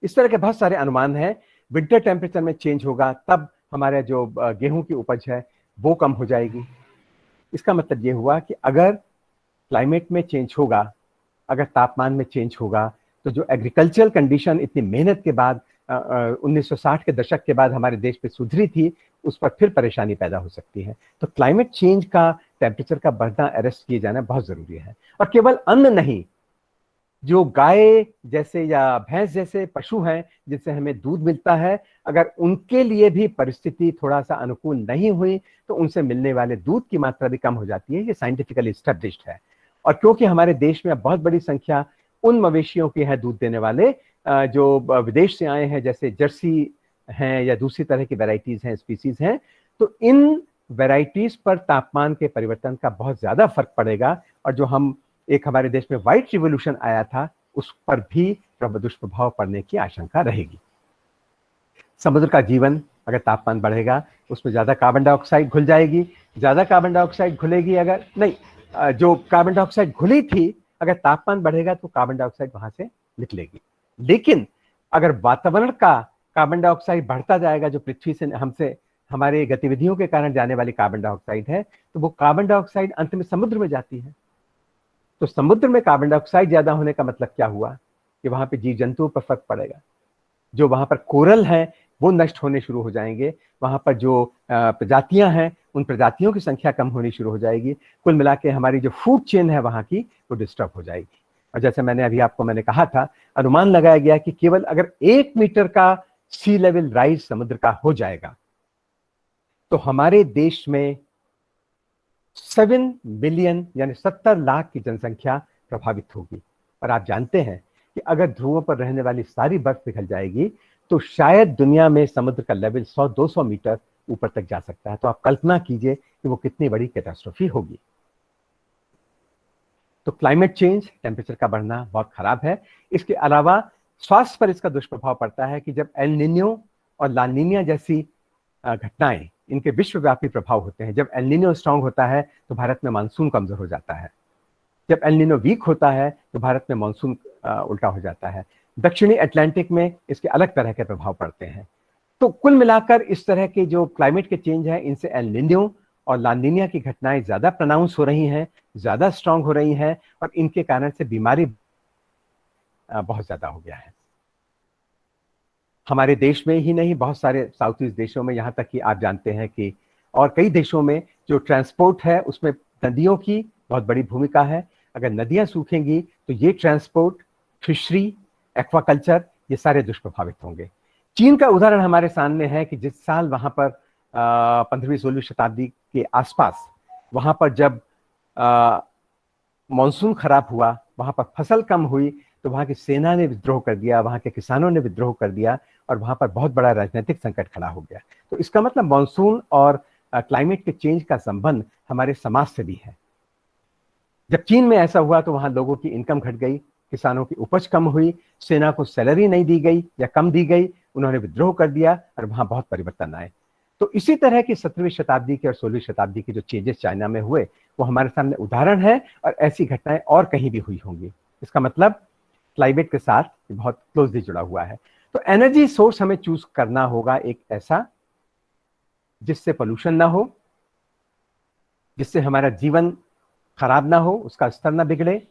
इस तरह के बहुत सारे अनुमान हैं। विंटर टेम्परेचर में चेंज होगा तब हमारे जो गेहूं की उपज है वो कम हो जाएगी। इसका मतलब ये हुआ कि अगर क्लाइमेट में चेंज होगा, अगर तापमान में चेंज होगा, तो जो एग्रीकल्चरल कंडीशन इतनी मेहनत के बाद 1960 के दशक के बाद हमारे देश पे सुधरी थी, उस पर फिर परेशानी पैदा हो सकती है। तो क्लाइमेट चेंज का, टेम्परेचर का बढ़ना अरेस्ट किए जाना बहुत जरूरी है। और केवल अन्न नहीं, जो गाय जैसे या भैंस जैसे पशु हैं जिनसे हमें दूध मिलता है, अगर उनके लिए भी परिस्थिति थोड़ा सा अनुकूल नहीं हुई तो उनसे मिलने वाले दूध की मात्रा भी कम हो जाती है। ये साइंटिफिकली एस्टेब्लिश्ड है। और क्योंकि हमारे देश में बहुत बड़ी संख्या उन मवेशियों की है दूध देने वाले जो विदेश से आए हैं, जैसे जर्सी हैं या दूसरी तरह की वेराइटीज हैं, स्पीसीज हैं, तो इन वेराइटीज पर तापमान के परिवर्तन का बहुत ज्यादा फर्क पड़ेगा। और जो एक हमारे देश में व्हाइट रिवोल्यूशन आया था उस पर भी दुष्प्रभाव पड़ने की आशंका रहेगी। समुद्र का जीवन, अगर तापमान बढ़ेगा उसमें ज्यादा कार्बन डाइऑक्साइड घुल जाएगी। ज्यादा कार्बन डाइऑक्साइड घुलेगी, अगर नहीं, जो कार्बन डाइऑक्साइड घुली थी, अगर तापमान बढ़ेगा तो कार्बन डाइऑक्साइड वहां से निकलेगी। लेकिन अगर वातावरण का कार्बन डाइऑक्साइड बढ़ता जाएगा, जो पृथ्वी से हमसे हमारे गतिविधियों के कारण जाने वाली कार्बन डाइऑक्साइड है, तो वो कार्बन डाइऑक्साइड अंत में समुद्र में जाती है। तो समुद्र में कार्बन डाइऑक्साइड ज्यादा होने का मतलब क्या हुआ कि वहां पे जीव जंतुओं पर फर्क पड़ेगा। जो वहां पर कोरल हैं वो नष्ट होने शुरू हो जाएंगे। वहां पर जो प्रजातियां हैं उन प्रजातियों की संख्या कम होनी शुरू हो जाएगी। कुल मिला के हमारी जो फूड चेन है वहां की वो डिस्टर्ब हो जाएगी। और जैसे मैंने कहा था, अनुमान लगाया गया कि केवल अगर 1 मीटर का सी लेवल राइज समुद्र का हो जाएगा तो हमारे देश में 7 मिलियन यानी 70 लाख की जनसंख्या प्रभावित होगी। और आप जानते हैं कि अगर ध्रुवों पर रहने वाली सारी बर्फ पिघल जाएगी तो शायद दुनिया में समुद्र का लेवल 100-200 मीटर ऊपर तक जा सकता है। तो आप कल्पना कीजिए कि वो कितनी बड़ी कैटास्ट्रोफी होगी। तो क्लाइमेट चेंज, टेम्परेचर का बढ़ना बहुत खराब है। इसके अलावा स्वास्थ्य पर इसका दुष्प्रभाव पड़ता है कि जब एल निनो और ला नीनिया जैसी घटनाएं, इनके विश्वव्यापी प्रभाव होते हैं। जब एल निनो स्ट्रांग होता है तो भारत में मानसून कमजोर हो जाता है। जब एल निनो वीक होता है तो भारत में मानसून उल्टा हो जाता है। दक्षिणी अटलांटिक में इसके अलग तरह के प्रभाव पड़ते हैं। तो कुल मिलाकर इस तरह के जो क्लाइमेट के चेंज है, इनसे एल निनो और ला नीनिया की घटनाएं ज्यादा प्रोनाउंस हो रही हैं, ज्यादा स्ट्रांग हो रही हैं, और इनके कारण से बीमारी बहुत ज्यादा हो गया है। हमारे देश में ही नहीं, बहुत सारे साउथ ईस्ट देशों में, यहाँ तक कि आप जानते हैं कि और कई देशों में जो ट्रांसपोर्ट है उसमें नदियों की बहुत बड़ी भूमिका है। अगर नदियां सूखेंगी तो ये ट्रांसपोर्ट, फिशरी, एक्वाकल्चर, ये सारे दुष्प्रभावित होंगे। चीन का उदाहरण हमारे सामने है कि जिस साल वहां पर 15वीं-16वीं शताब्दी के आसपास वहां पर जब मॉनसून खराब हुआ, वहां पर फसल कम हुई, तो वहां की सेना ने विद्रोह कर दिया, वहां के किसानों ने विद्रोह कर दिया और वहां पर बहुत बड़ा राजनीतिक संकट खड़ा हो गया। तो इसका मतलब मॉनसून और क्लाइमेट के चेंज का संबंध हमारे समाज से भी है। जब चीन में ऐसा हुआ तो वहां लोगों की इनकम घट गई, किसानों की उपज कम हुई, सेना को सैलरी नहीं दी गई या कम दी गई, उन्होंने विद्रोह कर दिया और वहां बहुत परिवर्तन आए। तो इसी तरह की 17वीं शताब्दी की और 16वीं शताब्दी के जो चेंजेस चाइना में हुए वो हमारे सामने उदाहरण है, और ऐसी घटनाएं और कहीं भी हुई होंगी। इसका मतलब क्लाइमेट के साथ बहुत क्लोजली जुड़ा हुआ है। तो एनर्जी सोर्स हमें चूज करना होगा एक ऐसा जिससे पोल्यूशन ना हो, जिससे हमारा जीवन खराब ना हो, उसका स्तर ना बिगड़े,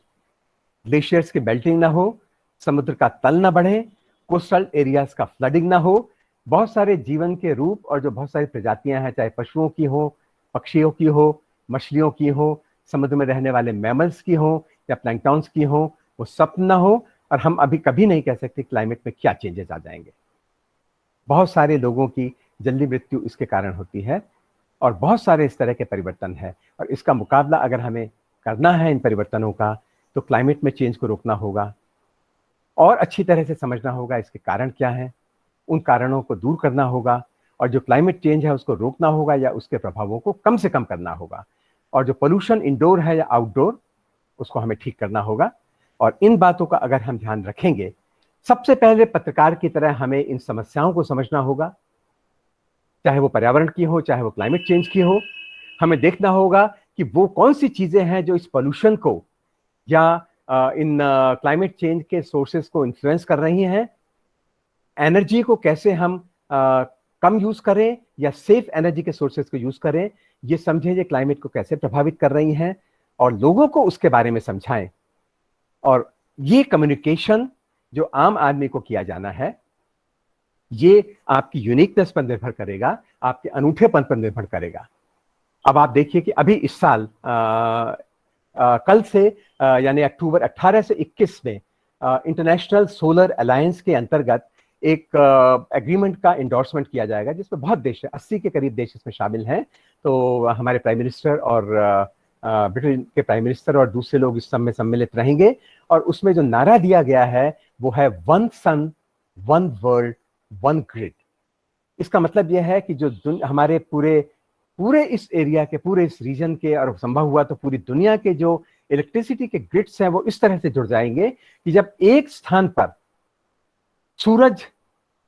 ग्लेशियर्स की मेल्टिंग ना हो, समुद्र का तल ना बढ़े, कोस्टल एरियाज का फ्लडिंग ना हो, बहुत सारे जीवन के रूप और जो बहुत सारी प्रजातियां हैं, चाहे पशुओं की हो, पक्षियों की हो, मछलियों की हो, समुद्र में रहने वाले मैमल्स की हो या प्लैंक्टॉन्स की हो, वो सब ना हो। और हम अभी कभी नहीं कह सकते क्लाइमेट में क्या चेंजेस आ जाएंगे। बहुत सारे लोगों की जल्दी मृत्यु इसके कारण होती है और बहुत सारे इस तरह के परिवर्तन है, और इसका मुकाबला अगर हमें करना है इन परिवर्तनों का, तो क्लाइमेट में चेंज को रोकना होगा और अच्छी तरह से समझना होगा इसके कारण क्या है, उन कारणों को दूर करना होगा, और जो क्लाइमेट चेंज है उसको रोकना होगा या उसके प्रभावों को कम से कम करना होगा, और जो पोल्यूशन इंडोर है या आउटडोर उसको हमें ठीक करना होगा। और इन बातों का अगर हम ध्यान रखेंगे, सबसे पहले पत्रकार की तरह हमें इन समस्याओं को समझना होगा, चाहे वो पर्यावरण की हो, चाहे वो क्लाइमेट चेंज की हो। हमें देखना होगा कि वो कौन सी चीजें हैं जो इस पोल्यूशन को या इन क्लाइमेट चेंज के सोर्सेस को इन्फ्लुएंस कर रही हैं। एनर्जी को कैसे हम कम यूज करें या सेफ एनर्जी के सोर्सेस को यूज करें, ये समझें ये क्लाइमेट को कैसे प्रभावित कर रही हैं, और लोगों को उसके बारे में समझाएं। और ये कम्युनिकेशन जो आम आदमी को किया जाना है, ये आपकी यूनिकनेस पर निर्भर करेगा, आपके अनूठेपन पर निर्भर करेगा। अब आप देखिए कि अभी इस साल कल से यानी अक्टूबर 18 से 21 में इंटरनेशनल सोलर अलायंस के अंतर्गत एक एग्रीमेंट का इंडोर्समेंट किया जाएगा, जिसमें बहुत देश है, 80 के करीब देश इसमें शामिल हैं। तो हमारे प्राइम मिनिस्टर और ब्रिटेन के प्राइम मिनिस्टर और दूसरे लोग इस सब में सम्मिलित रहेंगे, और उसमें जो नारा दिया गया है वो है वन सन, वन वर्ल्ड, वन ग्रिड। इसका मतलब यह है कि जो हमारे पूरे इस एरिया के, पूरे इस रीजन के, और संभव हुआ तो पूरी दुनिया के जो इलेक्ट्रिसिटी के ग्रिड्स हैं वो इस तरह से जुड़ जाएंगे कि जब एक स्थान पर सूरज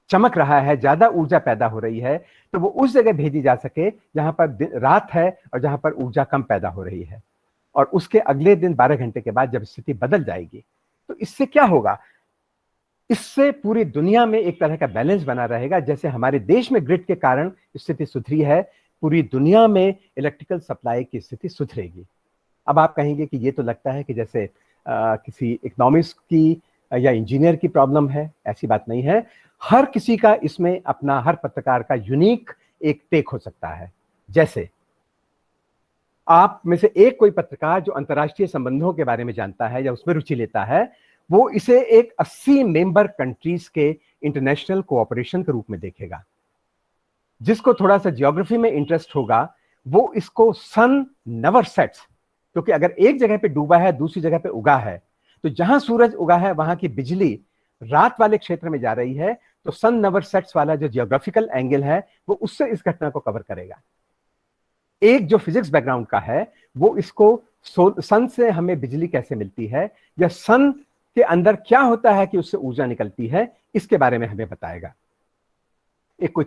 चमक रहा है, ज्यादा ऊर्जा पैदा हो रही है, तो वो उस जगह भेजी जा सके जहां पर रात है और जहां पर ऊर्जा कम पैदा हो रही है। और उसके अगले दिन 12 घंटे के बाद जब स्थिति बदल जाएगी, तो इससे क्या होगा, इससे पूरी दुनिया में एक तरह का बैलेंस बना रहेगा। जैसे हमारे देश में ग्रिड के कारण स्थिति सुधरी है, पूरी दुनिया में इलेक्ट्रिकल सप्लाई की स्थिति सुधरेगी। अब आप कहेंगे कि ये तो लगता है कि जैसे किसी इकोनॉमिस्ट की या इंजीनियर की प्रॉब्लम है। ऐसी बात नहीं है। हर किसी का इसमें अपना, हर पत्रकार का यूनिक एक टेक हो सकता है। जैसे आप में से एक कोई पत्रकार जो अंतर्राष्ट्रीय संबंधों के बारे में जानता है या उसमें रुचि लेता है, वो इसे एक 80 मेंबर कंट्रीज के इंटरनेशनल कोऑपरेशन के रूप में देखेगा। जिसको थोड़ा सा जियोग्राफी में इंटरेस्ट होगा वो इसको सन नेवर सेट्स, क्योंकि अगर एक जगह पे डूबा है दूसरी जगह पे उगा है, तो जहां सूरज उगा है वहां की बिजली रात वाले क्षेत्र में जा रही है, तो सन नेवर सेट्स वाला जो जियोग्राफिकल एंगल है वो उससे इस घटना को कवर करेगा। एक जो फिजिक्स बैकग्राउंड का है वो इसको सन से हमें बिजली कैसे मिलती है या सन के अंदर क्या होता है कि उससे ऊर्जा निकलती है, इसके बारे में हमें बताएगा। एक कोई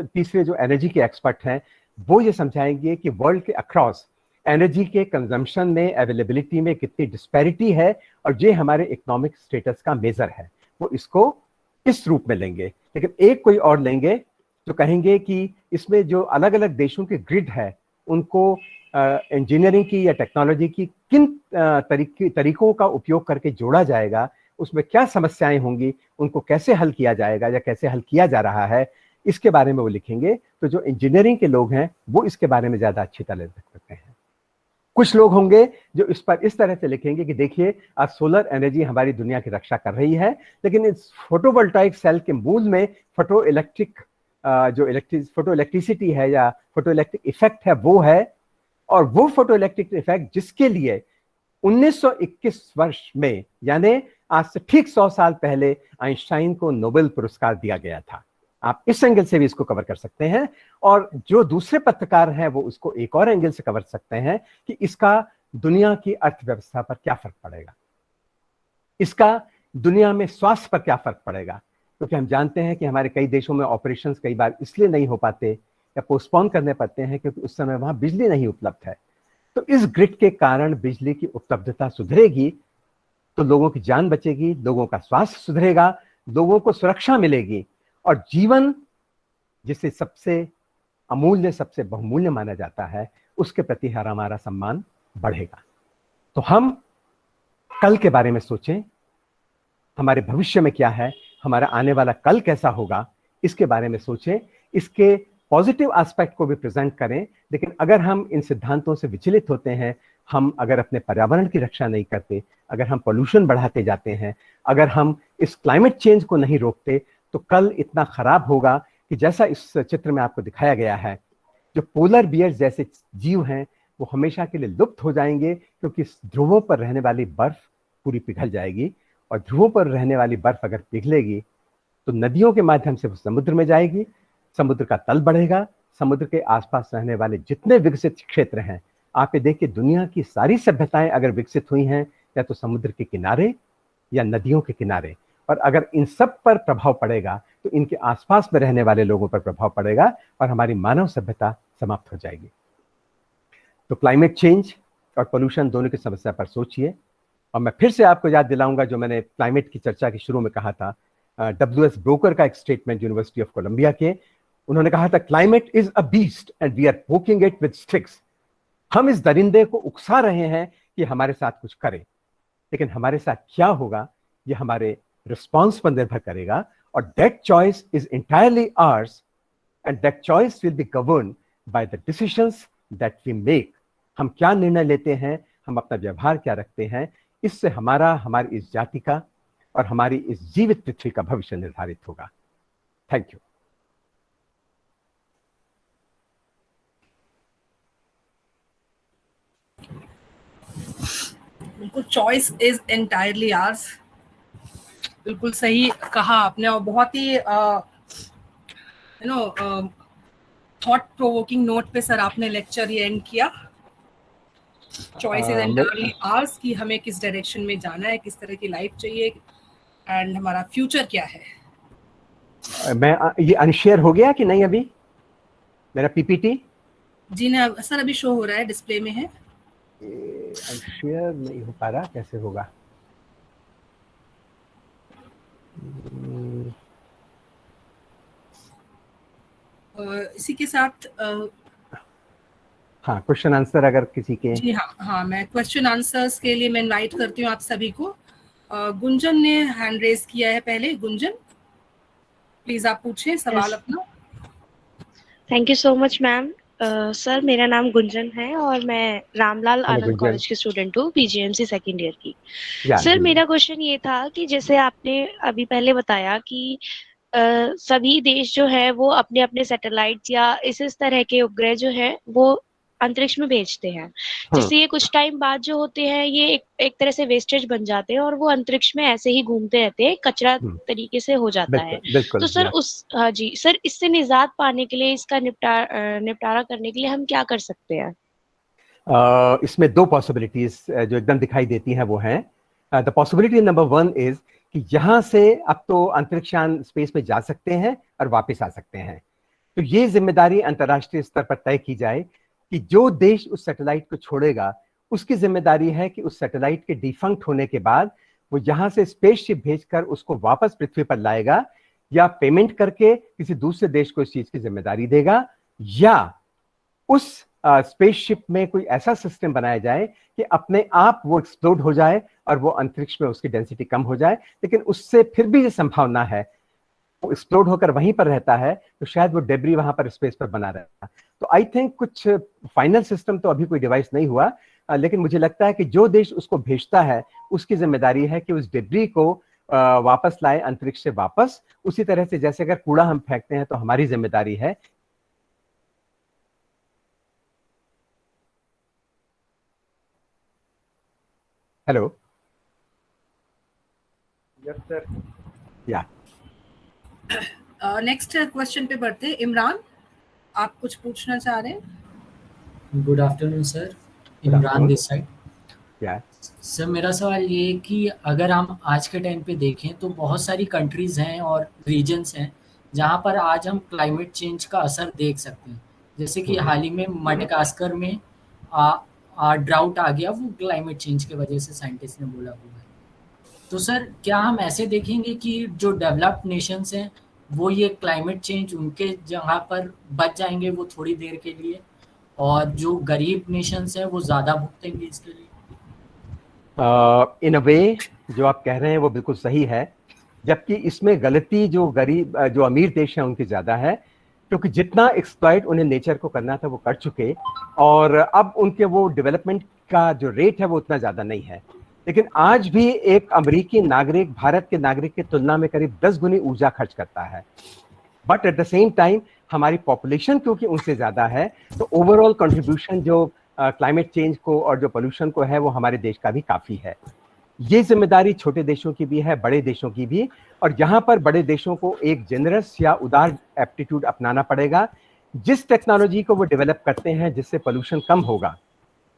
तीसरे जो एनर्जी के एक्सपर्ट हैं वो ये समझाएंगे कि वर्ल्ड के अक्रॉस एनर्जी के कंजम्पशन में, अवेलेबिलिटी में कितनी डिस्पैरिटी है और ये हमारे इकोनॉमिक स्टेटस का मेजर है। वो इसको इस रूप में लेंगे। लेकिन एक कोई और लेंगे जो कहेंगे कि इसमें जो अलग अलग देशों के ग्रिड है उनको इंजीनियरिंग की या टेक्नोलॉजी की किन तरीकों का उपयोग करके जोड़ा जाएगा, उसमें क्या समस्याएं होंगी, उनको कैसे हल किया जाएगा या कैसे हल किया जा रहा है, इसके बारे में वो लिखेंगे। तो जो इंजीनियरिंग के लोग हैं वो इसके बारे में ज्यादा अच्छी तरह लिख सकते हैं। कुछ लोग होंगे जो इस पर इस तरह से लिखेंगे कि देखिए आज सोलर एनर्जी हमारी दुनिया की रक्षा कर रही है, लेकिन इस फोटोवोल्टाइक सेल के मूल में फोटो इलेक्ट्रिसिटी है या फोटो इलेक्ट्रिक इफेक्ट है वो है, और वो फोटो इलेक्ट्रिक इफेक्ट जिसके लिए 1921 वर्ष में यानी आज से ठीक 100 साल पहले आइंस्टाइन को नोबेल पुरस्कार दिया गया था। आप इस एंगल से भी इसको कवर कर सकते हैं, और जो दूसरे पत्रकार हैं वो उसको एक और एंगल से कवर सकते हैं कि इसका दुनिया की अर्थव्यवस्था पर क्या फर्क पड़ेगा, इसका दुनिया में स्वास्थ्य पर क्या फर्क पड़ेगा। क्योंकि हम जानते हैं कि हमारे कई देशों में ऑपरेशंस कई बार इसलिए नहीं हो पाते या पोस्टपोन करने पड़ते हैं क्योंकि उस समय वहां बिजली नहीं उपलब्ध है। तो इस ग्रिड के कारण बिजली की उपलब्धता सुधरेगी तो लोगों की जान बचेगी, लोगों का स्वास्थ्य सुधरेगा, लोगों को सुरक्षा मिलेगी, और जीवन जिसे सबसे अमूल्य, सबसे बहुमूल्य माना जाता है, उसके प्रति हमारा सम्मान बढ़ेगा। तो हम कल के बारे में सोचें, हमारे भविष्य में क्या है, हमारा आने वाला कल कैसा होगा, इसके बारे में सोचें, इसके पॉजिटिव एस्पेक्ट को भी प्रेजेंट करें। लेकिन अगर हम इन सिद्धांतों से विचलित होते हैं, हम अगर अपने पर्यावरण की रक्षा नहीं करते, अगर हम पोल्यूशन बढ़ाते जाते हैं, अगर हम इस क्लाइमेट चेंज को नहीं रोकते, तो कल इतना खराब होगा कि जैसा इस चित्र में आपको दिखाया गया है, जो पोलर बियर जैसे जीव हैं वो हमेशा के लिए लुप्त हो जाएंगे, क्योंकि ध्रुवों पर रहने वाली बर्फ पूरी पिघल जाएगी, और ध्रुवों पर रहने वाली बर्फ अगर पिघलेगी तो नदियों के माध्यम से वो समुद्र में जाएगी, समुद्र का तल बढ़ेगा, समुद्र के आसपास रहने वाले जितने विकसित क्षेत्र हैं, आप ये देखिए दुनिया की सारी सभ्यताएं अगर विकसित हुई हैं या तो समुद्र के किनारे या नदियों के किनारे, और अगर इन सब पर प्रभाव पड़ेगा तो इनके आसपास में रहने वाले लोगों पर प्रभाव पड़ेगा और हमारी मानव सभ्यता समाप्त हो जाएगी। तो क्लाइमेट चेंज और पोल्यूशन दोनों की समस्या पर सोचिए। और मैं फिर से आपको याद दिलाऊंगा जो मैंने क्लाइमेट की चर्चा के शुरू में कहा था, W.S. ब्रोकर का एक स्टेटमेंट यूनिवर्सिटी ऑफ कोलंबिया के, उन्होंने कहा था climate is a beast and we are poking it with sticks. हम इस दरिंदे को उकसा रहे हैं कि हमारे साथ कुछ करे, लेकिन हमारे साथ क्या होगा ये हमारे रिस्पॉन्स पर निर्भर करेगा, और that choice is entirely ours and that choice will be governed by the decisions that we make. हम क्या निर्णय लेते हैं, हम अपना व्यवहार क्या रखते हैं, इससे हमारी इस जाति का और हमारी इस जीवित पृथ्वी का भविष्य निर्धारित होगा। Thank you. बिल्कुल, चॉइस इज एंटायरली आवर्स, बिल्कुल सही कहा आपने, और बहुत ही थॉट प्रोवोकिंग नोट पे सर आपने लेक्चर ये एंड किया। चॉइस इज एंटायरली आवर्स कि हमें किस डायरेक्शन में जाना है, किस तरह की लाइफ चाहिए एंड हमारा फ्यूचर क्या है। मैं ये अनशेयर हो गया कि नहीं अभी मेरा पीपीटी? जी ना सर, अभी शो हो रहा है, डिस्प्ले में है। अनशेयर नहीं हो पा रहा, कैसे होगा? इसी के साथ हाँ, क्वेश्चन आंसर अगर किसी के। जी हाँ, मैं क्वेश्चन आंसर्स के लिए मैं इनवाइट करती हूँ आप सभी को। गुंजन ने हैंड रेज किया है पहले। गुंजन, प्लीज आप पूछें सवाल अपना। Thank you so much ma'am. Sir मेरा नाम गुंजन है और मैं रामलाल आनंद कॉलेज की स्टूडेंट हूँ, पीजीएमसी सेकेंड ईयर की। सर मेरा क्वेश्चन ये था कि जैसे आपने अभी पहले बताया कि सभी देश जो है वो अपने अपने सैटेलाइट या इस तरह के उपग्रह जो है वो अंतरिक्ष में भेजते हैं, जिससे ये कुछ टाइम बाद जो होते हैं ये एक तरह से वेस्टेज बन जाते हैं और वो अंतरिक्ष में ऐसे ही घूमते रहते हैं, कचरा तरीके से हो जाता है। बिल्कुल बिल्कुल। तो सर हाँ जी सर, इससे निजात पाने के लिए, इसका निपटारा करने के लिए हम क्या कर सकते हैं? इसमें दो पॉसिबिलिटीज जो एकदम दिखाई देती हैं वो हैं, द पॉसिबिलिटी नंबर 1 इज कि यहाँ से अब तो अंतरिक्षयान स्पेस में जा सकते हैं और वापस आ सकते हैं। तो ये जिम्मेदारी अंतर्राष्ट्रीय स्तर पर तय की जाए कि जो देश उस सैटेलाइट को छोड़ेगा उसकी जिम्मेदारी है कि उस सैटेलाइट के डिफंक्ट होने के बाद वो यहाँ से स्पेसशिप भेजकर उसको वापस पृथ्वी पर लाएगा, या पेमेंट करके किसी दूसरे देश को इस चीज की जिम्मेदारी देगा, या उस स्पेसशिप में कोई ऐसा सिस्टम बनाया जाए कि अपने आप वो एक्सप्लोड हो जाए और वो अंतरिक्ष में उसकी डेंसिटी कम हो जाए। लेकिन उससे फिर भी ये संभावना है वो एक्सप्लोड होकर वहीं पर रहता है तो शायद वो डेब्री वहां पर स्पेस पर बना रहता। तो आई थिंक कुछ फाइनल सिस्टम तो अभी कोई डिवाइस नहीं हुआ, लेकिन मुझे लगता है कि जो देश उसको भेजता है उसकी जिम्मेदारी है कि उस डेब्री को वापस लाए अंतरिक्ष से वापस। उसी तरह से जैसे अगर कूड़ा हम फेंकते हैं तो हमारी जिम्मेदारी है। हेलो, यस सर, या नेक्स्ट क्वेश्चन पे बढ़ते हैं। इमरान, आप कुछ पूछना चाह रहे हैं? Good afternoon sir, Imran this side. Sir मेरा सवाल ये है कि अगर हम आज के टाइम पे देखें तो बहुत सारी कंट्रीज़ हैं और रीजन्स हैं जहाँ पर आज हम क्लाइमेट चेंज का असर देख सकते हैं। जैसे कि हाल ही में मडागास्कर में ड्राउट आ गया, वो क्लाइमेट चेंज की वजह से साइंटिस्ट ने बोला हुआ है। तो सर क्या हम ऐसे देखेंगे कि जो डेवलप्ड नेशंस हैं वो ये क्लाइमेट चेंज उनके जगह पर बच जाएंगे वो थोड़ी देर के लिए, और जो गरीब नेशंस हैं वो ज़्यादा भुगतेंगे इसके लिए? इन अ वे जो आप कह रहे हैं वो बिल्कुल सही है, जबकि इसमें गलती जो अमीर देश हैं उनकी ज्यादा है, क्योंकि जितना एक्सप्लॉइट उन्हें नेचर को करना था वो कर चुके, और अब उनके वो डेवलपमेंट का जो रेट है वो उतना ज्यादा नहीं है। लेकिन आज भी एक अमेरिकी नागरिक भारत के नागरिक की तुलना में करीब 10 गुनी ऊर्जा खर्च करता है, but at the same time हमारी पॉपुलेशन क्योंकि उनसे ज्यादा है, तो ओवरऑल कंट्रीब्यूशन जो क्लाइमेट चेंज को और जो पोल्यूशन को है वो हमारे देश का भी काफी है। ये जिम्मेदारी छोटे देशों की भी है, बड़े देशों की भी, और यहाँ पर बड़े देशों को एक जेनरस या उदार एप्टीट्यूड अपनाना पड़ेगा। जिस टेक्नोलॉजी को वो डेवलप करते हैं जिससे पोल्यूशन कम होगा,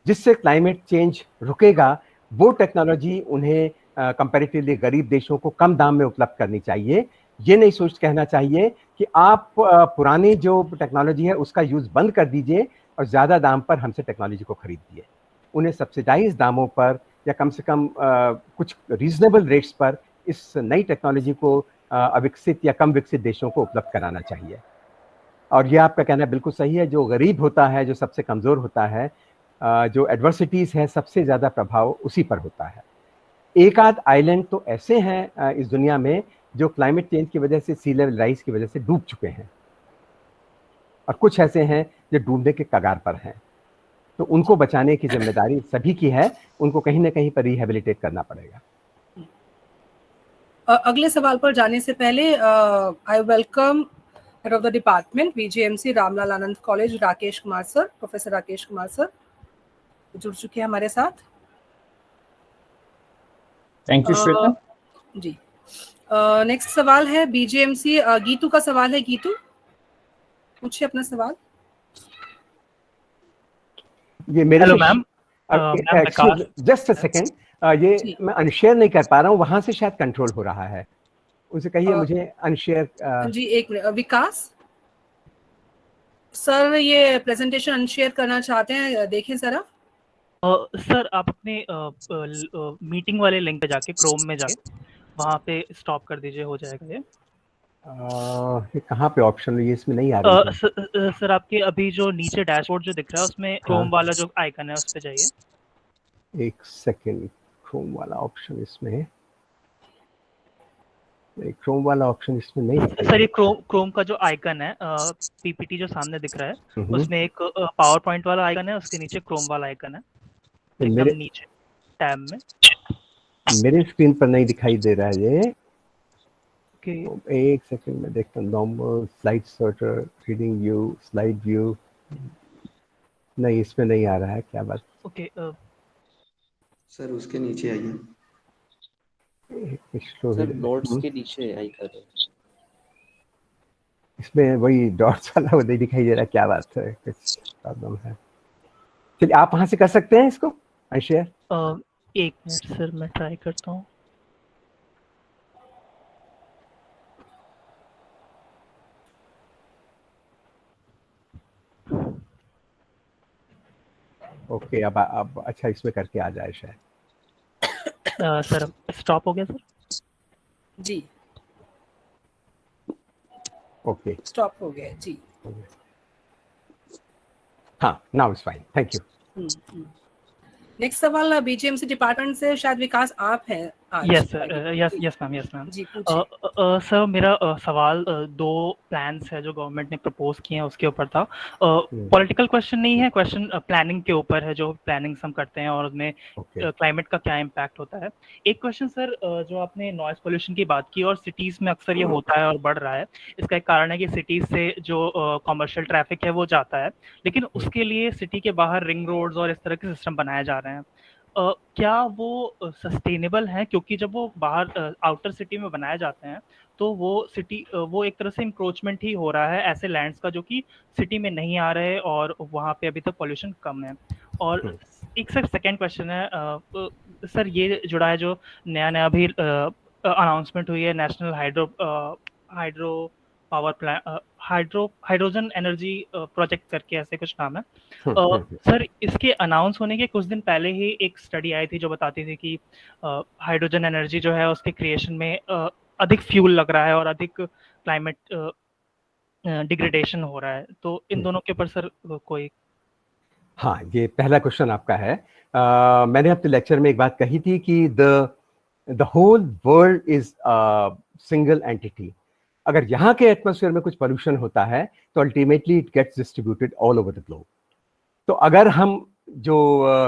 जिससे क्लाइमेट चेंज रुकेगा, वो टेक्नोलॉजी उन्हें कंपैरेटिवली गरीब देशों को कम दाम में उपलब्ध करनी चाहिए। ये नहीं सोच कहना चाहिए कि आप पुरानी जो टेक्नोलॉजी है उसका यूज बंद कर दीजिए और ज्यादा दाम पर हमसे टेक्नोलॉजी को खरीदिए। उन्हें सब्सिडाइज दामों पर या कम से कम कुछ रीजनेबल रेट्स पर इस नई टेक्नोलॉजी को अविकसित या कम विकसित देशों को उपलब्ध कराना चाहिए। और ये आपका कहना बिल्कुल सही है, जो गरीब होता है, जो सबसे कमजोर होता है, जो एडवर्सिटीज है, सबसे ज्यादा प्रभाव उसी पर होता है। एक आध आइलैंड तो ऐसे हैं इस दुनिया में जो क्लाइमेट चेंज की वजह से, सी लेवल राइज की वजह से डूब चुके हैं, और कुछ ऐसे हैं जो डूबने के कगार पर हैं। तो उनको बचाने की जिम्मेदारी सभी की है, उनको कहीं ना कहीं पर रिहेबिलिटेट करना पड़ेगा। अगले सवाल पर जाने से पहले I welcome head of the department BGMC Ramlal Anand college Rakesh Kumar sir, professor Rakesh Kumar sir जुड़ चुके हैं हमारे साथ। Thank you Shweta ji. Next सवाल है बीजीएमसी गीतू का सवाल है। गीतू पूछिए अपना सवाल। ये मेरे hello ma'am, just a second, ये मैं अनशेयर नहीं कर पा रहा हूँ, वहां से शायद कंट्रोल हो रहा है, उनसे कहिए मुझे अनशेयर। जी एक मिनट। विकास सर ये प्रेजेंटेशन अनशेयर करना चाहते हैं, देखें जरा। सर आप अपने मीटिंग वाले लिंक पे जाके, क्रोम में जाके वहाँ पे स्टॉप कर दीजिए, हो जाएगा ये। कहाँ पे ऑप्शन है? ये इसमें नहीं आ रही है। सर आपके अभी जो नीचे डैशबोर्ड जो दिख रहा है उसमें क्रोम वाला जो आइकन है उस पे जाइए। एक सेकंड, क्रोम वाला ऑप्शन इसमें है? क्रोम वाला ऑप्शन इसमें नहीं है सर। ये क्रोम का जो आइकन है, पीपीटी जो सामने दिख रहा है उसमें एक पावर पॉइंट वाला आइकन है, उसके नीचे क्रोम वाला आइकन है, एकदम नीचे टैब में। मेरे स्क्रीन पर नहीं दिखाई दे रहा है ये। एक सेकंड में देखता हूँ। Normal, slide sorter, reading view, slide view. नहीं, इसमें नहीं आ रहा है, क्या बात? ओके सर उसके नीचे आइए। सर नोट्स के नीचे आई कर इसमें वही डॉट्स वाला वो नहीं दिखाई दे रहा, क्या बात है, कुछ प्रॉब्लम है। चलिए आप वहां से कर सकते हैं इसको शेयर। एक मिनट सर, मैं ट्राई करता हूँ। ओके, अब अच्छा इसमें करके आ जाए शायद। सर स्टॉप हो गया सर? जी ओके, स्टॉप हो गया जी। हाँ, now it's fine, thank you. Next सवाल बीजीएमसी डिपार्टमेंट से शायद विकास आप हैं आज। Yes sir, yes ma'am. जी पूछिए। सर मेरा सवाल दो प्लान्स है जो गवर्नमेंट ने प्रपोज किए हैं उसके ऊपर था। पॉलिटिकल क्वेश्चन नहीं है, क्वेश्चन प्लानिंग के ऊपर है, जो प्लानिंग हम करते हैं और उसमें क्लाइमेट का क्या इम्पैक्ट होता है। एक क्वेश्चन सर, जो आपने नॉइज पोल्यूशन की बात की और सिटीज में अक्सर ये होता है और बढ़ रहा है, इसका एक कारण है कि सिटीज से जो कॉमर्शियल ट्रैफिक है वो जाता है, लेकिन उसके लिए सिटी के बाहर रिंग रोड्स और इस तरह के सिस्टम बनाए जा रहे हैं। क्या वो सस्टेनेबल हैं? क्योंकि जब वो बाहर आउटर सिटी में बनाए जाते हैं तो वो सिटी वो एक तरह से इंक्रोचमेंट ही हो रहा है ऐसे लैंड्स का जो कि सिटी में नहीं आ रहे और वहाँ पे अभी तक पॉल्यूशन कम है। और एक सर सेकंड क्वेश्चन है, सर ये जुड़ा है जो नया अभी अनाउंसमेंट हुई है national hydro power plant, hydrogen energy project करके ऐसे कुछ नाम है। सर इसके अनाउंस होने के कुछ दिन पहले ही एक स्टडी आई थी जो बताती थी कि हाइड्रोजन एनर्जी जो है उसके क्रिएशन में अधिक फ्यूल लग रहा है और अधिक क्लाइमेट डिग्रेडेशन हो रहा है। तो इन दोनों के ऊपर सर कोई? हाँ, ये पहला क्वेश्चन आपका है। मैंने अपने लेक्चर में एक बात कही थी कि the whole world is single entity. अगर यहाँ के एटमॉस्फेयर में कुछ पोल्यूशन होता है तो ultimately it gets distributed all over the globe. तो अगर हम जो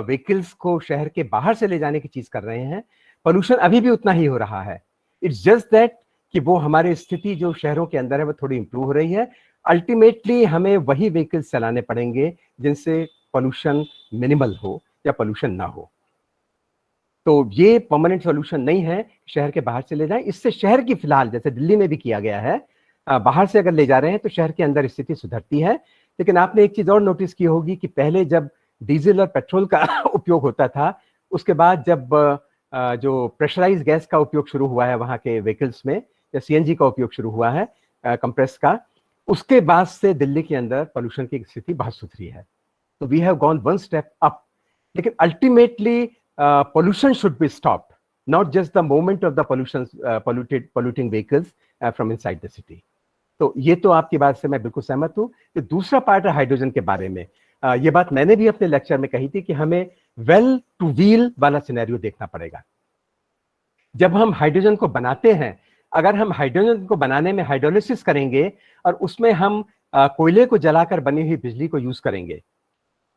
व्हीकल्स को शहर के बाहर से ले जाने की चीज कर रहे हैं, पोल्यूशन अभी भी उतना ही हो रहा है। इट्स जस्ट दैट कि वो हमारी स्थिति जो शहरों के अंदर है वो थोड़ी इंप्रूव हो रही है। अल्टीमेटली हमें वही व्हीकल्स चलाने पड़ेंगे जिनसे पोल्यूशन मिनिमल हो या पोल्यूशन ना हो। तो ये परमानेंट सॉल्यूशन नहीं है शहर के बाहर से ले जाएं। इससे शहर की फिलहाल, जैसे दिल्ली में भी किया गया है, बाहर से अगर ले जा रहे हैं तो शहर के अंदर स्थिति सुधरती है। लेकिन आपने एक चीज और नोटिस की होगी कि पहले जब डीजल और पेट्रोल का उपयोग होता था, उसके बाद जब जो प्रेशराइज गैस का उपयोग शुरू हुआ है वहां के व्हीकल्स में, या सीएनजी का उपयोग शुरू हुआ है कंप्रेस का, उसके बाद से दिल्ली के अंदर पोल्यूशन की स्थिति बहुत सुधरी है। तो we have gone one step up. लेकिन ultimately pollution should be stopped, not just the movement of the polluting vehicles from inside the city. तो ये तो आपकी बात से मैं बिल्कुल सहमत हूँ। तो दूसरा पार्ट है हाइड्रोजन के बारे में। ये बात मैंने भी अपने लेक्चर में कही थी कि हमें वेल टू व्हील वाला सिनेरियो देखना पड़ेगा। जब हम हाइड्रोजन को बनाते हैं, अगर हम हाइड्रोजन को बनाने में हाइड्रोलिसिस करेंगे और उसमें हम कोयले को जलाकर बनी हुई बिजली को यूज करेंगे,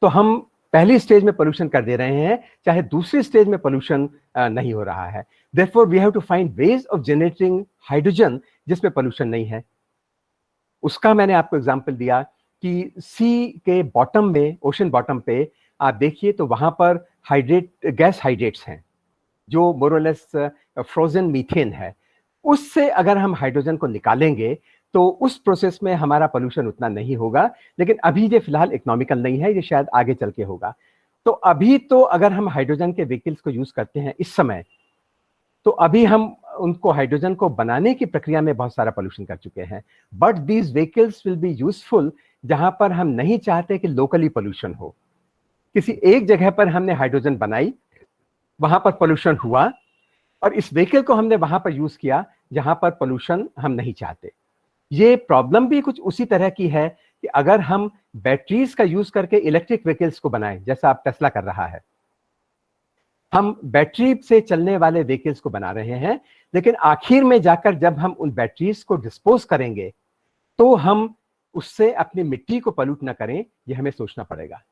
तो हम पहली स्टेज में पोल्यूशन कर दे रहे हैं, चाहे दूसरी स्टेज में पोल्यूशन नहीं हो रहा है। Therefore, we have to find ways of generating hydrogen जिसमें पोल्यूशन नहीं है। उसका मैंने आपको एग्जांपल दिया कि सी के बॉटम में, ओशन बॉटम पे आप देखिए तो वहां पर गैस हाइड्रेट्स हैं जो मोरलेस फ्रोजन मीथेन है। उससे अगर हम हाइड्रोजन को निकालेंगे तो उस प्रोसेस में हमारा पोल्यूशन उतना नहीं होगा। लेकिन अभी ये फिलहाल इकोनॉमिकल नहीं है, ये शायद आगे चल के होगा। तो अभी तो अगर हम हाइड्रोजन के व्हीकल्स को यूज करते हैं इस समय, तो अभी हम उनको हाइड्रोजन को बनाने की प्रक्रिया में बहुत सारा पोल्यूशन कर चुके हैं। But these vehicles will be useful जहां पर हम नहीं चाहते कि लोकली पोल्यूशन हो। किसी एक जगह पर हमने हाइड्रोजन बनाई, वहां पर पोल्यूशन हुआ, और इस व्हीकल को हमने वहां पर यूज किया जहां पर पोल्यूशन हम नहीं चाहते। ये प्रॉब्लम भी कुछ उसी तरह की है कि अगर हम बैटरीज का यूज करके इलेक्ट्रिक व्हीकल्स को बनाएं, जैसा आप टेस्ला कर रहा है, हम बैटरी से चलने वाले व्हीकल्स को बना रहे हैं, लेकिन आखिर में जाकर जब हम उन बैटरीज को डिस्पोज करेंगे तो हम उससे अपनी मिट्टी को पॉल्यूट ना करें, ये हमें सोचना पड़ेगा।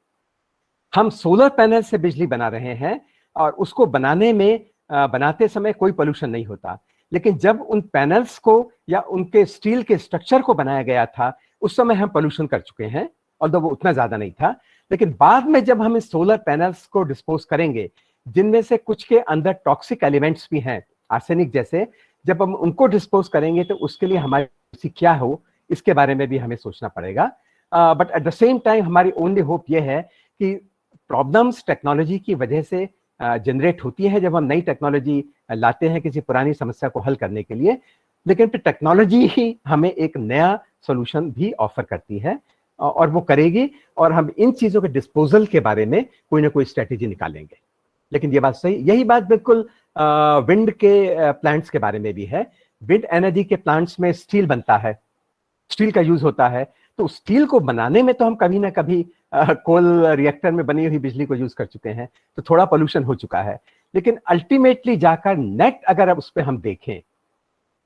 हम सोलर पैनल से बिजली बना रहे हैं और उसको बनाते समय कोई पोल्यूशन नहीं होता, लेकिन जब उन पैनल्स को या उनके स्टील के स्ट्रक्चर को बनाया गया था उस समय हम पोल्यूशन कर चुके हैं, और वो उतना ज्यादा नहीं था। लेकिन बाद में जब हम इस सोलर पैनल्स को डिस्पोज करेंगे, जिनमें से कुछ के अंदर टॉक्सिक एलिमेंट्स भी हैं, आर्सेनिक जैसे, जब हम उनको डिस्पोज करेंगे तो उसके लिए हमारी पॉलिसी क्या हो, इसके बारे में भी हमें सोचना पड़ेगा। But at the same time हमारी ओनली होप ये है कि प्रॉब्लम्स टेक्नोलॉजी की वजह से जनरेट होती है जब हम नई टेक्नोलॉजी लाते हैं किसी पुरानी समस्या को हल करने के लिए, लेकिन फिर टेक्नोलॉजी ही हमें एक नया सॉल्यूशन भी ऑफर करती है और वो करेगी, और हम इन चीजों के डिस्पोजल के बारे में कोई ना कोई स्ट्रेटेजी निकालेंगे। लेकिन ये बात सही, यही बात बिल्कुल विंड के प्लांट्स के बारे में भी है। विंड एनर्जी के प्लांट्स में स्टील बनता है, स्टील का यूज होता है, तो स्टील को बनाने में तो हम कभी ना कभी कोल रिएक्टर में बनी हुई बिजली को यूज कर चुके हैं, तो थोड़ा पोल्यूशन हो चुका है। लेकिन अल्टीमेटली जाकर नेट अगर अब उस पर हम देखें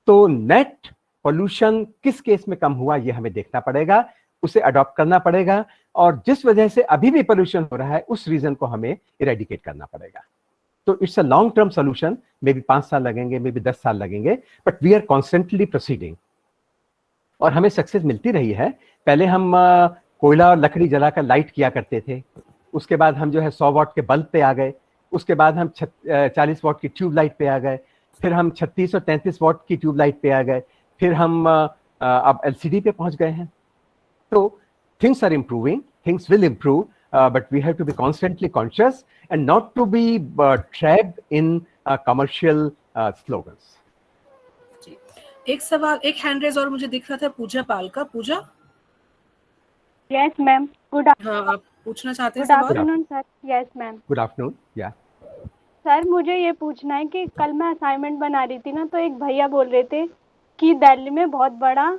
तो नेट पोल्यूशन किस केस में कम हुआ ये हमें देखना पड़ेगा, उसे अडॉप्ट करना पड़ेगा, और जिस वजह से अभी भी पोल्यूशन हो रहा है उस रीजन को हमें इरेडिकेट करना पड़ेगा। तो it's a long term solution, maybe 5 साल लगेंगे, मे बी 10 साल लगेंगे, but we are constantly proceeding और हमें सक्सेस मिलती रही है। पहले हम कोयला और लकड़ी जलाकर लाइट किया करते थे, उसके बाद हम जो है 100 वॉट के बल्ब पे आ गए, उसके बाद हम 40 वॉट की ट्यूब लाइट पे आ गए, फिर हम 36 और 33 वॉट की ट्यूब लाइट पे आ गए, फिर हम अब LCD पे पहुंच गए हैं। तो things are improving, things will improve, but we have to be constantly conscious and not to be trapped in commercial slogans. एक सवाल, एक हैंड रेज और मुझे दिख रहा था, पूजा पाल का। पूजा? यस मैम, गुड हाँ, आप पूछना चाहते हैं गुड सवाल? Afternoon sir. Yes ma'am. Good afternoon. या सर, मुझे ये पूछना है कि कल मैं असाइनमेंट बना रही थी ना, तो एक भैया बोल रहे थे कि दिल्ली में बहुत बड़ा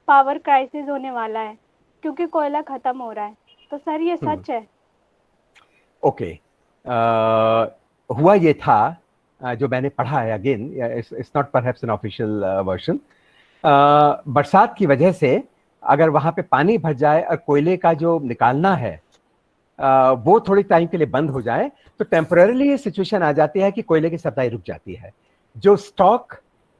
पावर क्राइसिस होने वाला है क्योंकि कोयला खत्म हो रहा है, तो सर ये सच है? ओके, हुआ ये था जो मैंने पढ़ा है, again it's not perhaps an official version. बरसात की वजह से अगर वहां पे पानी भर जाए और कोयले का जो निकालना है वो थोड़ी टाइम के लिए बंद हो जाए, तो टेम्पररीली ये सिचुएशन आ जाती है कि कोयले की सप्लाई रुक जाती है। जो स्टॉक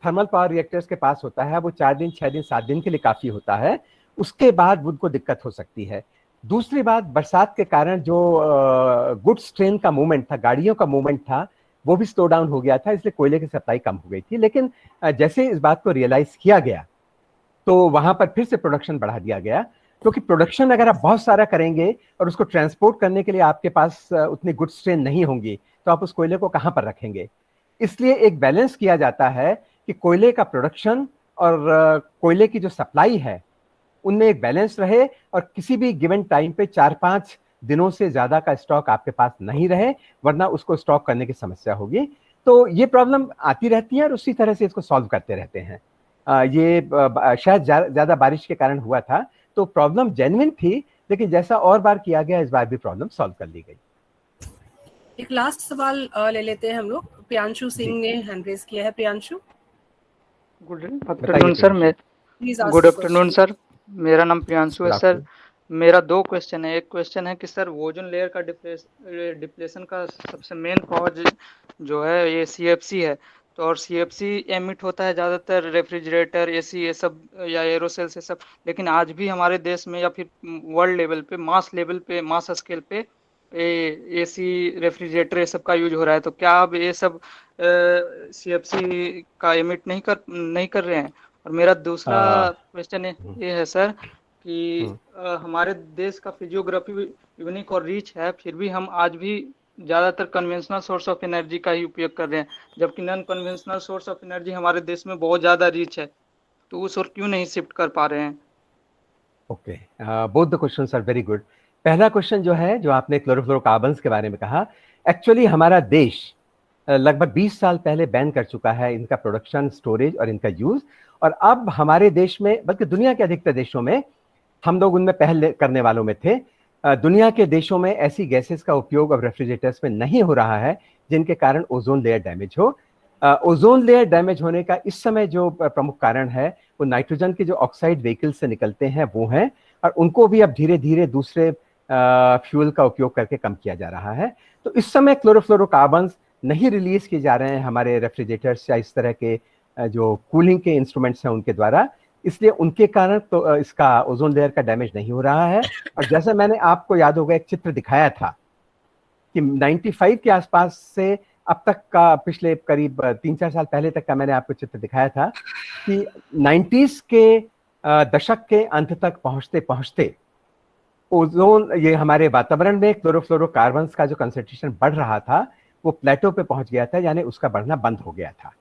थर्मल पावर रिएक्टर्स के पास होता है वो 4 दिन, 6 दिन, 7 दिन के लिए काफी होता है, उसके बाद उनको दिक्कत हो सकती है। दूसरी बात, बरसात के कारण जो गुड्स ट्रेन का मूवमेंट था, गाड़ियों का मूवमेंट था, वो भी स्लो डाउन हो गया था, इसलिए कोयले की सप्लाई कम हो गई थी। लेकिन जैसे इस बात को रियलाइज किया गया तो वहां पर फिर से प्रोडक्शन बढ़ा दिया गया, क्योंकि प्रोडक्शन अगर आप बहुत सारा करेंगे और उसको ट्रांसपोर्ट करने के लिए आपके पास उतनी गुड्स ट्रेन नहीं होंगी, तो आप उस कोयले को कहां पर रखेंगे। इसलिए एक बैलेंस किया जाता है कि कोयले का प्रोडक्शन और कोयले की जो सप्लाई है उनमें एक बैलेंस रहे, और किसी भी गिवन टाइम पे 4-5 दिनों से ज्यादा का स्टॉक आपके पास नहीं रहे, वरना उसको स्टॉक करने की समस्या होगी। तो ये प्रॉब्लम आती रहती है और उसी तरह से इसको सॉल्व करते रहते हैं। ये शायद ज्यादा बारिश के कारण हुआ था, तो प्रॉब्लम जेन्युइन थी, लेकिन जैसा और बार किया गया इस बार भी प्रॉब्लम सॉल्व कर ली गई। एक लास्ट सवाल ले लेते हैं हम लोग। प्रियांशु सिंह ने हैंड रेज किया है। Priyanshu? Good afternoon sir. Good afternoon sir, मेरा नाम प्रियांशु है सर। मेरा 2 क्वेश्चन है। एक क्वेश्चन है कि सर ओजोन लेयर का डिप्लेशन का सबसे मेन कॉज जो है ये CFC है, तो और CFC एमिट होता है ज़्यादातर रेफ्रिजरेटर, AC ये सब या एरोसेल से सब, लेकिन आज भी हमारे देश में या फिर वर्ल्ड लेवल पे, मास लेवल पे, मास स्केल पे AC रेफ्रिजरेटर ये सब का यूज हो रहा है। तो क्या अब ये सब CFC का एमिट नहीं कर रहे हैं? और मेरा दूसरा क्वेश्चन ये है सर कि हमारे देश का फिजियोग्राफी यूनिक और रिच है, फिर भी हम आज भी ज़्यादातर कन्वेंशनल सोर्स ऑफ एनर्जी का ही उपयोग कर रहे हैं, जबकि non conventional source of energy हमारे देश में बहुत ज़्यादा रिच है, तो उस ओर क्यों नहीं शिफ्ट कर पा रहे हैं? Okay, both the questions are very good. पहला क्वेश्चन जो है, जो आपने क्लोरोफ्लोरोकार्बन्स के बारे में कहा, एक्चुअली हमारा देश लगभग 20 साल पहले बैन कर चुका है इनका प्रोडक्शन, स्टोरेज और इनका यूज, और अब हमारे देश में, बल्कि दुनिया के अधिकतर देशों में, हम लोग उनमें पहल करने वालों में थे। दुनिया के देशों में ऐसी गैसेस का उपयोग अब रेफ्रिजरेटर्स में नहीं हो रहा है जिनके कारण ओजोन लेयर डैमेज हो। ओजोन लेयर डैमेज होने का इस समय जो प्रमुख कारण है वो नाइट्रोजन के जो ऑक्साइड व्हीकल से निकलते हैं वो हैं, और उनको भी अब धीरे धीरे दूसरे फ्यूल का उपयोग करके कम किया जा रहा है। तो इस समय क्लोरोफ्लोरोकार्बन्स नहीं रिलीज किए जा रहे हैं हमारे रेफ्रिजरेटर्स या इस तरह के जो कूलिंग के इंस्ट्रूमेंट्स हैं उनके द्वारा, इसलिए उनके कारण तो इसका ओजोन लेयर का डैमेज नहीं हो रहा है। और जैसा मैंने आपको याद होगा एक चित्र दिखाया था कि 95 के आसपास से अब तक का, पिछले करीब 3-4 साल पहले तक का मैंने आपको चित्र दिखाया था कि 90s के दशक के अंत तक पहुंचते पहुंचते ओजोन, ये हमारे वातावरण में क्लोरोफ्लोरोकार्बन्स का जो कंसंट्रेशन बढ़ रहा था वो प्लेटो पे पहुंच गया था, यानी उसका बढ़ना बंद हो गया था।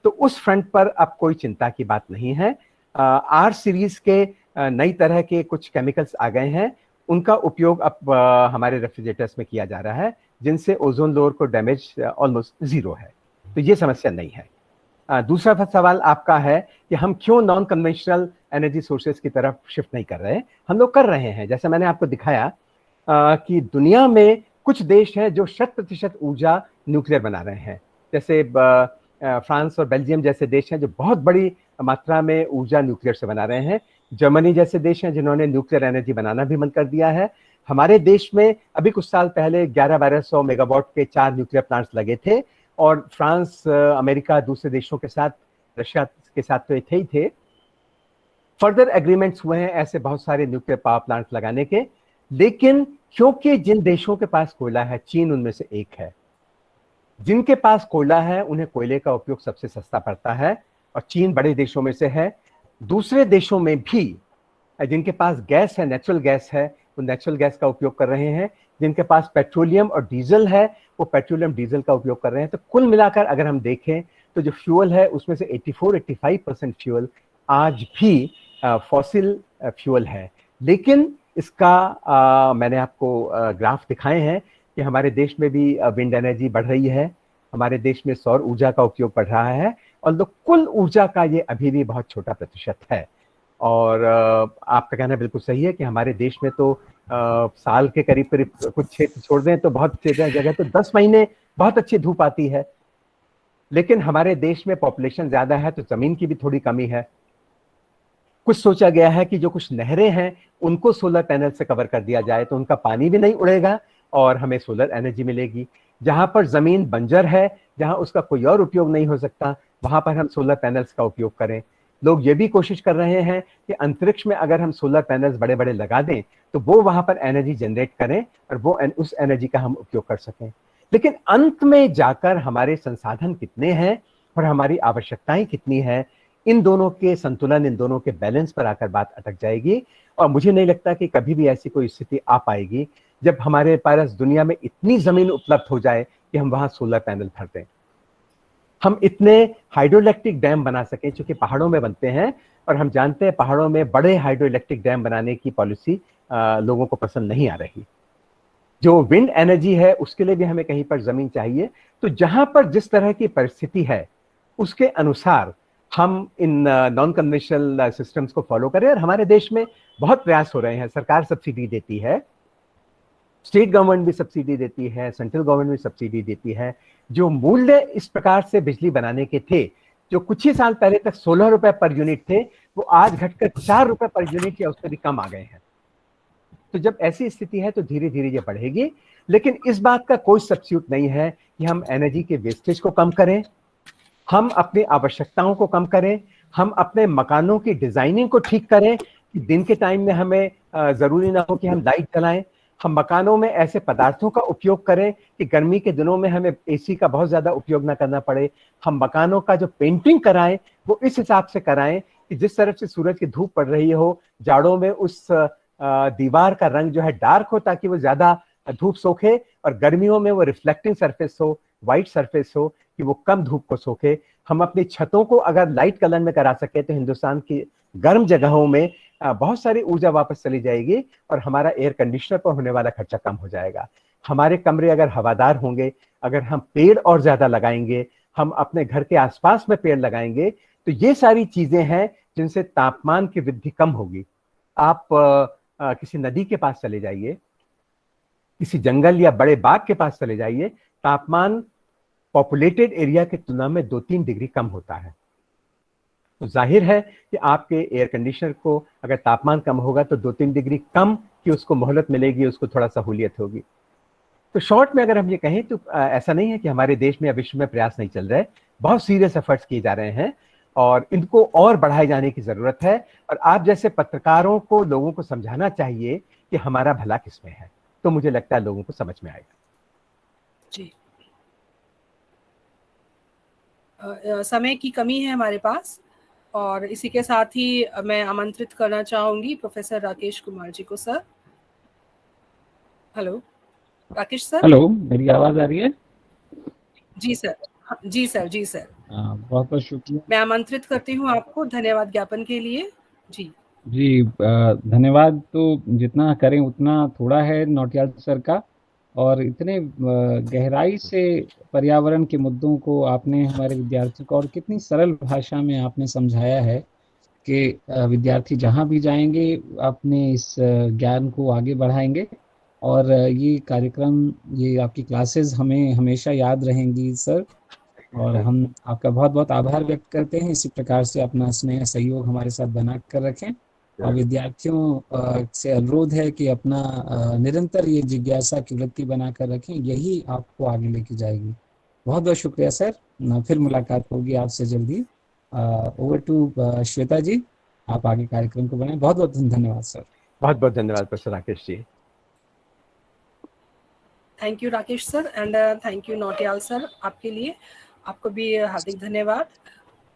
तो उस फ्रंट पर अब कोई चिंता की बात नहीं है। आर सीरीज के नई तरह के कुछ केमिकल्स आ गए हैं, उनका उपयोग अब हमारे रेफ्रिजरेटर्स में किया जा रहा है, जिनसे ओजोन लेयर को डैमेज ऑलमोस्ट जीरो है, तो ये समस्या नहीं है। दूसरा सवाल आपका है कि हम क्यों नॉन कन्वेंशनल एनर्जी सोर्सेज की तरफ शिफ्ट नहीं कर रहे हैं। हम लोग कर रहे हैं, जैसे मैंने आपको दिखाया कि दुनिया में कुछ देश हैं जो 100% ऊर्जा न्यूक्लियर बना रहे हैं, जैसे फ्रांस और बेल्जियम जैसे देश हैं जो बहुत बड़ी मात्रा में ऊर्जा न्यूक्लियर से बना रहे हैं। जर्मनी जैसे देश हैं जिन्होंने न्यूक्लियर एनर्जी बनाना भी बंद कर दिया है। हमारे देश में अभी कुछ साल पहले 1100-1200 मेगावाट के 4 न्यूक्लियर प्लांट्स लगे थे, और फ्रांस, अमेरिका, दूसरे देशों के साथ, रशिया के साथ तो थे ही थे। फर्दर एग्रीमेंट्स हुए हैं ऐसे बहुत सारे न्यूक्लियर पावर प्लांट्स लगाने के, लेकिन क्योंकि जिन देशों के पास कोयला है, चीन उनमें से एक है, जिनके पास कोयला है उन्हें कोयले का उपयोग सबसे सस्ता पड़ता है, और चीन बड़े देशों में से है। दूसरे देशों में भी जिनके पास गैस है, नेचुरल गैस है, वो नेचुरल गैस का उपयोग कर रहे हैं। जिनके पास पेट्रोलियम और डीजल है वो पेट्रोलियम डीजल का उपयोग कर रहे हैं। तो कुल मिलाकर अगर हम देखें तो जो फ्यूल है उसमें से 84-85% फ्यूल आज भी फॉसिल फ्यूल है। लेकिन इसका मैंने आपको ग्राफ दिखाए हैं कि हमारे देश में भी विंड एनर्जी बढ़ रही है, हमारे देश में सौर ऊर्जा का उपयोग बढ़ रहा है, और कुल ऊर्जा का ये अभी भी बहुत छोटा प्रतिशत है। और आपका कहना बिल्कुल सही है कि हमारे देश में तो साल के करीब करीब, कुछ क्षेत्र छोड़ दें तो बहुत जगह तो 10 महीने बहुत अच्छी धूप आती है। लेकिन हमारे देश में पॉपुलेशन ज्यादा है तो जमीन की भी थोड़ी कमी है। कुछ सोचा गया है कि जो कुछ नहरें हैं उनको सोलर पैनल से कवर कर दिया जाए तो उनका पानी भी नहीं उड़ेगा और हमें सोलर एनर्जी मिलेगी। जहां पर जमीन बंजर है, जहां उसका कोई और उपयोग नहीं हो सकता, वहां पर हम सोलर पैनल्स का उपयोग करें। लोग ये भी कोशिश कर रहे हैं कि अंतरिक्ष में अगर हम सोलर पैनल्स बड़े बड़े लगा दें तो वो वहां पर एनर्जी जनरेट करें और वो उस एनर्जी का हम उपयोग कर सकें। लेकिन अंत में जाकर हमारे संसाधन कितने हैं और हमारी आवश्यकताएं कितनी है, इन दोनों के संतुलन, इन दोनों के बैलेंस पर आकर बात अटक जाएगी। और मुझे नहीं लगता कि कभी भी ऐसी कोई स्थिति आ पाएगी जब हमारे पास दुनिया में इतनी जमीन उपलब्ध हो जाए कि हम वहां सोलर पैनल भर दें, हम इतने हाइड्रोइलेक्ट्रिक डैम बना सकें, क्योंकि पहाड़ों में बनते हैं और हम जानते हैं पहाड़ों में बड़े हाइड्रोइलेक्ट्रिक डैम बनाने की पॉलिसी लोगों को पसंद नहीं आ रही। जो विंड एनर्जी है उसके लिए भी हमें कहीं पर जमीन चाहिए। तो जहां पर जिस तरह की परिस्थिति है उसके अनुसार हम इन नॉन कन्वेंशनल सिस्टम्स को फॉलो करें। और हमारे देश में बहुत प्रयास हो रहे हैं, सरकार सब्सिडी देती है, स्टेट गवर्नमेंट भी सब्सिडी देती है, सेंट्रल गवर्नमेंट भी सब्सिडी देती है। जो मूल्य इस प्रकार से बिजली बनाने के थे, जो कुछ ही साल पहले तक 16 रुपए पर यूनिट थे, वो आज घटकर 4 रुपए पर यूनिट या उससे भी कम आ गए हैं। तो जब ऐसी स्थिति है तो धीरे धीरे ये बढ़ेगी। लेकिन इस बात का कोई सब्स्टिट्यूट नहीं है कि हम एनर्जी के वेस्टेज को कम करें, हम अपनी आवश्यकताओं को कम करें, हम अपने मकानों की डिजाइनिंग को ठीक करें कि दिन के टाइम में हमें जरूरी ना हो कि हम लाइट जलाएं। हम मकानों में ऐसे पदार्थों का उपयोग करें कि गर्मी के दिनों में हमें एसी का बहुत ज्यादा उपयोग ना करना पड़े। हम मकानों का जो पेंटिंग कराएं वो इस हिसाब से कराएं कि जिस तरफ से सूरज की धूप पड़ रही हो, जाड़ों में उस दीवार का रंग जो है डार्क हो ताकि वो ज्यादा धूप सोखे, और गर्मियों में वो रिफ्लेक्टिंग सरफेस हो, व्हाइट सरफेस हो कि वो कम धूप को सोखे। हम अपनी छतों को अगर लाइट कलर में करा सके तो हिंदुस्तान की गर्म जगहों में बहुत सारी ऊर्जा वापस चली जाएगी और हमारा एयर कंडीशनर पर होने वाला खर्चा कम हो जाएगा। हमारे कमरे अगर हवादार होंगे, अगर हम पेड़ और ज्यादा लगाएंगे, हम अपने घर के आसपास में पेड़ लगाएंगे, तो ये सारी चीजें हैं जिनसे तापमान की वृद्धि कम होगी। आप किसी नदी के पास चले जाइए, किसी जंगल या बड़े बाग के पास चले जाइए, तापमान पॉपुलेटेड एरिया की तुलना में 2-3 डिग्री कम होता है। तो जाहिर है कि आपके एयर कंडीशनर को अगर तापमान कम होगा तो 2-3 डिग्री कम की उसको मोहलत मिलेगी, उसको थोड़ा सहूलियत होगी। तो शॉर्ट में अगर हम ये कहें तो ऐसा नहीं है कि हमारे देश में या विश्व में प्रयास नहीं चल रहे, बहुत सीरियस एफर्ट्स किए जा रहे हैं। और इनको और बढ़ाए जाने की जरूरत है। और आप जैसे पत्रकारों को लोगों को समझाना चाहिए कि हमारा भला किसमें है, तो मुझे लगता है लोगों को समझ में आएगा। जी, समय की कमी है हमारे पास, और इसी के साथ ही मैं आमंत्रित करना चाहूंगी प्रोफेसर राकेश कुमार जी को। Sir, hello Rakesh sir. Hello, मेरी आवाज आ रही है? जी सर, जी सर, जी सर। बहुत बहुत शुक्रिया। मैं आमंत्रित करती हूँ आपको धन्यवाद ज्ञापन के लिए। जी जी, धन्यवाद तो जितना करें उतना थोड़ा है नौटियाल सर का। और इतने गहराई से पर्यावरण के मुद्दों को आपने हमारे विद्यार्थियों को और कितनी सरल भाषा में आपने समझाया है कि विद्यार्थी जहाँ भी जाएंगे अपने इस ज्ञान को आगे बढ़ाएंगे। और ये कार्यक्रम, ये आपकी क्लासेस हमें हमेशा याद रहेंगी सर। और हम आपका बहुत बहुत आभार व्यक्त करते हैं। इसी प्रकार से अपना स्नेह सहयोग हमारे साथ बना कर रखें। और विद्यार्थियों से अनुरोध है कि अपना निरंतर ये जिज्ञासा की वृत्ति बना कर रखें, यही आपको आगे लेके जाएगी। बहुत बहुत शुक्रिया सर। फिर मुलाकात होगी आपसे जल्दी। ओवर टू श्वेता जी, आप आगे कार्यक्रम को बढ़ाएं। बहुत बहुत धन्यवाद सर। बहुत बहुत धन्यवाद professor Rakesh ji. Thank you Rakesh sir, and thank you Nautiyal sir. आपके लिए, आपको भी हार्दिक धन्यवाद।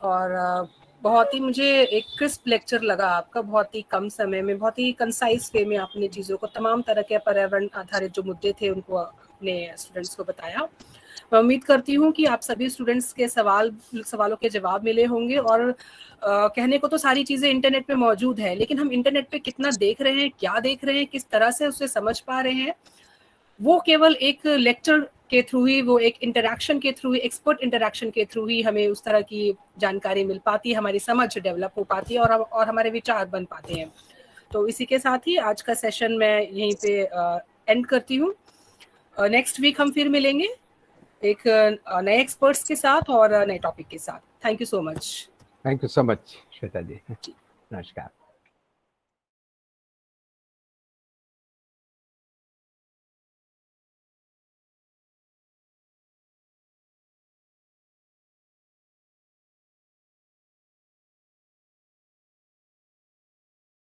और बहुत ही मुझे एक क्रिस्प लेक्चर लगा आपका, बहुत ही कम समय में, बहुत ही कंसाइज वे में आपने चीज़ों को, तमाम तरह के पर्यावरण आधारित जो मुद्दे थे उनको अपने स्टूडेंट्स को बताया। मैं उम्मीद करती हूँ कि आप सभी स्टूडेंट्स के सवालों के जवाब मिले होंगे। और कहने को तो सारी चीज़ें इंटरनेट पे मौजूद है, लेकिन हम इंटरनेट पे कितना देख रहे हैं, क्या देख रहे हैं, किस तरह से उसे समझ पा रहे हैं, वो केवल एक लेक्चर के थ्रू ही, वो एक इंटरैक्शन के थ्रू ही, एक्सपर्ट इंटरैक्शन के थ्रू ही हमें उस तरह की जानकारी मिल पाती है, हमारी समझ डेवलप हो पाती है और हमारे विचार बन पाते हैं। तो इसी के साथ ही आज का सेशन मैं यहीं पे एंड करती हूँ। नेक्स्ट वीक हम फिर मिलेंगे एक नए एक्सपर्ट्स के साथ और नए टॉपिक के साथ। Thank you so much. Thank you so much Shweta ji. नमस्कार।